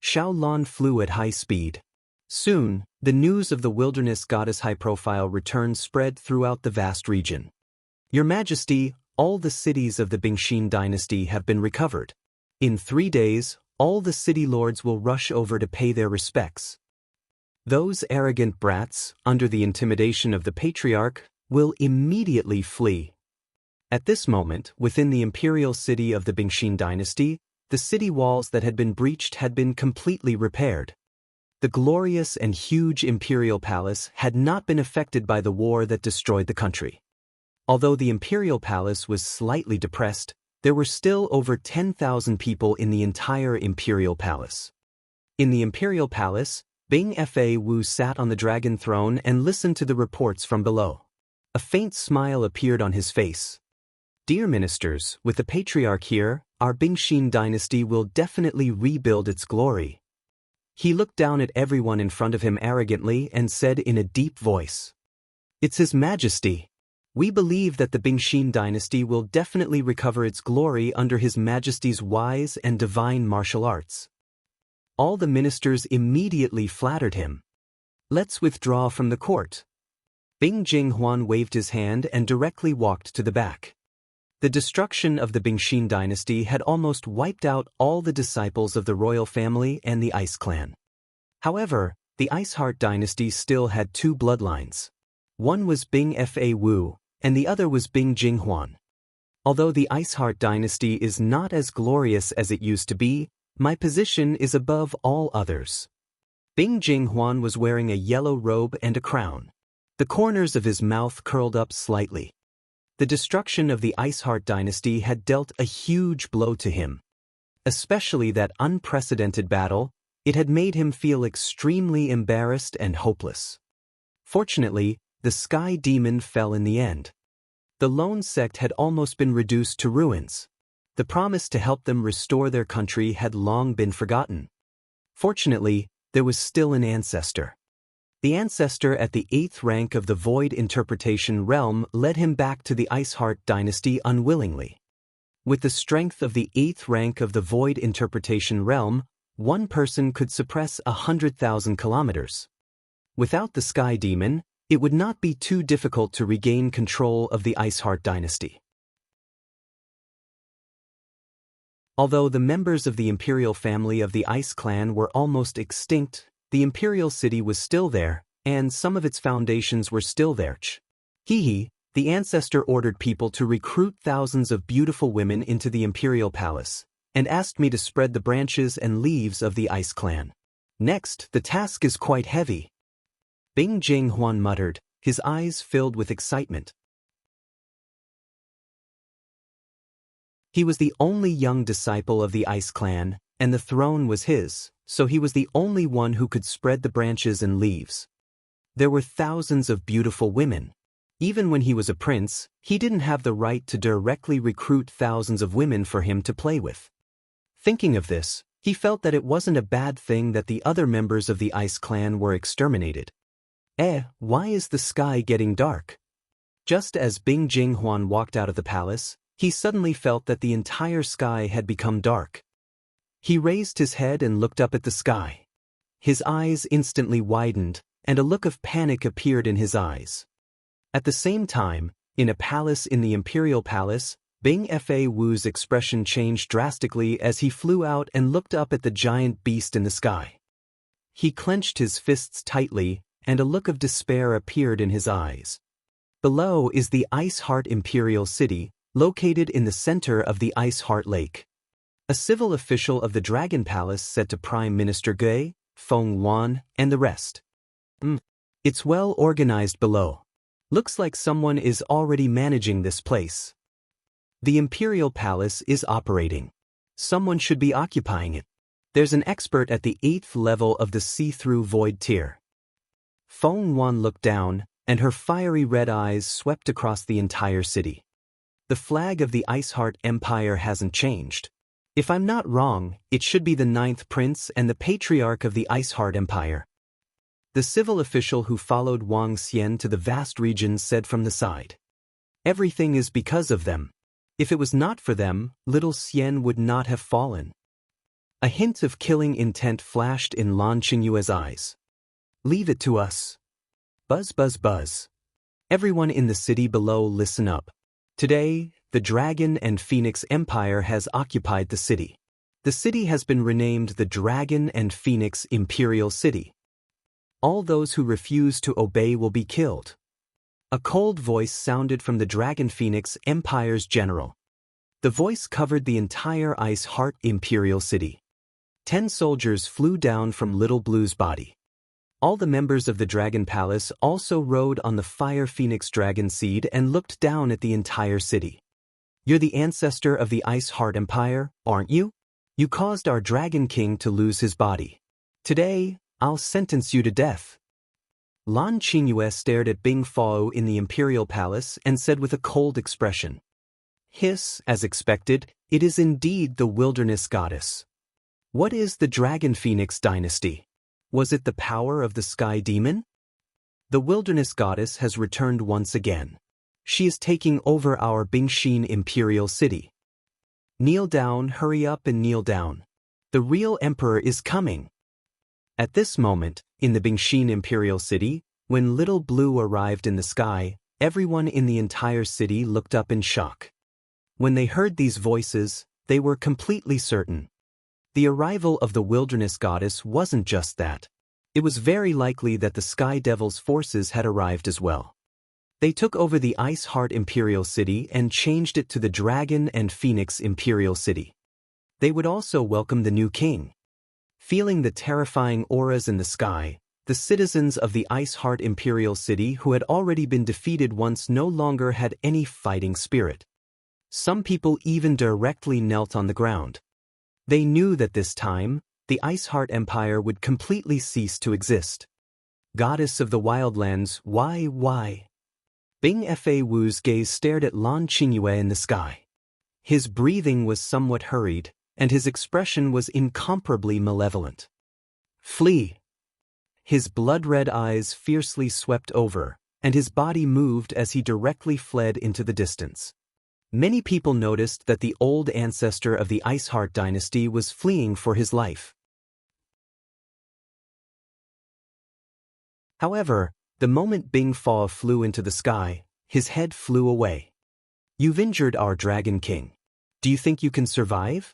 Xiaolan flew at high speed. Soon, the news of the wilderness goddess' high-profile return spread throughout the vast region. Your Majesty, all the cities of the Bingxin dynasty have been recovered. In 3 days, all the city lords will rush over to pay their respects. Those arrogant brats, under the intimidation of the patriarch, will immediately flee. At this moment, within the imperial city of the Bingxin dynasty, the city walls that had been breached had been completely repaired. The glorious and huge imperial palace had not been affected by the war that destroyed the country. Although the imperial palace was slightly depressed, there were still over 10,000 people in the entire imperial palace. In the imperial palace, Bing Fa Wu sat on the dragon throne and listened to the reports from below. A faint smile appeared on his face. Dear ministers, with the patriarch here, our Bingxin dynasty will definitely rebuild its glory. He looked down at everyone in front of him arrogantly and said in a deep voice, "It's His Majesty. We believe that the Bingxin dynasty will definitely recover its glory under His Majesty's wise and divine martial arts." All the ministers immediately flattered him. "Let's withdraw from the court." Bing Jinghuan waved his hand and directly walked to the back. The destruction of the Bingxin dynasty had almost wiped out all the disciples of the royal family and the Ice Clan. However, the Ice Heart dynasty still had 2 bloodlines. One was Bing Fa Wu, and the other was Bing Jinghuan. Although the Ice Heart dynasty is not as glorious as it used to be, my position is above all others. Bing Jinghuan was wearing a yellow robe and a crown. The corners of his mouth curled up slightly. The destruction of the Ice Heart dynasty had dealt a huge blow to him. Especially that unprecedented battle, it had made him feel extremely embarrassed and hopeless. Fortunately, the Sky Demon fell in the end. The lone sect had almost been reduced to ruins. The promise to help them restore their country had long been forgotten. Fortunately, there was still an ancestor. The ancestor at the 8th rank of the Void Interpretation realm led him back to the Ice Heart dynasty unwillingly. With the strength of the 8th rank of the Void Interpretation realm, one person could suppress 100,000 kilometers. Without the Sky Demon, it would not be too difficult to regain control of the Ice Heart dynasty. Although the members of the imperial family of the Ice Clan were almost extinct, the imperial city was still there, and some of its foundations were still there. The ancestor ordered people to recruit thousands of beautiful women into the imperial palace, and asked me to spread the branches and leaves of the Ice Clan. Next, the task is quite heavy. Bing Jinghuan muttered, his eyes filled with excitement. He was the only young disciple of the Ice Clan, and the throne was his, so he was the only one who could spread the branches and leaves. There were thousands of beautiful women. Even when he was a prince, he didn't have the right to directly recruit thousands of women for him to play with. Thinking of this, he felt that it wasn't a bad thing that the other members of the Ice Clan were exterminated. Why is the sky getting dark? Just as Bing Jinghuan walked out of the palace, he suddenly felt that the entire sky had become dark. He raised his head and looked up at the sky. His eyes instantly widened, and a look of panic appeared in his eyes. At the same time, in a palace in the Imperial Palace, Bing Fa Wu's expression changed drastically as he flew out and looked up at the giant beast in the sky. He clenched his fists tightly, and a look of despair appeared in his eyes. Below is the Ice Heart Imperial City, located in the center of the Ice Heart Lake. A civil official of the Dragon Palace said to Prime Minister Gui, Feng Yuan, and the rest. It's well organized below. Looks like someone is already managing this place. The Imperial Palace is operating. Someone should be occupying it. There's an expert at the 8th level of the see-through void tier. Feng Yuan looked down, and her fiery red eyes swept across the entire city. The flag of the Ice Heart Empire hasn't changed. If I'm not wrong, it should be the 9th Prince and the Patriarch of the Ice Heart Empire. The civil official who followed Wang Xian to the vast region said from the side. Everything is because of them. If it was not for them, little Xian would not have fallen. A hint of killing intent flashed in Lan Qingyue's eyes. Leave it to us. Buzz buzz buzz. Everyone in the city below, listen up. Today, the Dragon and Phoenix Empire has occupied the city. The city has been renamed the Dragon and Phoenix Imperial City. All those who refuse to obey will be killed. A cold voice sounded from the Dragon Phoenix Empire's general. The voice covered the entire Ice Heart Imperial City. 10 soldiers flew down from Little Blue's body. All the members of the Dragon Palace also rode on the Fire Phoenix Dragon Seed and looked down at the entire city. You're the ancestor of the Ice Heart Empire, aren't you? You caused our Dragon King to lose his body. Today, I'll sentence you to death. Lan Qingyue stared at Bing Fao in the Imperial Palace and said with a cold expression. Hiss, as expected, it is indeed the Wilderness Goddess. What is the Dragon Phoenix dynasty? Was it the power of the Sky Demon? The Wilderness Goddess has returned once again. She is taking over our Bingxin Imperial City. Kneel down, hurry up and kneel down. The real emperor is coming. At this moment, in the Bingxin Imperial City, when Little Blue arrived in the sky, everyone in the entire city looked up in shock. When they heard these voices, they were completely certain. The arrival of the Wilderness Goddess wasn't just that. It was very likely that the Sky Devil's forces had arrived as well. They took over the Ice Heart Imperial City and changed it to the Dragon and Phoenix Imperial City. They would also welcome the new king. Feeling the terrifying auras in the sky, the citizens of the Ice Heart Imperial City who had already been defeated once no longer had any fighting spirit. Some people even directly knelt on the ground. They knew that this time, the Ice Heart Empire would completely cease to exist. Goddess of the Wildlands, why? Bing Fa Wu's gaze stared at Lan Qingyue in the sky. His breathing was somewhat hurried, and his expression was incomparably malevolent. Flee! His blood-red eyes fiercely swept over, and his body moved as he directly fled into the distance. Many people noticed that the old ancestor of the Ice Heart dynasty was fleeing for his life. However, the moment Bing Fa flew into the sky, his head flew away. You've injured our Dragon King. Do you think you can survive?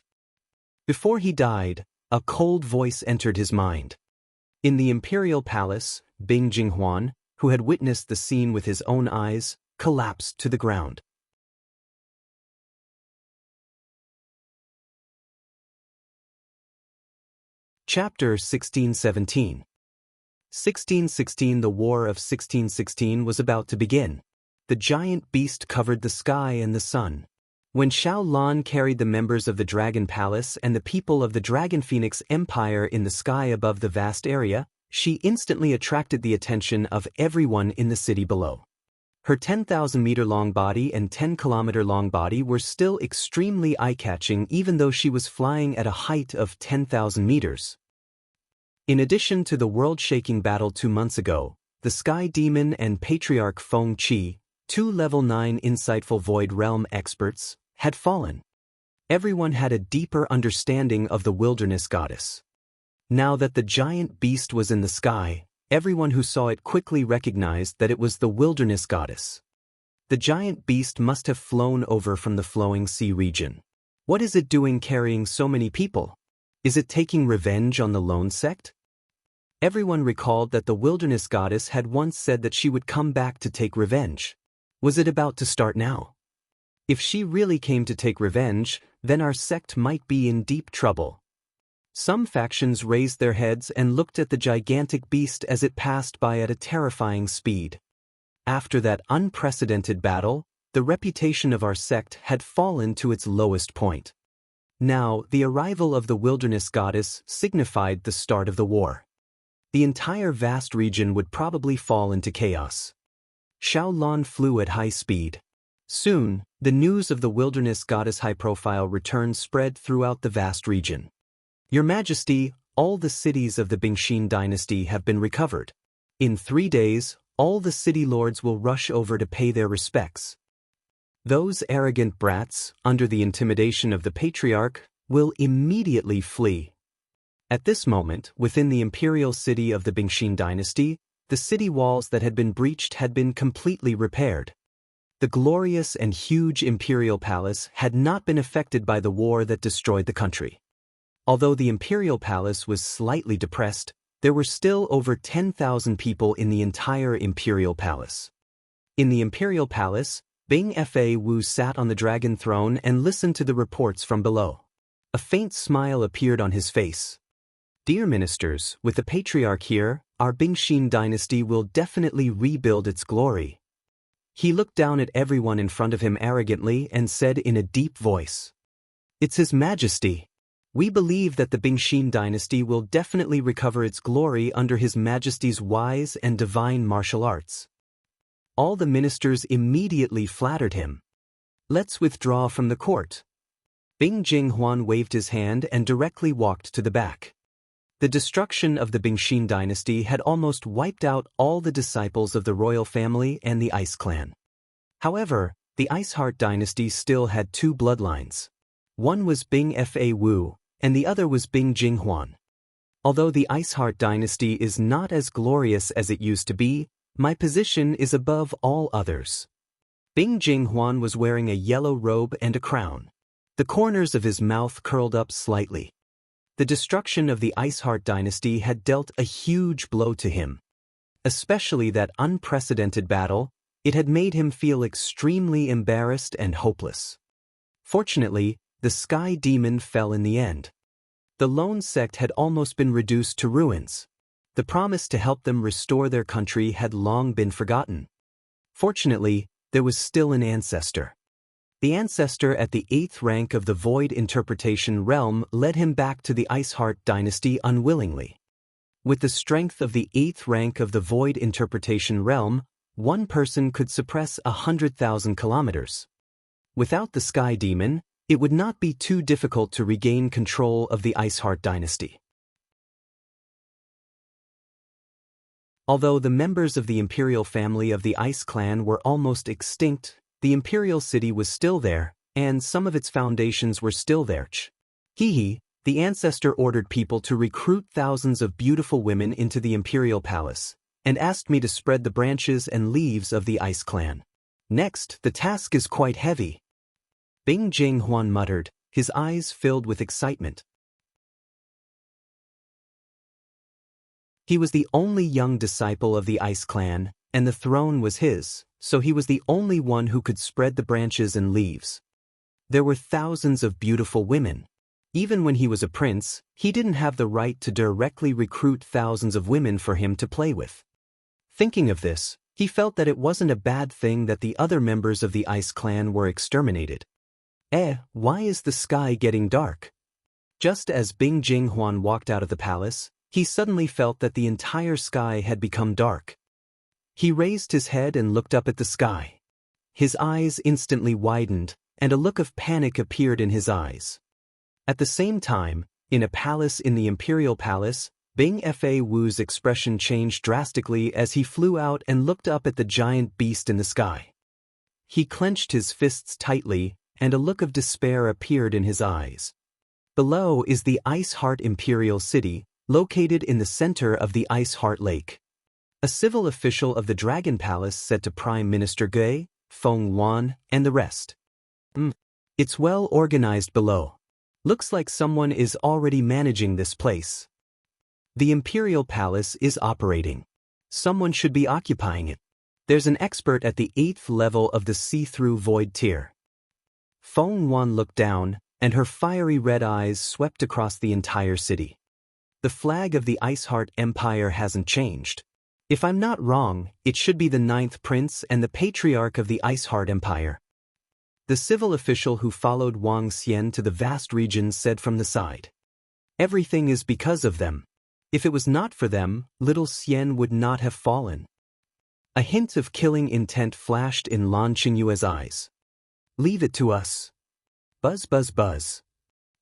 Before he died, a cold voice entered his mind. In the Imperial Palace, Bing Jinghuan, who had witnessed the scene with his own eyes, collapsed to the ground. Chapter 1617. 1616. The War of 1616 was about to begin. The giant beast covered the sky and the sun. When Xiao Lan carried the members of the Dragon Palace and the people of the Dragon Phoenix Empire in the sky above the vast area, she instantly attracted the attention of everyone in the city below. Her 10,000-meter-long body and 10-kilometer-long body were still extremely eye-catching even though she was flying at a height of 10,000 meters. In addition to the world-shaking battle 2 months ago, the Sky Demon and Patriarch Feng Qi, 2 Level 9 insightful Void Realm experts, had fallen. Everyone had a deeper understanding of the Wilderness Goddess. Now that the giant beast was in the sky, everyone who saw it quickly recognized that it was the Wilderness Goddess. The giant beast must have flown over from the Flowing Sea region. What is it doing carrying so many people? Is it taking revenge on the Lone Sect? Everyone recalled that the wilderness goddess had once said that she would come back to take revenge. Was it about to start now? If she really came to take revenge, then our sect might be in deep trouble. Some factions raised their heads and looked at the gigantic beast as it passed by at a terrifying speed. After that unprecedented battle, the reputation of our sect had fallen to its lowest point. Now, the arrival of the wilderness goddess signified the start of the war. The entire vast region would probably fall into chaos. Xiaolan flew at high speed. Soon, the news of the wilderness goddess' high-profile return spread throughout the vast region. Your Majesty, all the cities of the Bingxin dynasty have been recovered. In 3 days, all the city lords will rush over to pay their respects. Those arrogant brats, under the intimidation of the patriarch, will immediately flee. At this moment, within the imperial city of the Bingxin dynasty, the city walls that had been breached had been completely repaired. The glorious and huge imperial palace had not been affected by the war that destroyed the country. Although the imperial palace was slightly depressed, there were still over 10,000 people in the entire imperial palace. In the imperial palace, Bing Fa Wu sat on the dragon throne and listened to the reports from below. A faint smile appeared on his face. Dear ministers, with the patriarch here, our Bingxin dynasty will definitely rebuild its glory. He looked down at everyone in front of him arrogantly and said in a deep voice, "It's His Majesty. We believe that the Bingxin dynasty will definitely recover its glory under His Majesty's wise and divine martial arts." All the ministers immediately flattered him. "Let's withdraw from the court." Bing Jinghuan waved his hand and directly walked to the back. The destruction of the Bingxin dynasty had almost wiped out all the disciples of the royal family and the Ice clan. However, the Ice Heart dynasty still had 2 bloodlines. One was Bing Fa Wu, and the other was Bing Jinghuan. Although the Ice Heart dynasty is not as glorious as it used to be, my position is above all others. Bing Jinghuan was wearing a yellow robe and a crown. The corners of his mouth curled up slightly. The destruction of the Ice Heart dynasty had dealt a huge blow to him. Especially that unprecedented battle, it had made him feel extremely embarrassed and hopeless. Fortunately, the Sky Demon fell in the end. The lone sect had almost been reduced to ruins. The promise to help them restore their country had long been forgotten. Fortunately, there was still an ancestor. The ancestor at the 8th rank of the Void Interpretation realm led him back to the Ice Heart dynasty unwillingly. With the strength of the 8th rank of the Void Interpretation realm, one person could suppress 100,000 kilometers. Without the Sky Demon, it would not be too difficult to regain control of the Ice Heart dynasty. Although the members of the imperial family of the Ice clan were almost extinct, the imperial city was still there, and some of its foundations were still there. The ancestor ordered people to recruit thousands of beautiful women into the imperial palace, and asked me to spread the branches and leaves of the Ice clan. Next, the task is quite heavy. Bing Jinghuan muttered, his eyes filled with excitement. He was the only young disciple of the Ice clan, and the throne was his, so he was the only one who could spread the branches and leaves. There were thousands of beautiful women. Even when he was a prince, he didn't have the right to directly recruit thousands of women for him to play with. Thinking of this, he felt that it wasn't a bad thing that the other members of the Ice clan were exterminated. Why is the sky getting dark? Just as Bing Jinghuan walked out of the palace, he suddenly felt that the entire sky had become dark. He raised his head and looked up at the sky. His eyes instantly widened, and a look of panic appeared in his eyes. At the same time, in a palace in the imperial palace, Bing Fa Wu's expression changed drastically as he flew out and looked up at the giant beast in the sky. He clenched his fists tightly, and a look of despair appeared in his eyes. Below is the Ice Heart Imperial City, located in the center of the Ice Heart Lake. A civil official of the Dragon Palace said to Prime Minister Gui, Feng Wan, and the rest. It's well organized below. Looks like someone is already managing this place. The Imperial Palace is operating. Someone should be occupying it. There's an expert at the 8th level of the see-through void tier. Feng Wan looked down, and her fiery red eyes swept across the entire city. The flag of the Iceheart Empire hasn't changed. If I'm not wrong, it should be the 9th prince and the patriarch of the Iceheart Empire. The civil official who followed Wang Xian to the vast regions said from the side. Everything is because of them. If it was not for them, little Xian would not have fallen. A hint of killing intent flashed in Lan Qingyue's eyes. Leave it to us. Buzz buzz buzz.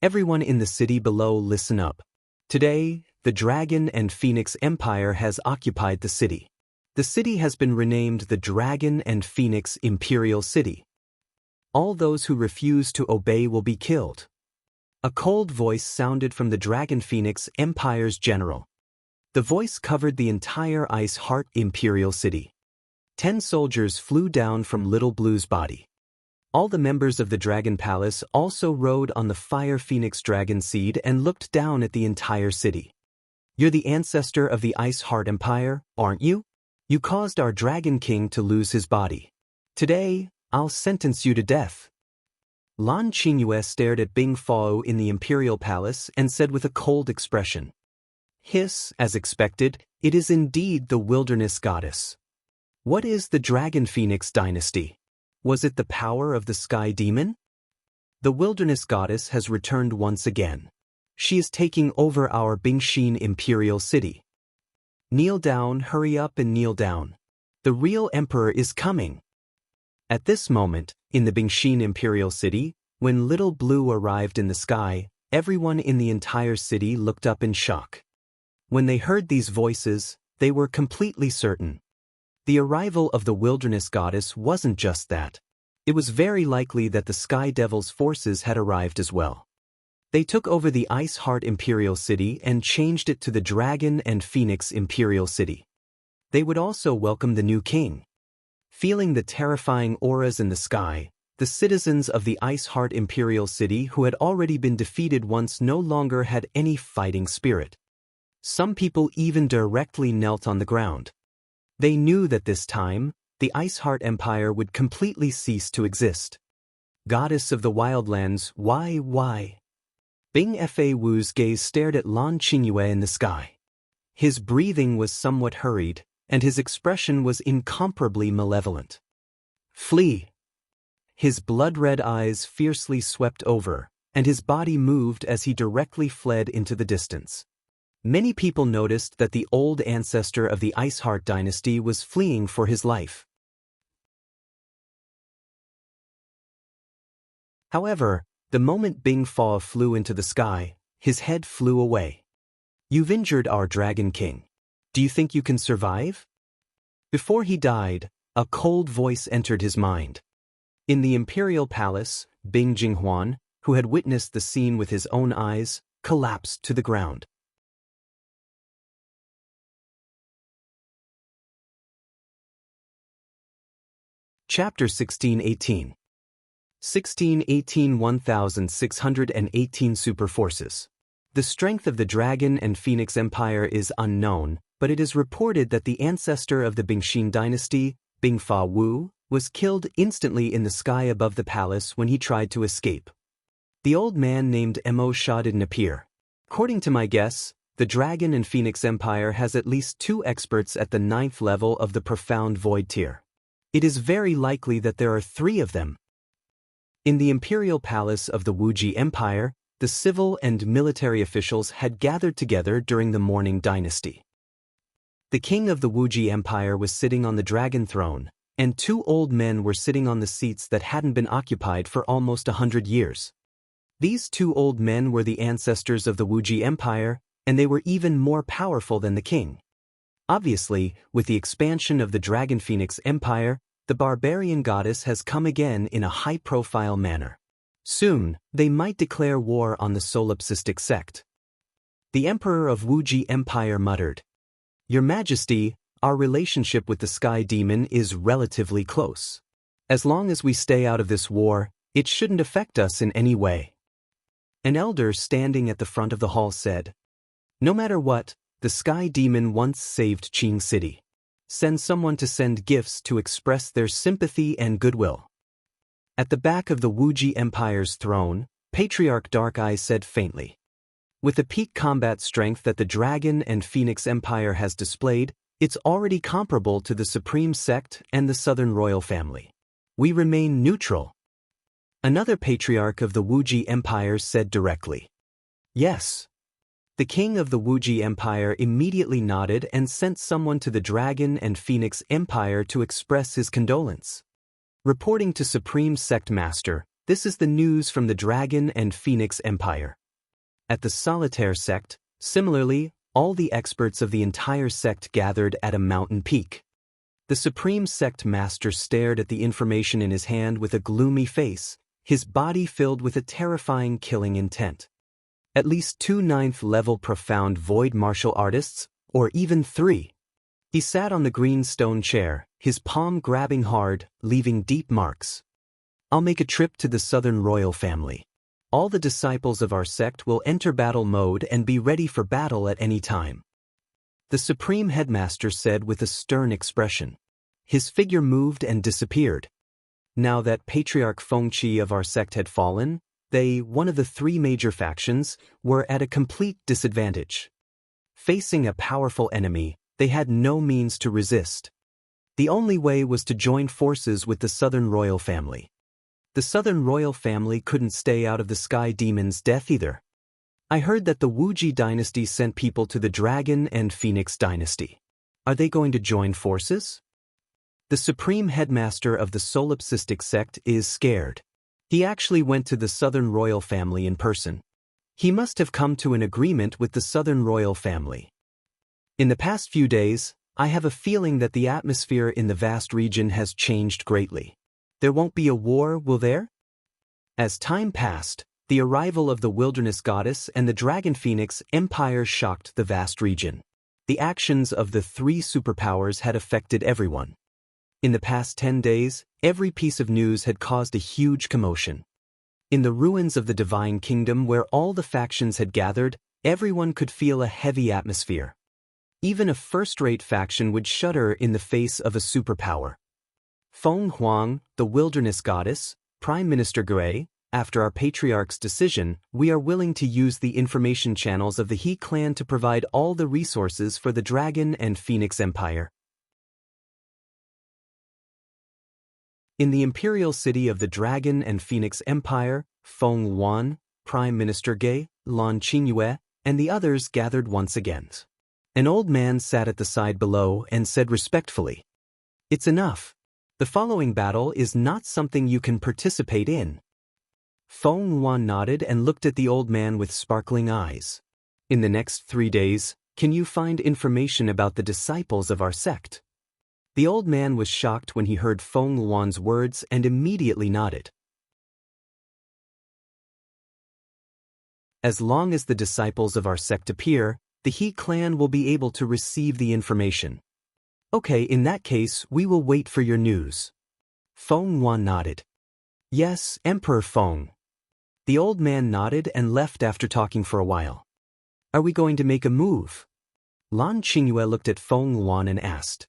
Everyone in the city below, listen up. Today, the Dragon and Phoenix Empire has occupied the city. The city has been renamed the Dragon and Phoenix Imperial City. All those who refuse to obey will be killed. A cold voice sounded from the Dragon Phoenix Empire's general. The voice covered the entire Iceheart Imperial City. 10 soldiers flew down from Little Blue's body. All the members of the Dragon Palace also rode on the Fire Phoenix Dragon Seed and looked down at the entire city. You're the ancestor of the Iceheart Empire, aren't you? You caused our Dragon King to lose his body. Today, I'll sentence you to death. Lan Qingyue stared at Bing Fao in the Imperial Palace and said with a cold expression. Hiss, as expected, it is indeed the Wilderness Goddess. What is the Dragon Phoenix dynasty? Was it the power of the Sky Demon? The Wilderness Goddess has returned once again. She is taking over our Bingshin Imperial City. Kneel down, hurry up and kneel down. The real emperor is coming. At this moment, in the Bingshin Imperial City, when Little Blue arrived in the sky, everyone in the entire city looked up in shock. When they heard these voices, they were completely certain. The arrival of the Wilderness Goddess wasn't just that. It was very likely that the Sky Devil's forces had arrived as well. They took over the Iceheart Imperial City and changed it to the Dragon and Phoenix Imperial City. They would also welcome the new king. Feeling the terrifying auras in the sky, the citizens of the Iceheart Imperial City who had already been defeated once no longer had any fighting spirit. Some people even directly knelt on the ground. They knew that this time, the Iceheart Empire would completely cease to exist. Goddess of the Wildlands, why? Bing Fa Wu's gaze stared at Lan Qingyue in the sky. His breathing was somewhat hurried, and his expression was incomparably malevolent. Flee! His blood-red eyes fiercely swept over, and his body moved as he directly fled into the distance. Many people noticed that the old ancestor of the Iceheart dynasty was fleeing for his life. However, the moment Bing Fa flew into the sky, his head flew away. You've injured our Dragon King. Do you think you can survive? Before he died, a cold voice entered his mind. In the Imperial Palace, Bing Jinghuan, who had witnessed the scene with his own eyes, collapsed to the ground. Chapter 1618. 1618 1618 Super Forces. The strength of the Dragon and Phoenix Empire is unknown, but it is reported that the ancestor of the Bingshin dynasty, Bing Fa Wu, was killed instantly in the sky above the palace when he tried to escape. The old man named Mo Sha didn't appear. According to my guess, the Dragon and Phoenix Empire has at least 2 experts at the 9th level of the Profound Void tier. It is very likely that there are 3 of them. In the Imperial Palace of the Wuji Empire, the civil and military officials had gathered together during the Mourning Dynasty. The king of the Wuji Empire was sitting on the dragon throne, and 2 old men were sitting on the seats that hadn't been occupied for almost 100 years. These 2 old men were the ancestors of the Wuji Empire, and they were even more powerful than the king. Obviously, with the expansion of the Dragon Phoenix Empire, the barbarian goddess has come again in a high-profile manner. Soon, they might declare war on the solipsistic sect. The Emperor of Wuji Empire muttered, "Your Majesty, our relationship with the Sky Demon is relatively close. As long as we stay out of this war, it shouldn't affect us in any way." An elder standing at the front of the hall said, "No matter what, the Sky Demon once saved Qing City. Send someone to send gifts to express their sympathy and goodwill. At the back of the Wuji Empire's throne, Patriarch Dark Eyes said faintly. With the peak combat strength that the Dragon and Phoenix Empire has displayed, it's already comparable to the Supreme Sect and the Southern Royal Family. We remain neutral. Another patriarch of the Wuji Empire said directly. Yes. The king of the Wuji Empire immediately nodded and sent someone to the Dragon and Phoenix Empire to express his condolence. Reporting to Supreme Sect Master, this is the news from the Dragon and Phoenix Empire. At the Solitaire Sect, similarly, all the experts of the entire sect gathered at a mountain peak. The Supreme Sect Master stared at the information in his hand with a gloomy face, his body filled with a terrifying killing intent. At least 2 9th-level profound void martial artists, or even 3. He sat on the green stone chair, his palm grabbing hard, leaving deep marks. I'll make a trip to the Southern Royal Family. All the disciples of our sect will enter battle mode and be ready for battle at any time. The Supreme Headmaster said with a stern expression. His figure moved and disappeared. Now that Patriarch Fengqi of our sect had fallen, they, one of the 3 major factions, were at a complete disadvantage. Facing a powerful enemy, they had no means to resist. The only way was to join forces with the Southern Royal Family. The Southern Royal Family couldn't stay out of the Sky Demon's death either. I heard that the Wuji dynasty sent people to the Dragon and Phoenix dynasty. Are they going to join forces? The Supreme Headmaster of the Solipsistic Sect is scared. He actually went to the Southern Royal Family in person. He must have come to an agreement with the Southern Royal Family. In the past few days, I have a feeling that the atmosphere in the vast region has changed greatly. There won't be a war, will there? As time passed, the arrival of the Wilderness Goddess and the Dragon Phoenix Empire shocked the vast region. The actions of the 3 superpowers had affected everyone. In the past 10 days, every piece of news had caused a huge commotion. In the ruins of the Divine Kingdom where all the factions had gathered, everyone could feel a heavy atmosphere. Even a first-rate faction would shudder in the face of a superpower. Feng Huang, the Wilderness Goddess, Prime Minister Gui, after our Patriarch's decision, we are willing to use the information channels of the He clan to provide all the resources for the Dragon and Phoenix Empire. In the imperial city of the Dragon and Phoenix Empire, Feng Wan, Prime Minister Gui, Lan Qingyue, and the others gathered once again. An old man sat at the side below and said respectfully, "It's enough. The following battle is not something you can participate in." Feng Wan nodded and looked at the old man with sparkling eyes. "In the next 3 days, can you find information about the disciples of our sect?" The old man was shocked when he heard Feng Wan's words and immediately nodded. As long as the disciples of our sect appear, the He clan will be able to receive the information. Okay, in that case, we will wait for your news. Feng Wan nodded. Yes, Emperor Feng. The old man nodded and left after talking for a while. Are we going to make a move? Lan Qingyue looked at Feng Wan and asked.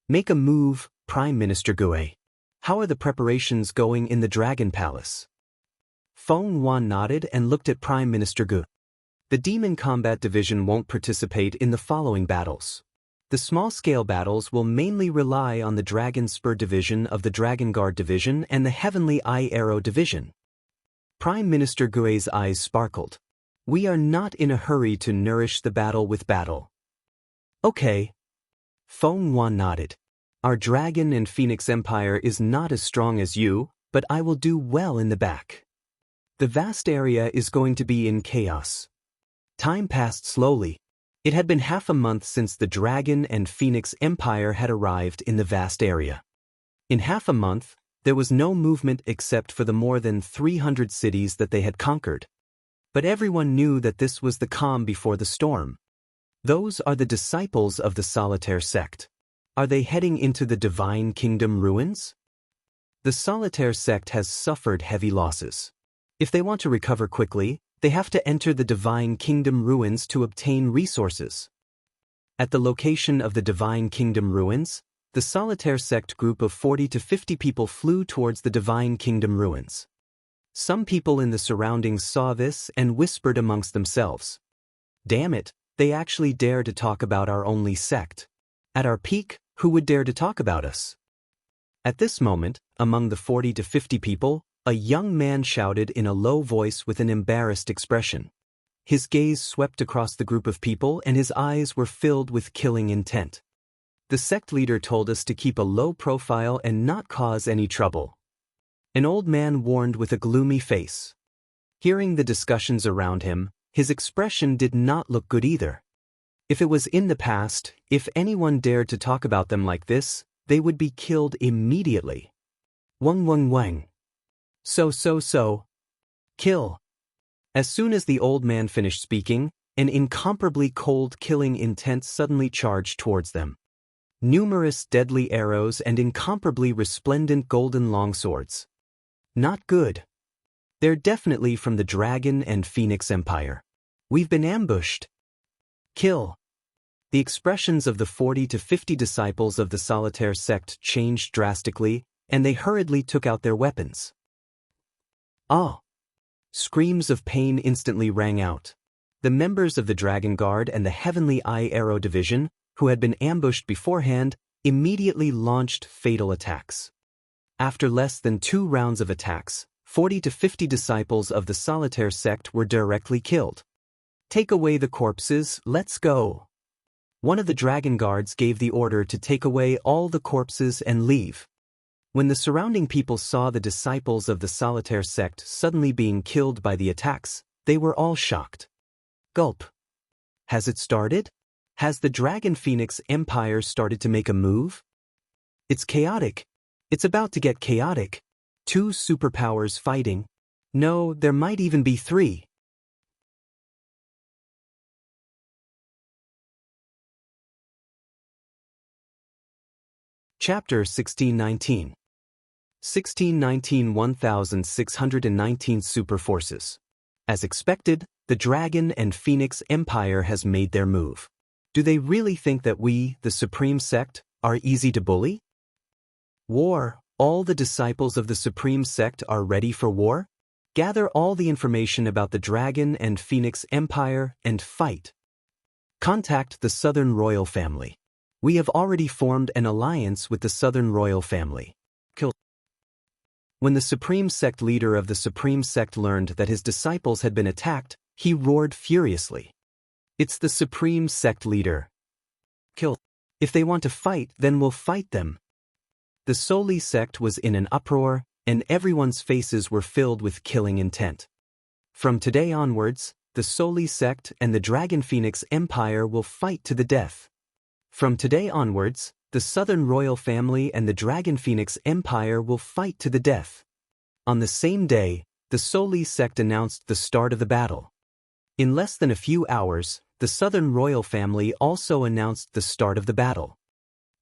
Make a move, Prime Minister Gui. How are the preparations going in the Dragon Palace? Feng Wan nodded and looked at Prime Minister Gui. The Demon Combat Division won't participate in the following battles. The small-scale battles will mainly rely on the Dragon Spur Division of the Dragon Guard Division and the Heavenly Eye Arrow Division. Prime Minister Gui's eyes sparkled. We are not in a hurry to nourish the battle with battle. Okay. Feng Wan nodded. Our Dragon and Phoenix Empire is not as strong as you, but I will do well in the back. The vast area is going to be in chaos. Time passed slowly. It had been half a month since the Dragon and Phoenix Empire had arrived in the vast area. In half a month, there was no movement except for the more than 300 cities that they had conquered. But everyone knew that this was the calm before the storm. Those are the disciples of the Solitaire Sect. Are they heading into the Divine Kingdom ruins? The Solitaire Sect has suffered heavy losses. If they want to recover quickly, they have to enter the Divine Kingdom ruins to obtain resources. At the location of the Divine Kingdom ruins, the Solitaire sect group of 40 to 50 people flew towards the Divine Kingdom ruins. Some people in the surroundings saw this and whispered amongst themselves. Damn it, they actually dare to talk about our only sect. At our peak, who would dare to talk about us? At this moment, among the 40 to 50 people, a young man shouted in a low voice with an embarrassed expression. His gaze swept across the group of people and his eyes were filled with killing intent. The sect leader told us to keep a low profile and not cause any trouble. An old man warned with a gloomy face. Hearing the discussions around him, his expression did not look good either. If it was in the past, if anyone dared to talk about them like this, they would be killed immediately. Wang wang wang. So. Kill. As soon as the old man finished speaking, an incomparably cold killing intent suddenly charged towards them. Numerous deadly arrows and incomparably resplendent golden longswords. Not good. They're definitely from the Dragon and Phoenix Empire. We've been ambushed. Kill. The expressions of the 40 to 50 disciples of the Solitaire sect changed drastically, and they hurriedly took out their weapons. Ah! Screams of pain instantly rang out. The members of the Dragon Guard and the Heavenly Eye Arrow Division, who had been ambushed beforehand, immediately launched fatal attacks. After less than 2 rounds of attacks, 40 to 50 disciples of the Solitaire sect were directly killed. Take away the corpses, let's go. One of the Dragon Guards gave the order to take away all the corpses and leave. When the surrounding people saw the disciples of the Solitaire sect suddenly being killed by the attacks, they were all shocked. Gulp. Has it started? Has the Dragon Phoenix Empire started to make a move? It's chaotic. It's about to get chaotic. 2 superpowers fighting. No, there might even be 3. Chapter 1619. 1619 Super Forces. As expected, the Dragon and Phoenix Empire has made their move. Do they really think that we, the Supreme Sect, are easy to bully? War. All the disciples of the Supreme Sect are ready for war? Gather all the information about the Dragon and Phoenix Empire and fight. Contact the Southern Royal Family. We have already formed an alliance with the Southern Royal Family. Kill. When the Supreme Sect leader of the Supreme Sect learned that his disciples had been attacked, he roared furiously. It's the Supreme Sect leader. Kill. If they want to fight, then we'll fight them. The Soli sect was in an uproar, and everyone's faces were filled with killing intent. From today onwards, the Soli sect and the Dragon Phoenix Empire will fight to the death. From today onwards, the Southern Royal Family and the Dragon Phoenix Empire will fight to the death. On the same day, the Soli sect announced the start of the battle. In less than a few hours, the Southern Royal Family also announced the start of the battle.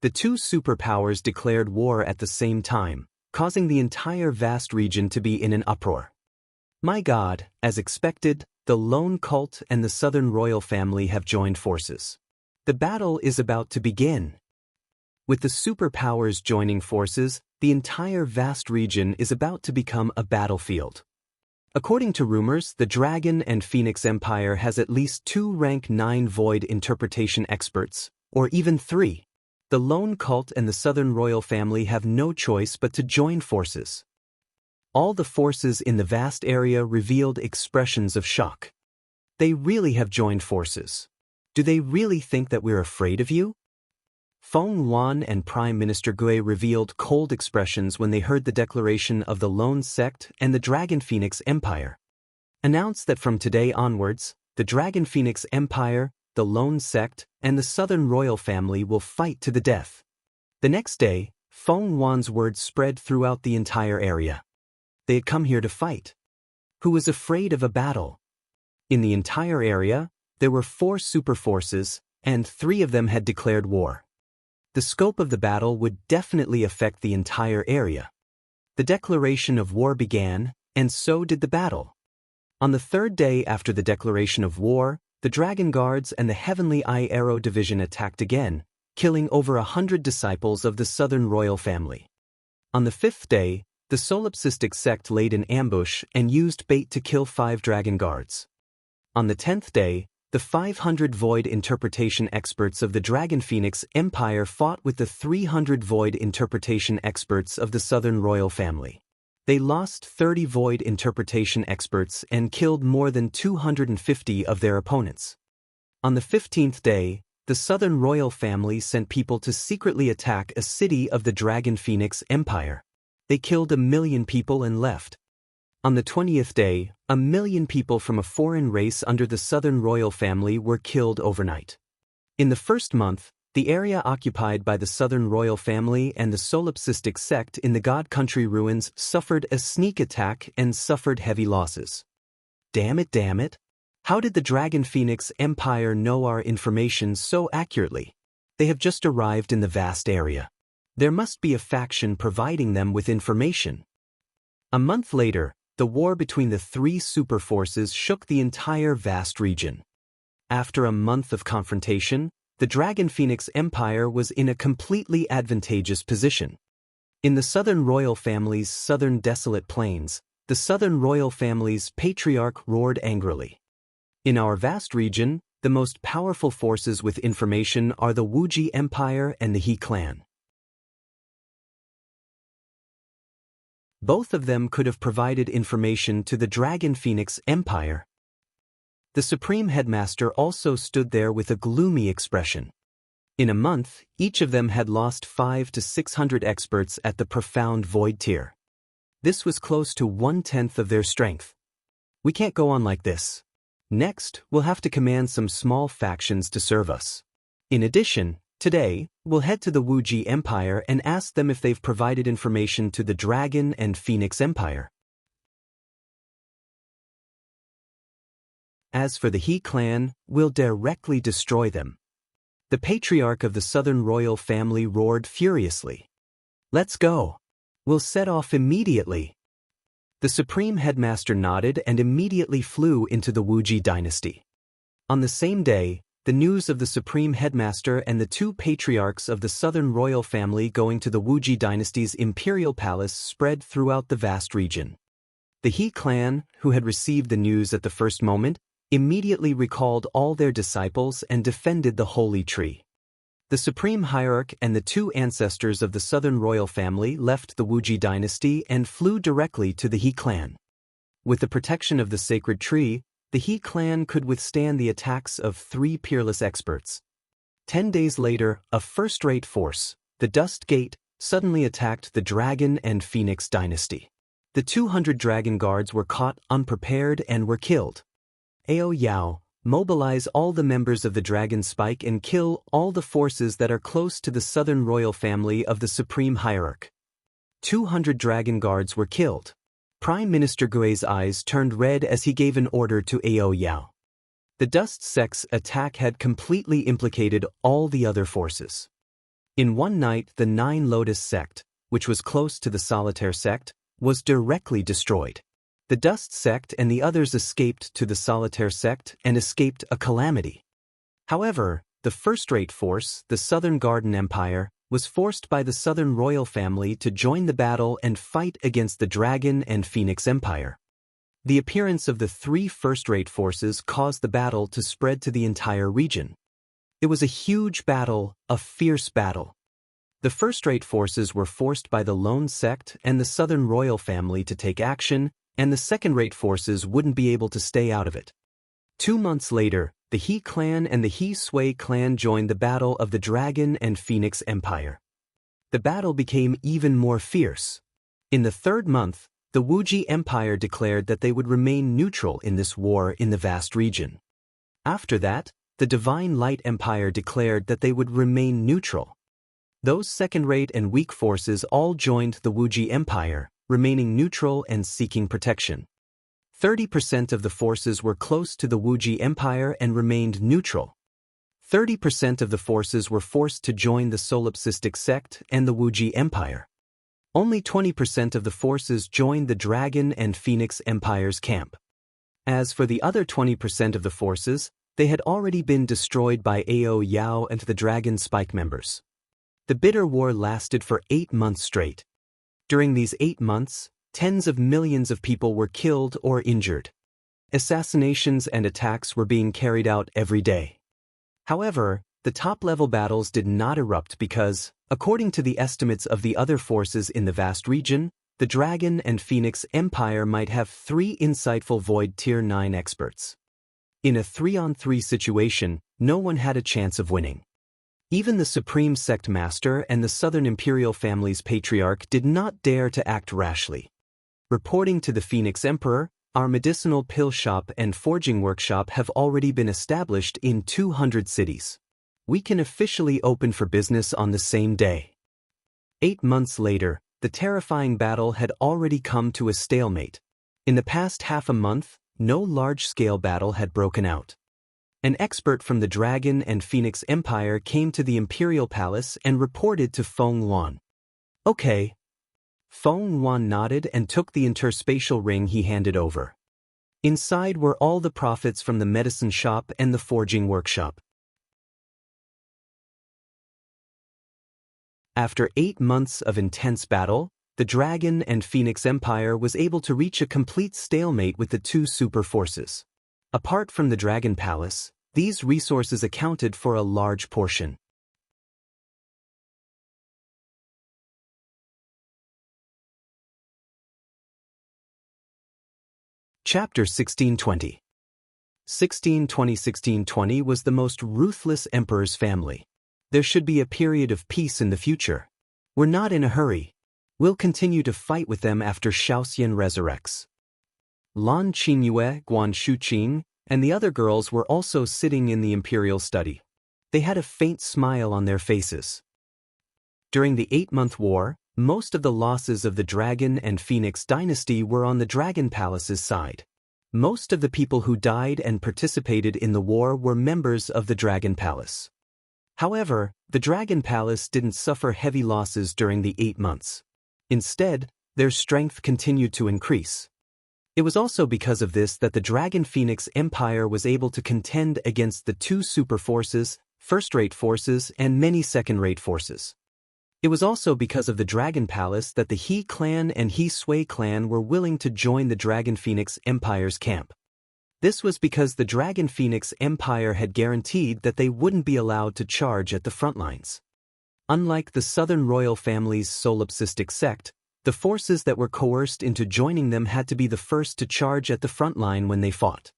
The 2 superpowers declared war at the same time, causing the entire vast region to be in an uproar. My God, as expected, the Lone Cult and the Southern Royal Family have joined forces. The battle is about to begin. With the superpowers joining forces, the entire vast region is about to become a battlefield. According to rumors, the Dragon and Phoenix Empire has at least 2 rank 9 void interpretation experts, or even 3. The Lone Cult and the Southern Royal Family have no choice but to join forces. All the forces in the vast area revealed expressions of shock. They really have joined forces. Do they really think that we're afraid of you? Feng Yuan and Prime Minister Gui revealed cold expressions when they heard the declaration of the Lone Sect and the Dragon Phoenix Empire. Announced that from today onwards, the Dragon Phoenix Empire, the Lone Sect, and the Southern Royal Family will fight to the death. The next day, Feng Yuan's words spread throughout the entire area. They had come here to fight. Who was afraid of a battle? In the entire area, there were 4 super forces, and 3 of them had declared war. The scope of the battle would definitely affect the entire area. The declaration of war began, and so did the battle. On the 3rd day after the declaration of war, the Dragon Guards and the Heavenly Eye Arrow Division attacked again, killing over 100 disciples of the Southern royal family. On the 5th day, the solipsistic sect laid an ambush and used bait to kill 5 Dragon Guards. On the 10th day, the 500 void interpretation experts of the Dragon Phoenix Empire fought with the 300 void interpretation experts of the Southern royal family. They lost 30 void interpretation experts and killed more than 250 of their opponents. On the 15th day, the Southern royal family sent people to secretly attack a city of the Dragon Phoenix Empire. They killed 1 million people and left. On the 20th day, 1 million people from a foreign race under the Southern royal family were killed overnight. In the first month, the area occupied by the Southern royal family and the solipsistic sect in the God Country ruins suffered a sneak attack and suffered heavy losses. Damn it. How did the Dragon Phoenix Empire know our information so accurately? They have just arrived in the vast area. There must be a faction providing them with information. A month later, the war between the 3 super forces shook the entire vast region. After a month of confrontation, the Dragon Phoenix Empire was in a completely advantageous position. In the Southern royal family's southern desolate plains, the Southern royal family's patriarch roared angrily. In our vast region, the most powerful forces with information are the Wuji Empire and the He clan. Both of them could have provided information to the Dragon Phoenix Empire. The Supreme Headmaster also stood there with a gloomy expression. In a month, each of them had lost 500 to 600 experts at the Profound Void tier. This was close to 1/10 of their strength. We can't go on like this. Next, we'll have to command some small factions to serve us. In addition, today, we'll head to the Wuji Empire and ask them if they've provided information to the Dragon and Phoenix Empire. As for the He clan, we'll directly destroy them. The patriarch of the Southern royal family roared furiously. Let's go. We'll set off immediately. The Supreme Headmaster nodded and immediately flew into the Wuji dynasty. On the same day, the news of the Supreme Headmaster and the 2 patriarchs of the Southern royal family going to the Wuji dynasty's imperial palace spread throughout the vast region. The He clan, who had received the news at the first moment, immediately recalled all their disciples and defended the holy tree. The Supreme Hierarch and the 2 ancestors of the Southern royal family left the Wuji dynasty and flew directly to the He clan. With the protection of the sacred tree, the He clan could withstand the attacks of 3 peerless experts. 10 days later, a first-rate force, the Dust Gate, suddenly attacked the Dragon and Phoenix dynasty. The 200 Dragon Guards were caught unprepared and were killed. Ao Yao, mobilize all the members of the Dragon Spike and kill all the forces that are close to the Southern royal family of the Supreme Hierarch. 200 Dragon Guards were killed. Prime Minister Gui's eyes turned red as he gave an order to Ao Yao. The Dust Sect's attack had completely implicated all the other forces. In one night, the 9 Lotus sect, which was close to the Solitaire sect, was directly destroyed. The Dust sect and the others escaped to the Solitaire sect and escaped a calamity. However, the first-rate force, the Southern Garden Empire, was forced by the Southern royal family to join the battle and fight against the Dragon and Phoenix Empire. The appearance of the 3 first-rate forces caused the battle to spread to the entire region. It was a huge battle, a fierce battle. The first-rate forces were forced by the Lone Sect and the Southern royal family to take action, and the second-rate forces wouldn't be able to stay out of it. 2 months later, the He clan and the He Sui clan joined the battle of the Dragon and Phoenix Empire. The battle became even more fierce. In the 3rd month, the Wuji Empire declared that they would remain neutral in this war in the vast region. After that, the Divine Light Empire declared that they would remain neutral. Those second-rate and weak forces all joined the Wuji Empire, remaining neutral and seeking protection. 30% of the forces were close to the Wuji Empire and remained neutral. 30% of the forces were forced to join the solipsistic sect and the Wuji Empire. Only 20% of the forces joined the Dragon and Phoenix Empire's camp. As for the other 20% of the forces, They had already been destroyed by Ao Yao and the Dragon Spike members. The bitter war lasted for 8 months straight. During these 8 months, tens of millions of people were killed or injured. Assassinations and attacks were being carried out every day. However, the top-level battles did not erupt because, according to the estimates of the other forces in the vast region, the Dragon and Phoenix Empire might have 3 insightful Void Tier 9 experts. In a 3-on-3 situation, no one had a chance of winning. Even the Supreme Sect Master and the Southern Imperial family's patriarch did not dare to act rashly. Reporting to the Phoenix Emperor, our medicinal pill shop and forging workshop have already been established in 200 cities. We can officially open for business on the same day. 8 months later, the terrifying battle had already come to a stalemate. In the past half a month, no large-scale battle had broken out. An expert from the Dragon and Phoenix Empire came to the Imperial Palace and reported to Feng Yuan. Okay. Feng Yuan nodded and took the interspatial ring he handed over. Inside were all the profits from the medicine shop and the forging workshop. After 8 months of intense battle, the Dragon and Phoenix Empire was able to reach a complete stalemate with the 2 super forces. Apart from the Dragon Palace, these resources accounted for a large portion. Chapter 1620. 1620 was the most ruthless emperor's family. There should be a period of peace in the future. We're not in a hurry. We'll continue to fight with them after Shaoxian resurrects. Lan Qingyue, Guan Shuqing, and the other girls were also sitting in the imperial study. They had a faint smile on their faces. During the 8-month war, most of the losses of the Dragon and Phoenix dynasty were on the Dragon Palace's side. Most of the people who died and participated in the war were members of the Dragon Palace. However, the Dragon Palace didn't suffer heavy losses during the 8 months. Instead, their strength continued to increase. It was also because of this that the Dragon Phoenix Empire was able to contend against the 2 super forces, first-rate forces, and many second-rate forces. It was also because of the Dragon Palace that the He clan and He Sui clan were willing to join the Dragon Phoenix Empire's camp. This was because the Dragon Phoenix Empire had guaranteed that they wouldn't be allowed to charge at the front lines. Unlike the Southern royal family's solipsistic sect, the forces that were coerced into joining them had to be the first to charge at the front line when they fought.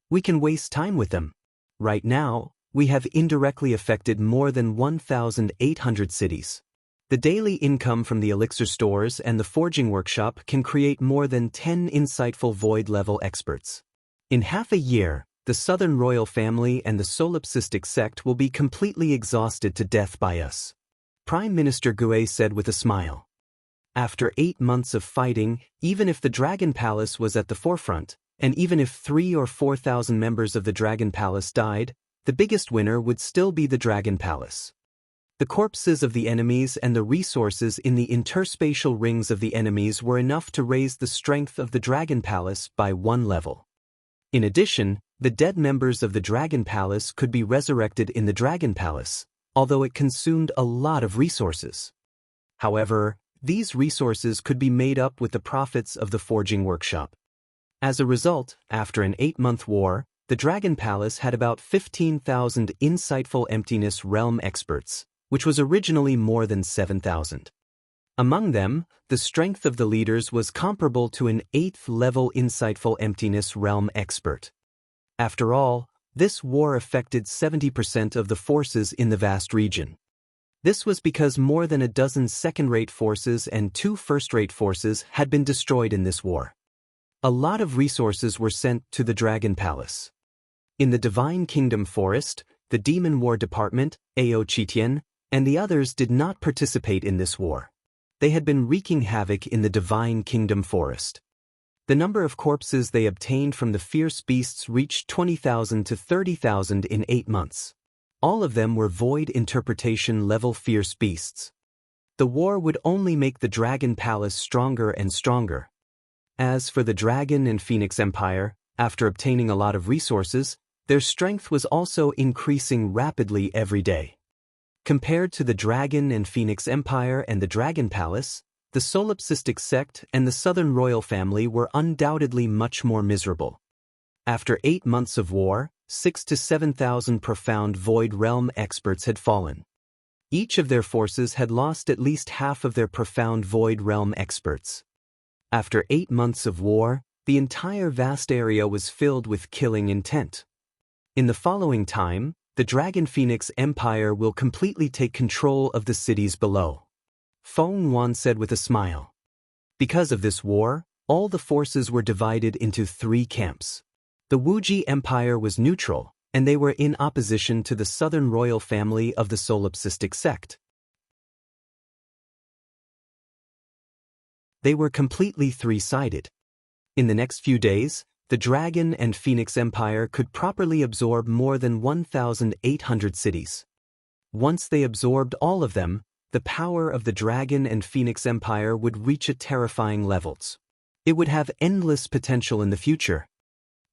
We can waste time with them. Right now, we have indirectly affected more than 1,800 cities. The daily income from the elixir stores and the forging workshop can create more than 10 insightful void-level experts. In half a year, the Southern royal family and the solipsistic sect will be completely exhausted to death by us. Prime Minister Gue said with a smile. After 8 months of fighting, even if the Dragon Palace was at the forefront, and even if 3,000 or 4,000 members of the Dragon Palace died, the biggest winner would still be the Dragon Palace. The corpses of the enemies and the resources in the interspatial rings of the enemies were enough to raise the strength of the Dragon Palace by 1 level. In addition, the dead members of the Dragon Palace could be resurrected in the Dragon Palace, although it consumed a lot of resources. However, these resources could be made up with the profits of the forging workshop. As a result, after an 8-month war, the Dragon Palace had about 15,000 insightful emptiness realm experts, which was originally more than 7,000. Among them, the strength of the leaders was comparable to an 8th-level insightful emptiness realm expert. After all, this war affected 70% of the forces in the vast region. This was because more than a dozen second-rate forces and 2 first-rate forces had been destroyed in this war. A lot of resources were sent to the Dragon Palace. In the Divine Kingdom Forest, the Demon War Department, Ao Qitian, and the others did not participate in this war. They had been wreaking havoc in the Divine Kingdom Forest. The number of corpses they obtained from the fierce beasts reached 20,000 to 30,000 in 8 months. All of them were void interpretation level fierce beasts. The war would only make the Dragon Palace stronger and stronger. As for the Dragon and Phoenix Empire, after obtaining a lot of resources, their strength was also increasing rapidly every day. Compared to the Dragon and Phoenix Empire and the Dragon Palace, the solipsistic sect and the Southern royal family were undoubtedly much more miserable. After 8 months of war, 6,000 to 7,000 profound Void Realm experts had fallen. Each of their forces had lost at least half of their profound Void Realm experts. After 8 months of war, the entire vast area was filled with killing intent. In the following time, the Dragon Phoenix Empire will completely take control of the cities below. Feng Yuan said with a smile. Because of this war, all the forces were divided into 3 camps. The Wuji Empire was neutral, and they were in opposition to the Southern royal family of the solipsistic sect. They were completely 3-sided. In the next few days, the Dragon and Phoenix Empire could properly absorb more than 1,800 cities. Once they absorbed all of them, the power of the Dragon and Phoenix Empire would reach a terrifying levels. It would have endless potential in the future.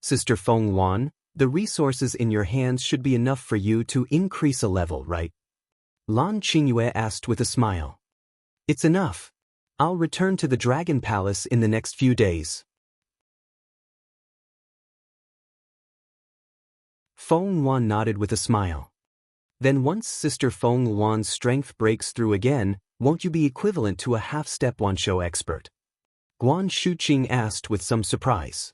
Sister Feng Yuan, the resources in your hands should be enough for you to increase a level, right? Lan Qingyue asked with a smile. It's enough. I'll return to the Dragon Palace in the next few days. Feng Yuan nodded with a smile. Then once Sister Feng Yuan's strength breaks through again, won't you be equivalent to a half-step Wanshou expert? Guan Shuqing asked with some surprise.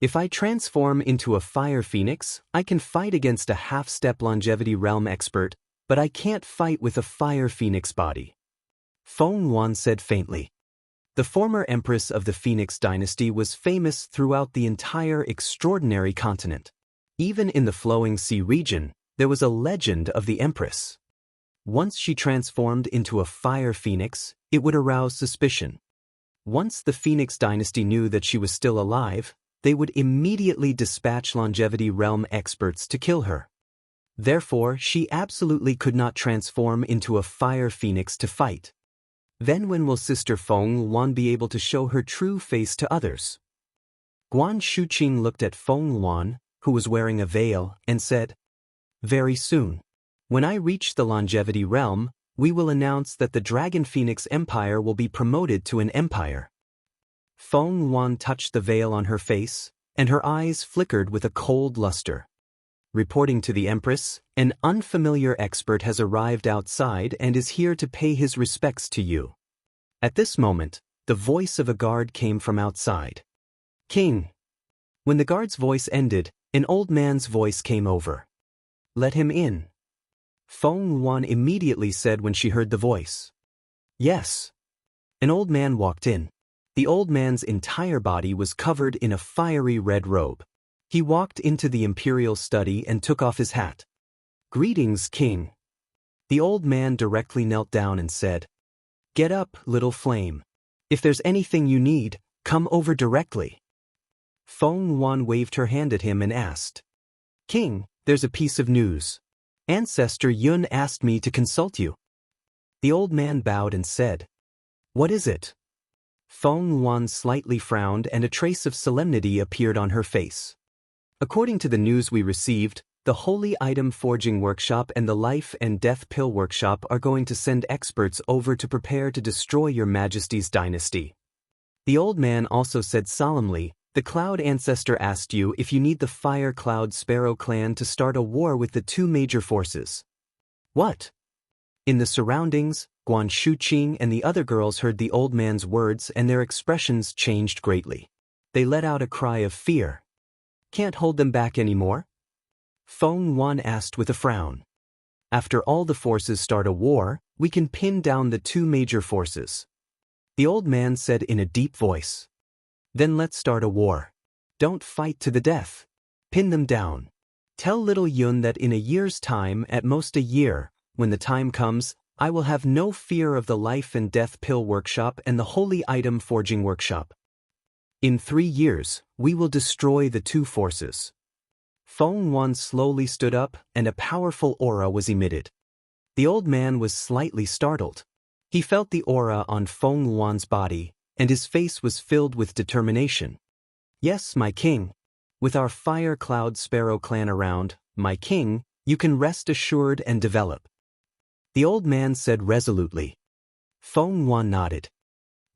If I transform into a fire phoenix, I can fight against a half-step longevity realm expert, but I can't fight with a fire phoenix body. Feng Yuan said faintly. The former empress of the Phoenix dynasty was famous throughout the entire extraordinary continent. Even in the Flowing Sea region, there was a legend of the empress. Once she transformed into a fire phoenix, it would arouse suspicion. Once the Phoenix dynasty knew that she was still alive, they would immediately dispatch longevity realm experts to kill her. Therefore, she absolutely could not transform into a fire phoenix to fight. Then when will Sister Feng Yuan be able to show her true face to others? Guan Shuqing looked at Feng Yuan, who was wearing a veil, and said, Very soon. When I reach the longevity realm, we will announce that the Dragon Phoenix Empire will be promoted to an empire. Feng Yuan touched the veil on her face, and her eyes flickered with a cold luster. Reporting to the Empress, an unfamiliar expert has arrived outside and is here to pay his respects to you. At this moment, the voice of a guard came from outside. King. When the guard's voice ended, an old man's voice came over. Let him in. Feng Yuan immediately said when she heard the voice. Yes. An old man walked in. The old man's entire body was covered in a fiery red robe. He walked into the imperial study and took off his hat. Greetings, King. The old man directly knelt down and said, Get up, little flame. If there's anything you need, come over directly. Feng Yuan waved her hand at him and asked, King, there's a piece of news. Ancestor Yun asked me to consult you. The old man bowed and said, What is it? Feng Yuan slightly frowned and a trace of solemnity appeared on her face. According to the news we received, the Holy Item Forging Workshop and the Life and Death Pill Workshop are going to send experts over to prepare to destroy your Majesty's dynasty. The old man also said solemnly, The Cloud Ancestor asked you if you need the Fire Cloud Sparrow clan to start a war with the 2 major forces. What? In the surroundings, Guan Shuqing and the other girls heard the old man's words and their expressions changed greatly. They let out a cry of fear. Can't hold them back anymore? Feng Yuan asked with a frown. After all the forces start a war, we can pin down the 2 major forces. The old man said in a deep voice. Then let's start a war. Don't fight to the death. Pin them down. Tell little Yun that in a year's time, at most a year, when the time comes, I will have no fear of the Life and Death Pill Workshop and the Holy Item Forging Workshop. In 3 years, we will destroy the 2 forces. Feng Yuan slowly stood up and a powerful aura was emitted. The old man was slightly startled. He felt the aura on Feng Yuan's body, and his face was filled with determination. Yes, my king. With our Fire Cloud Sparrow clan around, my king, you can rest assured and develop. The old man said resolutely. Feng Yuan nodded.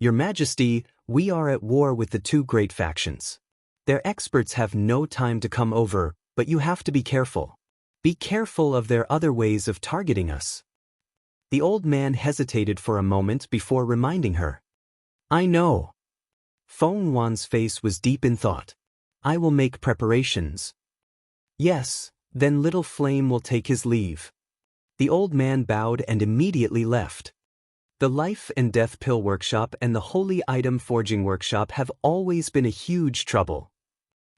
Your Majesty, we are at war with the two great factions. Their experts have no time to come over, but you have to be careful. Be careful of their other ways of targeting us. The old man hesitated for a moment before reminding her. I know. Feng Yuan's face was deep in thought. I will make preparations. Yes, then Little Flame will take his leave. The old man bowed and immediately left. The Life and Death Pill Workshop and the Holy Item Forging Workshop have always been a huge trouble.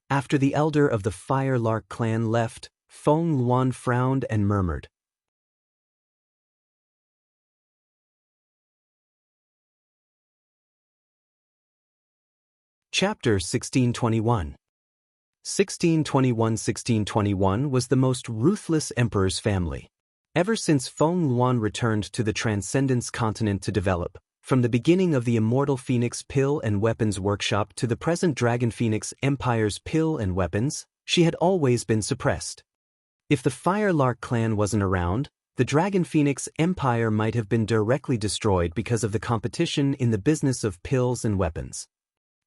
After the elder of the Fire Lark clan left, Feng Yuan frowned and murmured. Chapter 1621. 1621 was the most ruthless emperor's family. Ever since Feng Yuan returned to the Transcendence continent to develop, from the beginning of the Immortal Phoenix Pill and Weapons Workshop to the present Dragon Phoenix Empire's Pill and Weapons, she had always been suppressed. If the Fire Lark clan wasn't around, the Dragon Phoenix Empire might have been directly destroyed because of the competition in the business of pills and weapons.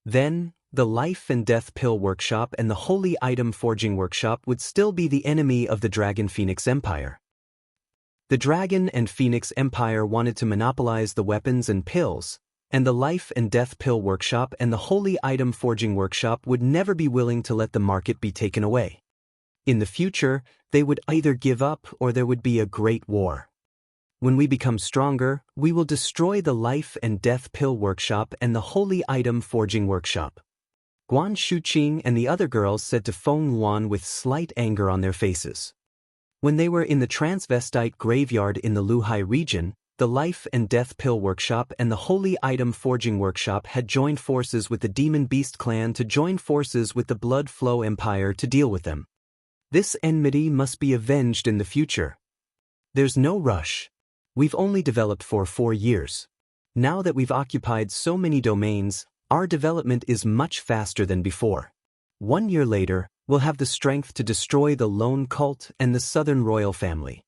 Then, the Life and Death Pill Workshop and the Holy Item Forging Workshop would still be the enemy of the Dragon Phoenix Empire. The Dragon and Phoenix Empire wanted to monopolize the weapons and pills, and the Life and Death Pill Workshop and the Holy Item Forging Workshop would never be willing to let the market be taken away. In the future, they would either give up or there would be a great war. When we become stronger, we will destroy the Life and Death Pill Workshop and the Holy Item Forging Workshop. Guan Shuqing and the other girls said to Feng Yuan with slight anger on their faces. When they were in the transvestite graveyard in the Luhai region, the Life and Death Pill Workshop and the Holy Item Forging Workshop had joined forces with the Demon Beast clan to join forces with the Blood Flow Empire to deal with them. This enmity must be avenged in the future. There's no rush. We've only developed for 4 years. Now that we've occupied so many domains, our development is much faster than before. 1 year later, we'll have the strength to destroy the Lone Cult and the Southern Royal Family.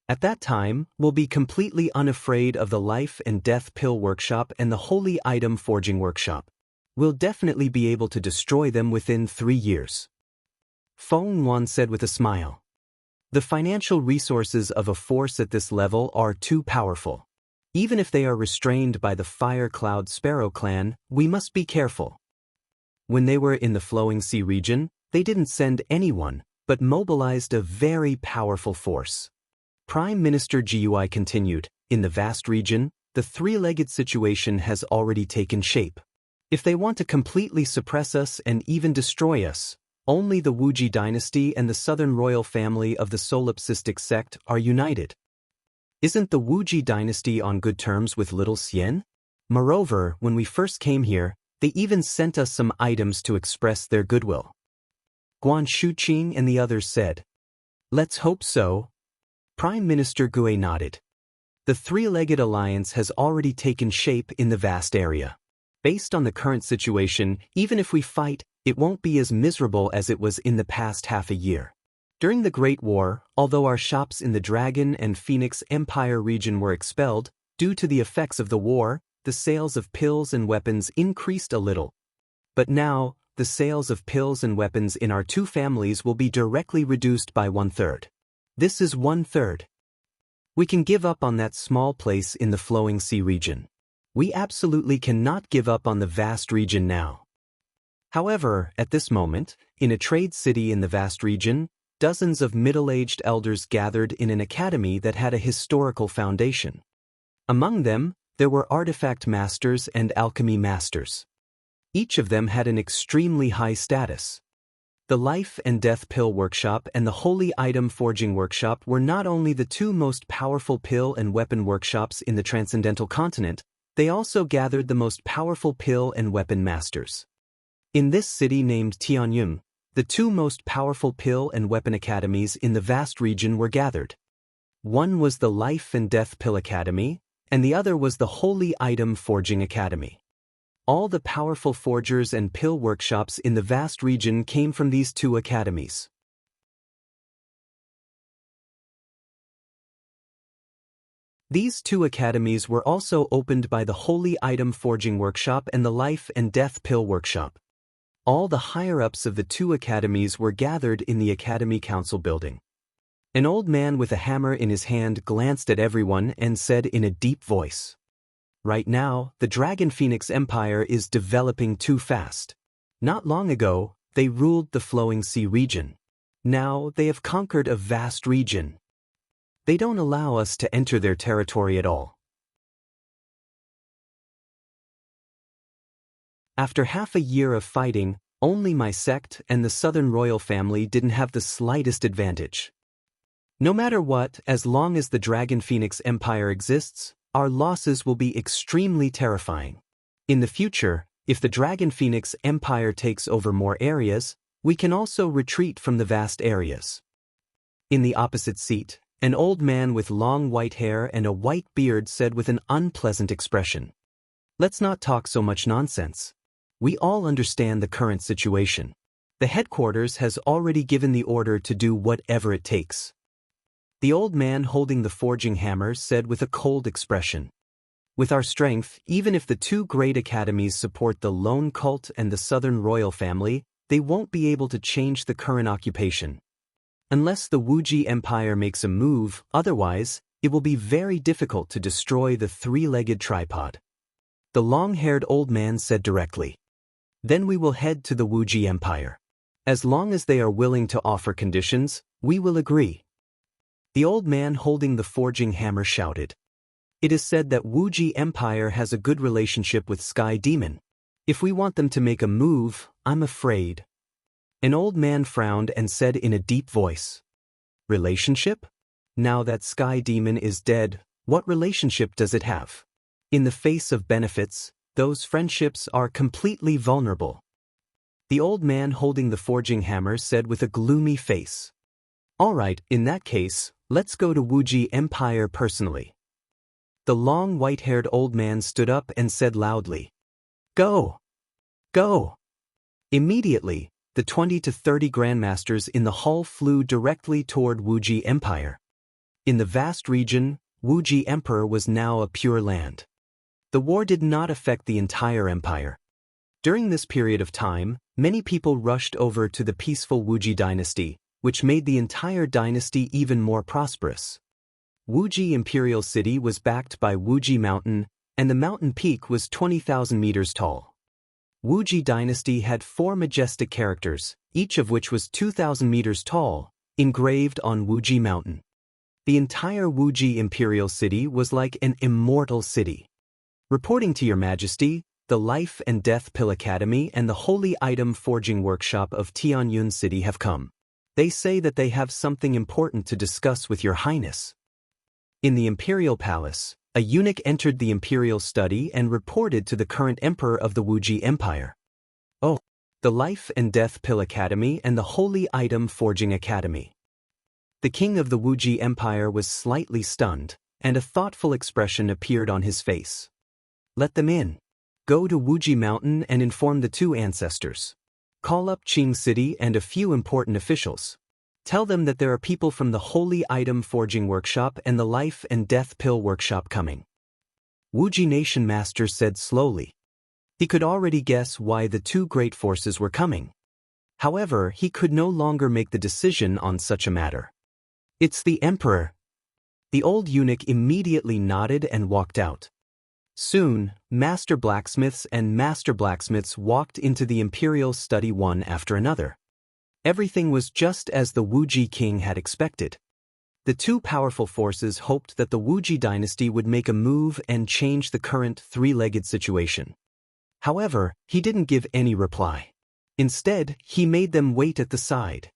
At that time, we'll be completely unafraid of the Life and Death Pill Workshop and the Holy Item Forging Workshop. We'll definitely be able to destroy them within 3 years. Feng Yuan said with a smile. The financial resources of a force at this level are too powerful. Even if they are restrained by the Fire Cloud Sparrow clan, we must be careful. When they were in the Flowing Sea region, they didn't send anyone, but mobilized a very powerful force. Prime Minister Gui continued, in the vast region, the three-legged situation has already taken shape. If they want to completely suppress us and even destroy us, only the Wuji dynasty and the Southern Royal Family of the Solipsistic sect are united. Isn't the Wuji dynasty on good terms with Little Xian? Moreover, when we first came here, they even sent us some items to express their goodwill. Guan Shuqing and the others said. Let's hope so. Prime Minister Gui nodded. The three-legged alliance has already taken shape in the vast area. Based on the current situation, even if we fight, it won't be as miserable as it was in the past half a year. During the Great War, although our shops in the Dragon and Phoenix Empire region were expelled, due to the effects of the war, the sales of pills and weapons increased a little. But now, the sales of pills and weapons in our two families will be directly reduced by 1/3. This is 1/3. We can give up on that small place in the Flowing Sea region. We absolutely cannot give up on the vast region now. However, at this moment, in a trade city in the vast region, dozens of middle-aged elders gathered in an academy that had a historical foundation. Among them, there were artifact masters and alchemy masters. Each of them had an extremely high status. The Life and Death Pill Workshop and the Holy Item Forging Workshop were not only the two most powerful pill and weapon workshops in the Transcendental Continent, they also gathered the most powerful pill and weapon masters. In this city named Tianyun, the two most powerful pill and weapon academies in the vast region were gathered. One was the Life and Death Pill Academy, and the other was the Holy Item Forging Academy. All the powerful forgers and pill workshops in the vast region came from these two academies. These two academies were also opened by the Holy Item Forging Workshop and the Life and Death Pill Workshop. All the higher-ups of the two academies were gathered in the Academy Council building. An old man with a hammer in his hand glanced at everyone and said in a deep voice, "Right now, the Dragon Phoenix Empire is developing too fast. Not long ago, they ruled the Flowing Sea region. Now they have conquered a vast region. They don't allow us to enter their territory at all." After half a year of fighting, only my sect and the Southern royal family didn't have the slightest advantage. No matter what, as long as the Dragon Phoenix Empire exists, our losses will be extremely terrifying. In the future, if the Dragon Phoenix Empire takes over more areas, we can also retreat from the vast areas. In the opposite seat, an old man with long white hair and a white beard said with an unpleasant expression, "Let's not talk so much nonsense. We all understand the current situation. The headquarters has already given the order to do whatever it takes." The old man holding the forging hammer said with a cold expression, "With our strength, even if the two great academies support the lone cult and the Southern royal family, they won't be able to change the current occupation. Unless the Wuji Empire makes a move, otherwise, it will be very difficult to destroy the three-legged tripod." The long-haired old man said directly, "Then we will head to the Wuji Empire. As long as they are willing to offer conditions, we will agree." The old man holding the forging hammer shouted, "It is said that Wuji Empire has a good relationship with Sky Demon. If we want them to make a move, I'm afraid." An old man frowned and said in a deep voice, "Relationship? Now that Sky Demon is dead, what relationship does it have? In the face of benefits, those friendships are completely vulnerable." The old man holding the forging hammer said with a gloomy face, "All right, in that case, let's go to Wuji Empire personally." The long white-haired old man stood up and said loudly, "Go! Go!" Immediately, the 20 to 30 grandmasters in the hall flew directly toward Wuji Empire. In the vast region, Wuji Emperor was now a pure land. The war did not affect the entire empire. During this period of time, many people rushed over to the peaceful Wuji dynasty, which made the entire dynasty even more prosperous. Wuji Imperial City was backed by Wuji Mountain, and the mountain peak was 20,000 meters tall. Wuji dynasty had 4 majestic characters, each of which was 2,000 meters tall, engraved on Wuji Mountain. The entire Wuji Imperial City was like an immortal city. "Reporting to Your Majesty, the Life and Death Pill Academy and the Holy Item Forging Workshop of Tianyun City have come. They say that they have something important to discuss with Your Highness." In the Imperial Palace, a eunuch entered the Imperial study and reported to the current Emperor of the Wuji Empire. "Oh, the Life and Death Pill Academy and the Holy Item Forging Academy." The king of the Wuji Empire was slightly stunned, and a thoughtful expression appeared on his face. "Let them in. Go to Wuji Mountain and inform the 2 ancestors. Call up Qing City and a few important officials. Tell them that there are people from the Holy Item Forging Workshop and the Life and Death Pill Workshop coming." Wuji Nation Master said slowly. He could already guess why the 2 great forces were coming. However, he could no longer make the decision on such a matter. "It's the Emperor." The old eunuch immediately nodded and walked out. Soon, master blacksmiths and master blacksmiths walked into the imperial study one after another. Everything was just as the Wuji king had expected. The 2 powerful forces hoped that the Wuji dynasty would make a move and change the current 3-legged situation. However, he didn't give any reply. Instead, he made them wait at the side.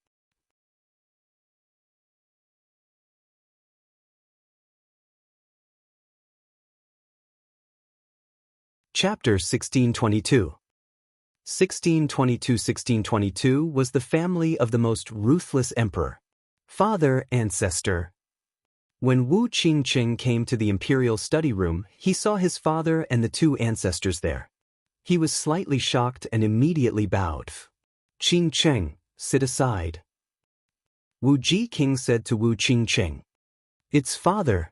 Chapter 1622. 1622 was the family of the most ruthless emperor. Father, ancestor. When Wu Qingqing came to the imperial study room, he saw his father and the 2 ancestors there. He was slightly shocked and immediately bowed. Qing Cheng, sit aside. Wu Ji King said to Wu Qingcheng. Its father.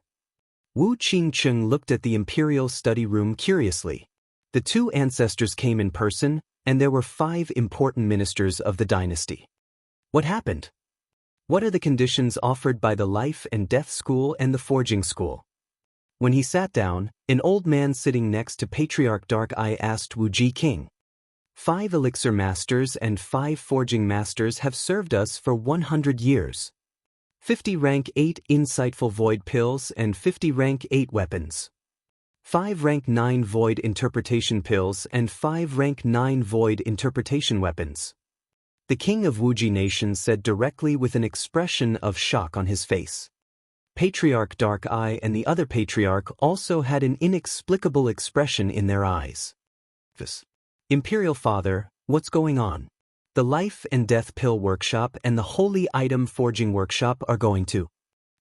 Wu Qingcheng looked at the imperial study room curiously. The two ancestors came in person, and there were 5 important ministers of the dynasty. What happened? What are the conditions offered by the life and death school and the forging school? When he sat down, an old man sitting next to Patriarch Dark Eye asked Wu Ji King. 5 elixir masters and 5 forging masters have served us for 100 years. 50 rank 8 insightful void pills and 50 rank 8 weapons. 5 rank 9 void interpretation pills and 5 rank 9 void interpretation weapons. The king of Wuji Nation said directly with an expression of shock on his face. Patriarch Dark Eye and the other patriarch also had an inexplicable expression in their eyes. Imperial Father, what's going on? The Life and Death Pill Workshop and the Holy Item Forging Workshop are going to.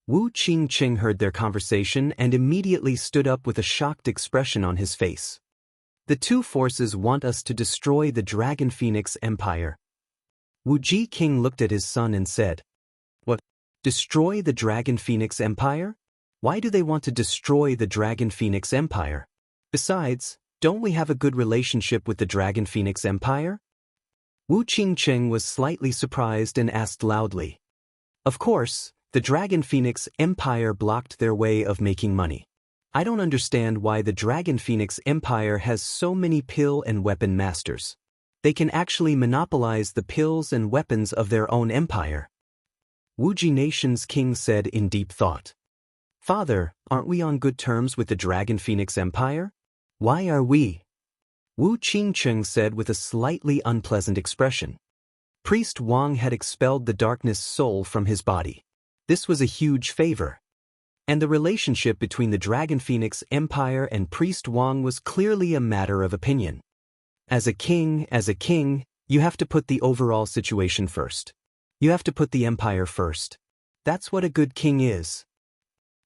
Wu Qingcheng heard their conversation and immediately stood up with a shocked expression on his face. The two forces want us to destroy the Dragon Phoenix Empire. Wu Ji King looked at his son and said, What? Destroy the Dragon Phoenix Empire? Why do they want to destroy the Dragon Phoenix Empire? Besides, don't we have a good relationship with the Dragon Phoenix Empire? Wu Qingcheng was slightly surprised and asked loudly. Of course, the Dragon Phoenix Empire blocked their way of making money. I don't understand why the Dragon Phoenix Empire has so many pill and weapon masters. They can actually monopolize the pills and weapons of their own empire. Wuji Nation's king said in deep thought. Father, aren't we on good terms with the Dragon Phoenix Empire? Why are we? Wu Qingcheng said with a slightly unpleasant expression. Priest Wang had expelled the darkness soul from his body. This was a huge favor. And the relationship between the Dragon Phoenix Empire and Priest Wang was clearly a matter of opinion. As a king, you have to put the overall situation first. You have to put the empire first. That's what a good king is.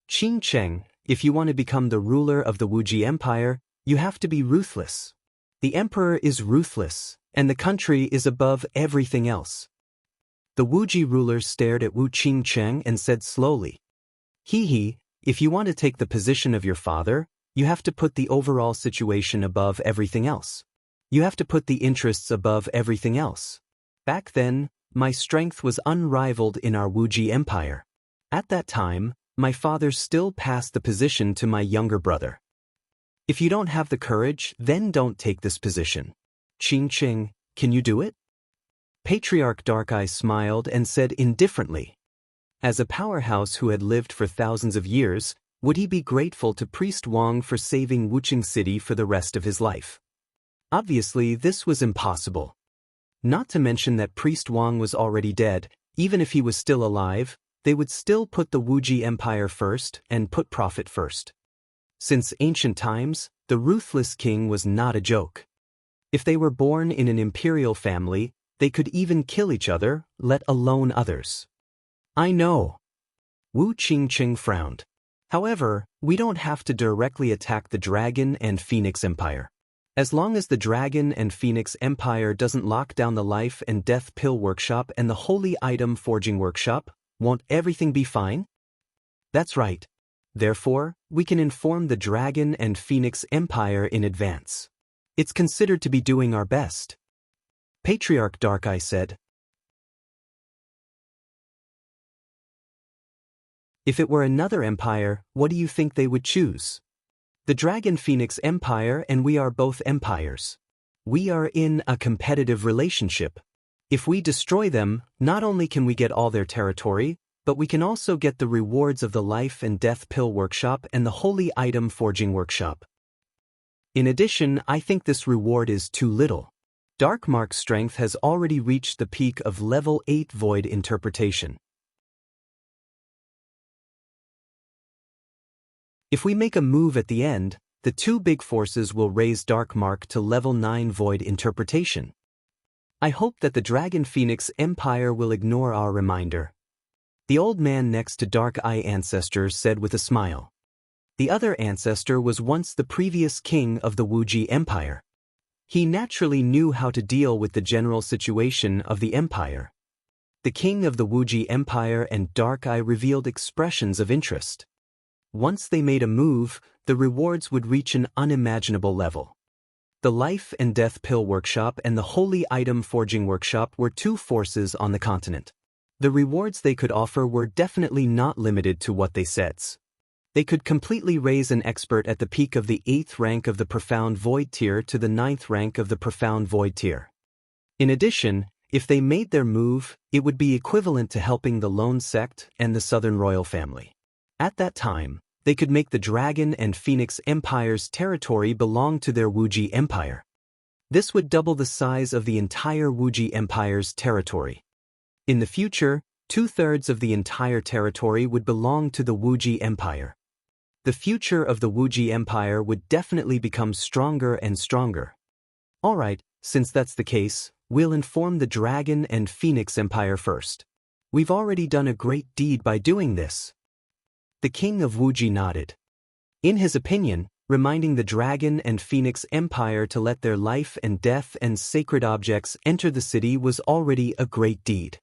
Qingcheng, if you want to become the ruler of the Wuji Empire, you have to be ruthless. The emperor is ruthless, and the country is above everything else. The Wuji ruler stared at Wu Qingcheng and said slowly, if you want to take the position of your father, you have to put the overall situation above everything else. You have to put the interests above everything else. Back then, my strength was unrivaled in our Wuji Empire. At that time, my father still passed the position to my younger brother. If you don't have the courage, then don't take this position. Qingcheng, can you do it? Patriarch Dark Eye smiled and said indifferently. As a powerhouse who had lived for thousands of years, would he be grateful to Priest Wang for saving Wuching City for the rest of his life? Obviously, this was impossible. Not to mention that Priest Wang was already dead. Even if he was still alive, they would still put the Wuji Empire first and put profit first. Since ancient times, the ruthless king was not a joke. If they were born in an imperial family, they could even kill each other, let alone others. I know. Wu Qingcheng frowned. However, we don't have to directly attack the Dragon and Phoenix Empire. As long as the Dragon and Phoenix Empire doesn't lock down the Life and Death Pill Workshop and the Holy Item Forging Workshop, won't everything be fine? That's right. Therefore, we can inform the Dragon and Phoenix Empire in advance. It's considered to be doing our best. Patriarch Dark Eye said. If it were another empire, what do you think they would choose? The Dragon Phoenix Empire and we are both empires. We are in a competitive relationship. If we destroy them, not only can we get all their territory, but we can also get the rewards of the Life and Death Pill Workshop and the Holy Item Forging Workshop. In addition, I think this reward is too little. Darkmark's strength has already reached the peak of level 8 Void Interpretation. If we make a move at the end, the two big forces will raise Darkmark to level 9 Void Interpretation. I hope that the Dragon Phoenix Empire will ignore our reminder. The old man next to Dark Eye Ancestor said with a smile. The other ancestor was once the previous king of the Wuji Empire. He naturally knew how to deal with the general situation of the empire. The king of the Wuji Empire and Dark Eye revealed expressions of interest. Once they made a move, the rewards would reach an unimaginable level. The Life and Death Pill Workshop and the Holy Item Forging Workshop were two forces on the continent. The rewards they could offer were definitely not limited to what they said. They could completely raise an expert at the peak of the 8th rank of the Profound Void tier to the 9th rank of the Profound Void tier. In addition, if they made their move, it would be equivalent to helping the Lone Sect and the Southern Royal Family. At that time, they could make the Dragon and Phoenix Empire's territory belong to their Wuji Empire. This would double the size of the entire Wuji Empire's territory. In the future, 2/3 of the entire territory would belong to the Wuji Empire. The future of the Wuji Empire would definitely become stronger and stronger. Alright, since that's the case, we'll inform the Dragon and Phoenix Empire first. We've already done a great deed by doing this. The king of Wuji nodded. In his opinion, reminding the Dragon and Phoenix Empire to let their life and death and sacred objects enter the city was already a great deed.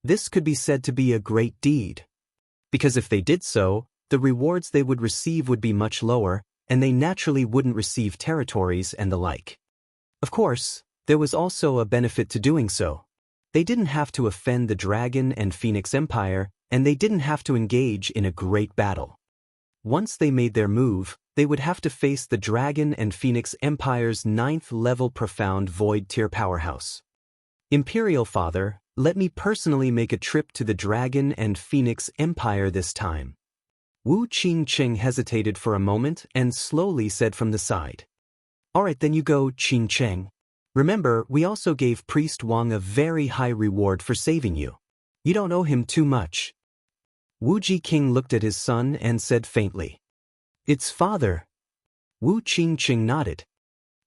This could be said to be a great deed. Because if they did so, the rewards they would receive would be much lower, and they naturally wouldn't receive territories and the like. Of course, there was also a benefit to doing so. They didn't have to offend the Dragon and Phoenix Empire, and they didn't have to engage in a great battle. Once they made their move, they would have to face the Dragon and Phoenix Empire's 9th-level Profound Void tier powerhouse. Imperial Father, let me personally make a trip to the Dragon and Phoenix Empire this time. Wu Qingcheng hesitated for a moment and slowly said from the side. Alright, then you go, Qingcheng. Remember, we also gave Priest Wang a very high reward for saving you. You don't owe him too much. Wu Ji King looked at his son and said faintly. It's father. Wu Qingcheng nodded.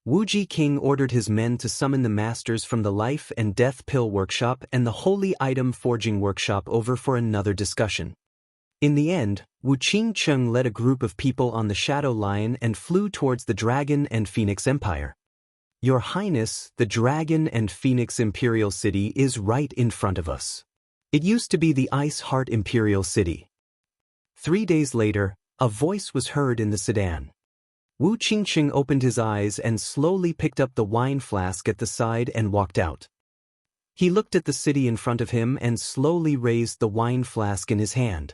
Wu Ji King ordered his men to summon the masters from the Life and Death Pill Workshop and the Holy Item Forging Workshop over for another discussion. In the end, Wu Qingcheng led a group of people on the Shadow Lion and flew towards the Dragon and Phoenix Empire. Your Highness, the Dragon and Phoenix Imperial City is right in front of us. It used to be the Ice Heart Imperial City. 3 days later, a voice was heard in the sedan. Wu Qingcheng opened his eyes and slowly picked up the wine flask at the side and walked out. He looked at the city in front of him and slowly raised the wine flask in his hand.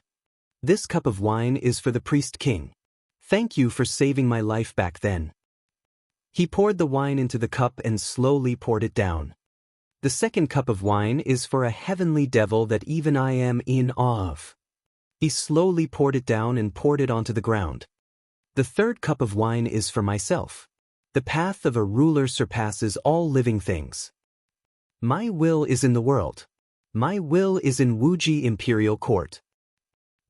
This cup of wine is for the Priest King. Thank you for saving my life back then. He poured the wine into the cup and slowly poured it down. The second cup of wine is for a heavenly devil that even I am in awe of. He slowly poured it down and poured it onto the ground. The third cup of wine is for myself. The path of a ruler surpasses all living things. My will is in the world. My will is in Wuji Imperial Court.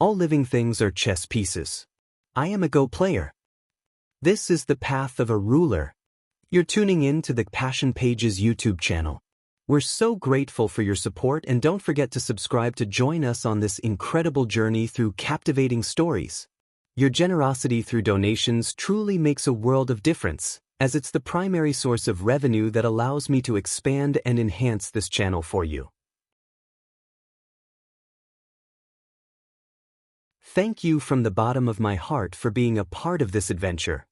All living things are chess pieces. I am a Go player. This is the path of a ruler. You're tuning in to the Passion Pages YouTube channel. We're so grateful for your support, and don't forget to subscribe to join us on this incredible journey through captivating stories. Your generosity through donations truly makes a world of difference, as it's the primary source of revenue that allows me to expand and enhance this channel for you. Thank you from the bottom of my heart for being a part of this adventure.